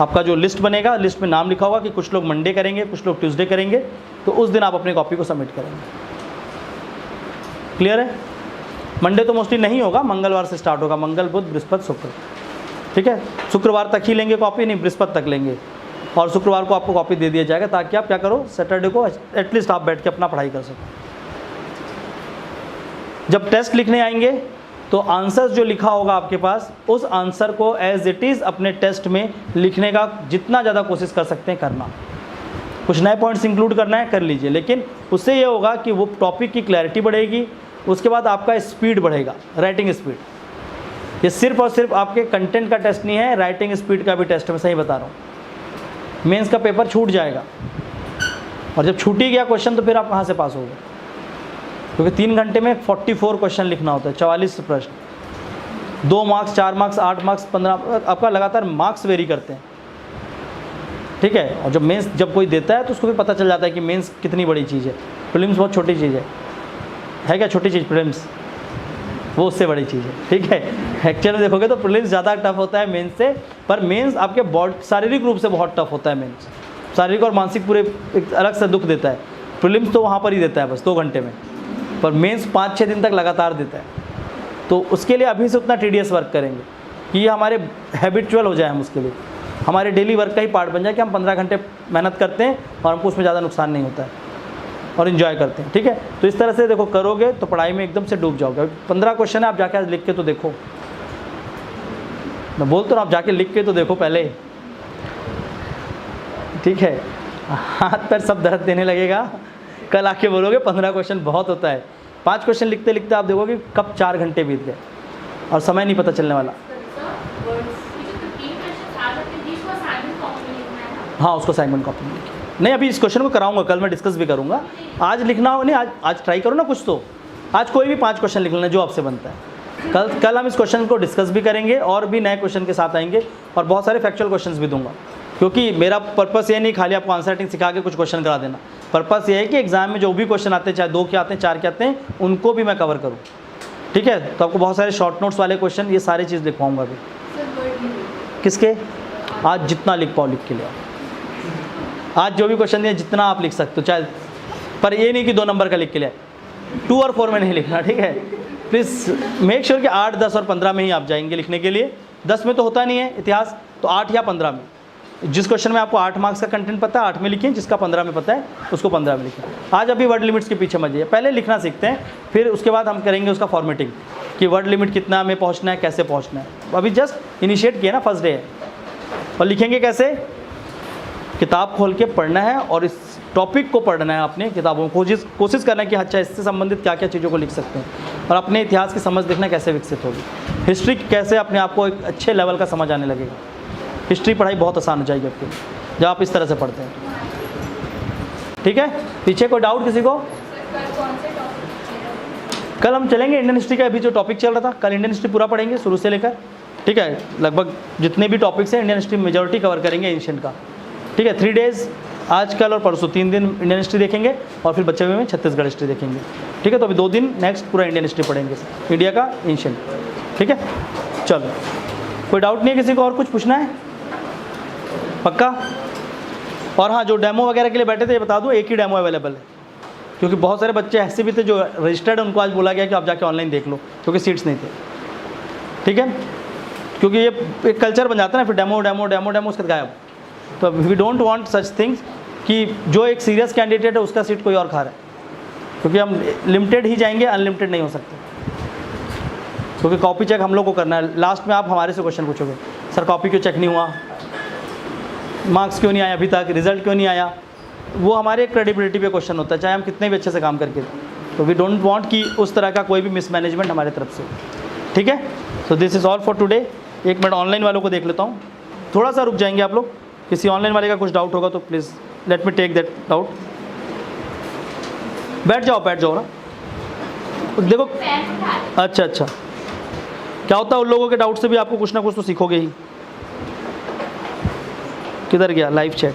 आपका जो लिस्ट बनेगा, लिस्ट में नाम लिखा होगा कि कुछ लोग मंडे करेंगे, कुछ लोग ट्यूसडे करेंगे, तो उस दिन आप अपनी कॉपी को सबमिट करेंगे। क्लियर है? मंडे तो मोस्टली नहीं होगा, मंगलवार से स्टार्ट होगा, मंगल बुध बृहस्पति शुक्र। ठीक है, शुक्रवार तक ही लेंगे कॉपी, नहीं बृहस्पति तक लेंगे, और शुक्रवार को आपको कॉपी दे दिया जाएगा, ताकि आप क्या करो, सैटरडे को एटलीस्ट आप बैठ के अपना पढ़ाई कर सको। जब टेस्ट लिखने आएंगे तो आंसर्स जो लिखा होगा आपके पास, उस आंसर को एज इट इज़ अपने टेस्ट में लिखने का जितना ज़्यादा कोशिश कर सकते हैं करना। कुछ नए पॉइंट्स इंक्लूड करना है कर लीजिए, लेकिन उससे ये होगा कि वो टॉपिक की क्लैरिटी बढ़ेगी, उसके बाद आपका स्पीड बढ़ेगा, राइटिंग स्पीड। ये सिर्फ और सिर्फ आपके कंटेंट का टेस्ट नहीं है, राइटिंग स्पीड का भी टेस्ट, मैं सही बता रहा हूँ। मेंस का पेपर छूट जाएगा, और जब छूट ही गया क्वेश्चन तो फिर आप कहाँ से पास होगे, क्योंकि 3 घंटे में 44 क्वेश्चन लिखना होता है, 44 प्रश्न। 2 मार्क्स, 4 मार्क्स, 8 मार्क्स, 15, आपका लगातार मार्क्स वेरी करते हैं, ठीक है। और जब मेंस जब कोई देता है तो उसको भी पता चल जाता है कि मेंस कितनी बड़ी चीज़ है। प्रीलिम्स बहुत छोटी चीज़ है क्या छोटी चीज़ प्रीलिम्स? वो उससे बड़ी चीज़ है, ठीक है। एक्चुअल में देखोगे तो प्रीलिम्स ज़्यादा टफ होता है मेंस से, पर मेंस आपके बॉडी शारीरिक रूप से बहुत टफ होता है। मेंस शारीरिक और मानसिक पूरे एक अलग से दुख देता है। प्रीलिम्स तो वहाँ पर ही देता है बस 2 घंटे में, पर मेंस 5-6 दिन तक लगातार देता है। तो उसके लिए अभी से उतना टीडियस वर्क करेंगे कि ये हमारे हैबिचुअल हो जाए, हम उसके लिए हमारे डेली वर्क का ही पार्ट बन जाए कि हम 15 घंटे मेहनत करते हैं और हमको उसमें ज़्यादा नुकसान नहीं होता है और इन्जॉय करते हैं, ठीक है। तो इस तरह से देखो करोगे तो पढ़ाई में एकदम से डूब जाओगे। 15 क्वेश्चन है, आप जाके आज लिख के तो देखो, मैं बोल तो रहा, आप जाके लिख के तो देखो पहले, ठीक है। हाथ पैर सब दर्द देने लगेगा, कल आके बोलोगे 15 क्वेश्चन बहुत होता है। 5 क्वेश्चन लिखते लिखते आप देखोगे कब 4 घंटे बीत गए और समय नहीं पता चलने वाला। हाँ, उसको असाइनमेंट कॉपी में लिखिए। नहीं, अभी इस क्वेश्चन को कराऊंगा, कल मैं डिस्कस भी करूंगा। आज लिखना हो नहीं, आज ट्राई करो ना कुछ, तो आज कोई भी 5 क्वेश्चन लिख लेना जो आपसे बनता है। कल हम इस क्वेश्चन को डिस्कस भी करेंगे और भी नए क्वेश्चन के साथ आएंगे और बहुत सारे फैक्चुअल क्वेश्चंस भी दूंगा, क्योंकि मेरा पर्पस ये नहीं खाली आपको आंसर राइटिंग सिखा के कुछ क्वेश्चन करा देना। पर्पस ये है कि एग्जाम में जो भी क्वेश्चन आते हैं, चाहे 2 के आते हैं, 4 के आते हैं, उनको भी मैं कवर करूँ, ठीक है। तो आपको बहुत सारे शॉर्ट नोट्स वाले क्वेश्चन, ये सारी चीज़ लिखवाऊँगा अभी। किसके? आज जितना लिख पाओ लिख के ले आओ। आज जो भी क्वेश्चन दिए जितना आप लिख सकते हो, चाहे, पर ये नहीं कि 2 नंबर का लिख के ले आए, 2 और 4 में नहीं लिखना, ठीक है। प्लीज़ मेक श्योर कि 8, 10 और 15 में ही आप जाएंगे लिखने के लिए। 10 में तो होता नहीं है इतिहास, तो 8 या 15 में। जिस क्वेश्चन में आपको 8 मार्क्स का कंटेंट पता है 8 में लिखिए, जिसका 15 में पता है उसको 15 में लिखिए। आज अभी वर्ड लिमिट्स के पीछे मत जाइए, पहले लिखना सीखते हैं, फिर उसके बाद हम करेंगे उसका फॉर्मेटिंग कि वर्ड लिमिट कितना हमें पहुँचना है, कैसे पहुँचना है। अभी जस्ट इनिशिएट किया ना, फर्स्ट डे है। और लिखेंगे कैसे? किताब खोल के पढ़ना है और इस टॉपिक को पढ़ना है, अपने किताबों में कोशिश करना है कि अच्छा इससे संबंधित क्या क्या चीज़ों को लिख सकते हैं, और अपने इतिहास की समझ देखना कैसे विकसित होगी, हिस्ट्री कैसे अपने आप को एक अच्छे लेवल का समझ आने लगेगा। हिस्ट्री पढ़ाई बहुत आसान हो जाएगी आपके जब आप इस तरह से पढ़ते हैं, ठीक है। पीछे कोई डाउट किसी को? कल हम चलेंगे इंडियन हिस्ट्री का, अभी जो टॉपिक चल रहा था कल इंडियन हिस्ट्री पूरा पढ़ेंगे शुरू से लेकर, ठीक है। लगभग जितने भी टॉपिक्स हैं इंडियन हिस्ट्री मेजॉरिटी कवर करेंगे एंशिएंट का, ठीक है। 3 डेज़, आज कल और परसों 3 दिन इंडियन हिस्ट्री देखेंगे और फिर बचे हुए में छत्तीसगढ़ हिस्ट्री देखेंगे, ठीक है। तो अभी 2 दिन नेक्स्ट पूरा इंडियन हिस्ट्री पढ़ेंगे, इंडिया का एंशिएंट, ठीक है। चलो, कोई डाउट नहीं है किसी को? और कुछ पूछना है? पक्का? और हाँ, जो डेमो वगैरह के लिए बैठे थे ये बता दूँ, एक ही डेमो अवेलेबल है, क्योंकि बहुत सारे बच्चे ऐसे भी थे जो रजिस्टर्ड है, उनको आज बोला गया कि आप जाके ऑनलाइन देख लो, क्योंकि सीट्स नहीं थे, ठीक है। क्योंकि ये एक कल्चर बन जाता है ना, फिर डेमो डेमो डेमो डेमो उसके गायब। तो we don't want such things कि जो एक सीरियस कैंडिडेट है उसका सीट कोई और खा रहा है, क्योंकि हम लिमिटेड ही जाएंगे, अनलिमिटेड नहीं हो सकते, क्योंकि कॉपी चेक हम लोग को करना है। लास्ट में आप हमारे से क्वेश्चन पूछोगे, सर कॉपी क्यों चेक नहीं हुआ, मार्क्स क्यों नहीं आया अभी तक, रिजल्ट क्यों नहीं आया। वो हमारे क्रेडिबिलिटी पे क्वेश्चन होता है, चाहे हम कितने भी अच्छे से काम करके। तो वी डोंट वांट कि उस तरह का कोई भी मिसमैनेजमेंट हमारे तरफ से, ठीक है। So this is all for today. 1 minute online वालों को देख लेता हूँ, थोड़ा सा रुक जाएंगे आप लोग। किसी ऑनलाइन वाले का कुछ डाउट होगा तो please let me take that doubt. बैठ जाओ ना, देखो। अच्छा, क्या होता है उन लोगों के डाउट से भी आपको कुछ ना कुछ तो सीखोगे ही। किधर गया लाइव चैट?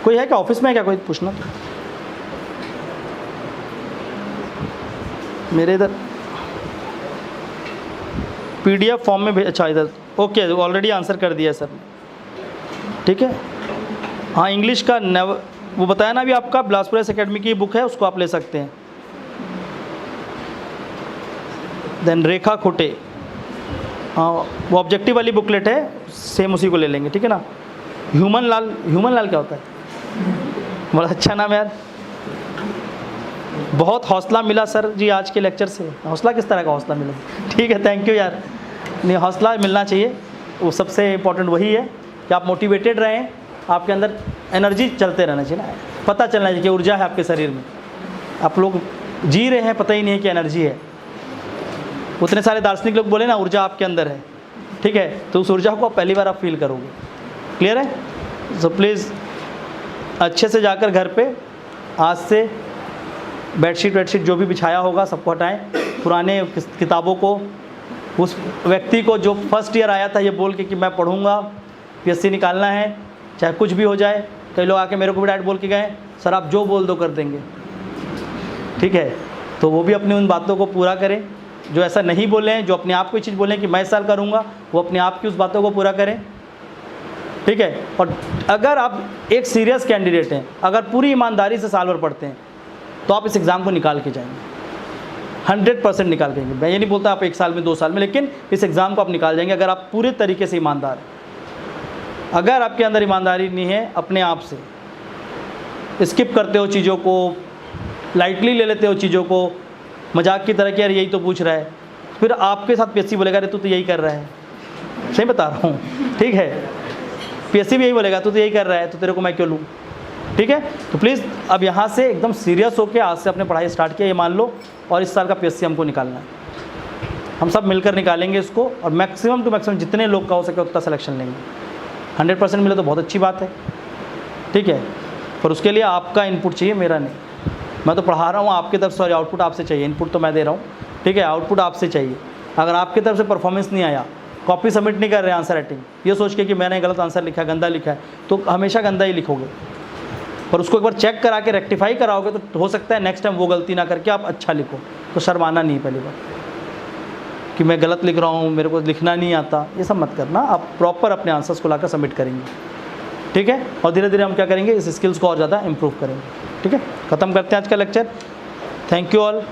कोई है क्या ऑफिस में? क्या कोई पूछना? मेरे इधर PDF फॉर्म में अच्छा इधर, ओके, ऑलरेडी आंसर कर दिया सर, ठीक है। हाँ, इंग्लिश का वो बताया ना अभी आपका, बिलासपुर एकेडमी की बुक है, उसको आप ले सकते हैं। देन रेखा खोटे, हाँ वो ऑब्जेक्टिव वाली बुकलेट है, सेम उसी को ले लेंगे, ठीक है ना। ह्यूमन लाल क्या होता है? बड़ा अच्छा नाम यार, बहुत हौसला मिला सर जी आज के लेक्चर से। हौसला किस तरह का हौसला मिला? ठीक है, थैंक यू यार। नहीं, हौसला मिलना चाहिए, वो सबसे इम्पोर्टेंट वही है कि आप मोटिवेटेड रहें, आपके अंदर एनर्जी चलते रहना चाहिए ना, पता चलना चाहिए कि ऊर्जा है आपके शरीर में। आप लोग जी रहे हैं, पता ही नहीं है कि एनर्जी है। उतने सारे दार्शनिक लोग बोले ना ऊर्जा आपके अंदर है, ठीक है, तो उस ऊर्जा को पहली बार आप फील करोगे। क्लियर है? सो प्लीज़ अच्छे से जाकर घर पे आज से बेडशीट वेडशीट जो भी बिछाया होगा सबको हटाएं, पुराने किताबों को, उस व्यक्ति को जो फर्स्ट ईयर आया था ये बोल के कि मैं पढ़ूंगा, पीएससी निकालना है चाहे कुछ भी हो जाए। कई लोग आके मेरे को भी डायरेक्ट बोल के गए सर आप जो बोल दो कर देंगे, ठीक है, तो वो भी अपनी उन बातों को पूरा करें। जो ऐसा नहीं बोले हैं, जो अपने आप को ये चीज़ बोले हैं कि मैं इस साल करूँगा, वो अपने आप की उस बातों को पूरा करें, ठीक है। और अगर आप एक सीरियस कैंडिडेट हैं, अगर पूरी ईमानदारी से साल भर पढ़ते हैं तो आप इस एग्ज़ाम को निकाल के जाएंगे, 100% निकाल के जाएंगे। मैं ये नहीं बोलता आप 1 साल में 2 साल में, लेकिन इस एग्ज़ाम को आप निकाल जाएंगे अगर आप पूरे तरीके से ईमानदार हैं। अगर आपके अंदर ईमानदारी नहीं है, अपने आप से स्किप करते हो चीज़ों को, लाइटली ले लेते हो चीज़ों को, मजाक की तरह कि यार यही तो पूछ रहा है, फिर आपके साथ पीएससी बोलेगा अरे तू तो यही कर रहा है, सही बता रहा हूँ, ठीक है, पीएससी भी यही बोलेगा तू तो यही कर रहा है तो तेरे को मैं क्यों लूँ, ठीक है। तो प्लीज़ अब यहाँ से एकदम सीरियस होकर आज से अपने पढ़ाई स्टार्ट किया, ये मान लो, और इस साल का पीएससी हमको निकालना है, हम सब मिलकर निकालेंगे इसको, और मैक्सिमम टू मैक्सिमम जितने लोग का हो सके उतना सिलेक्शन लेंगे। 100% मिले तो बहुत अच्छी बात है, ठीक है, पर उसके लिए आपका इनपुट चाहिए, मेरा नहीं। मैं तो पढ़ा रहा हूँ आपकी तरफ से, सॉरी आउटपुट आपसे चाहिए, इनपुट तो मैं दे रहा हूँ, ठीक है, आउटपुट आपसे चाहिए। अगर आपकी तरफ से परफॉर्मेंस नहीं आया, कॉपी सबमिट नहीं कर रहे आंसर राइटिंग, ये सोच के कि मैंने गलत आंसर लिखा है, गंदा लिखा है, तो हमेशा गंदा ही लिखोगे। पर उसको एक बार चेक करा के रेक्टिफाई कराओगे तो हो सकता है नेक्स्ट टाइम वो गलती ना करके आप अच्छा लिखो। तो शर्माना नहीं पहली बार कि मैं गलत लिख रहा हूँ, मेरे को लिखना नहीं आता, ये सब मत करना। आप प्रॉपर अपने आंसर्स को लाकर सबमिट करेंगे, ठीक है, और धीरे धीरे हम क्या करेंगे, इस स्किल्स को और ज़्यादा इम्प्रूव करेंगे, ठीक है। ख़त्म करते हैं आज का लेक्चर। Thank you all.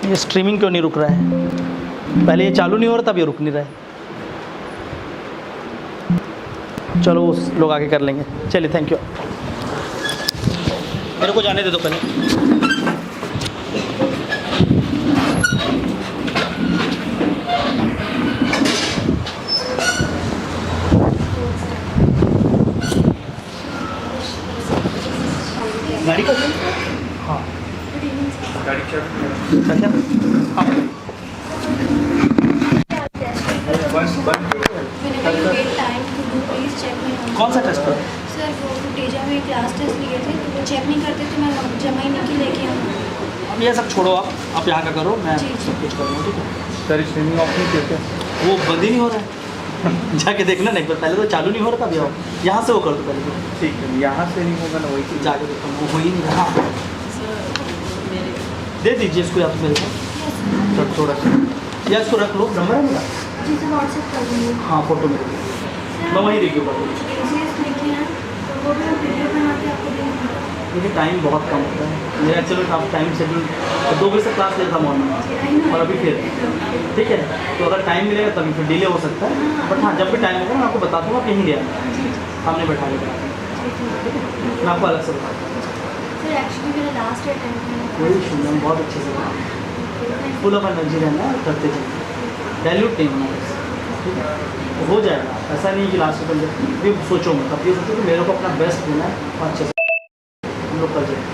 ये स्ट्रीमिंग क्यों नहीं रुक रहा है? पहले ये चालू नहीं हो रहा था, अब ये रुक नहीं रहा है। चलो उस लोग आगे कर लेंगे। चलिए थैंक यू। मेरे को जाने दे दो पहले। गाड़ी का हाँ गाड़ी क्या कौन सा टेस्ट? सर वो फुटेजा में क्लास टेस्ट लिए थे तो वो चेक नहीं करते थे, मैं जमा ही नहीं की लेके आऊँ। अब ये सब छोड़ो, आप यहाँ का करो, मैं जी, सब कुछ करूँगा, ठीक है। सर स्ट्रीमिंग ऑफ नहीं किया, वो बंद ही नहीं हो रहा है। जाके देखना नहीं, पहले तो चालू नहीं हो रहा था, अभी आओ यहाँ से वो कर दो पहले तो। ठीक है, यहाँ से नहीं होगा ना, वही जाके देखो, वो हो ही नहीं रहा। दे दीजिए इसको, या तो मेरे को सर थोड़ा सा, या इसको रख लो, नंबर है मेरा। जी सर व्हाट्सएप कर दूँगी। हाँ फोटो मेरे को, मैं वहीं रिव्यू कर दूँगी। लिखे हैं तो वो भी हम वीडियो बना के आपको देंगे। देखिए टाइम बहुत कम होता है मेरा, एक्चुअली आप टाइम शेड्यूल 2 बजे से क्लास लेता था मॉर्निंग, और अभी फिर ठीक है, तो अगर टाइम मिलेगा तभी फिर डिले हो सकता है, बट हाँ जब भी टाइम होगा मैं आपको बता दूँगा, कहीं ले आना, सामने बैठा लेगा, मैं आपको अलग से बता दूँगा। सर एक्चुअली मेरा लास्ट अटेम्प्ट है। कोई इशू नहीं, हम बहुत अच्छे से फुल ऑफ एनर्जी रहना है, करते चलिए, डाइल्यूट नहीं होना है, ठीक है, हो जाएगा। ऐसा नहीं कि लास्ट में ये सोचो मत, अब ये सोचो कि मेरे को अपना बेस्ट देना है, और अच्छे से हम लोग कर जाएंगे।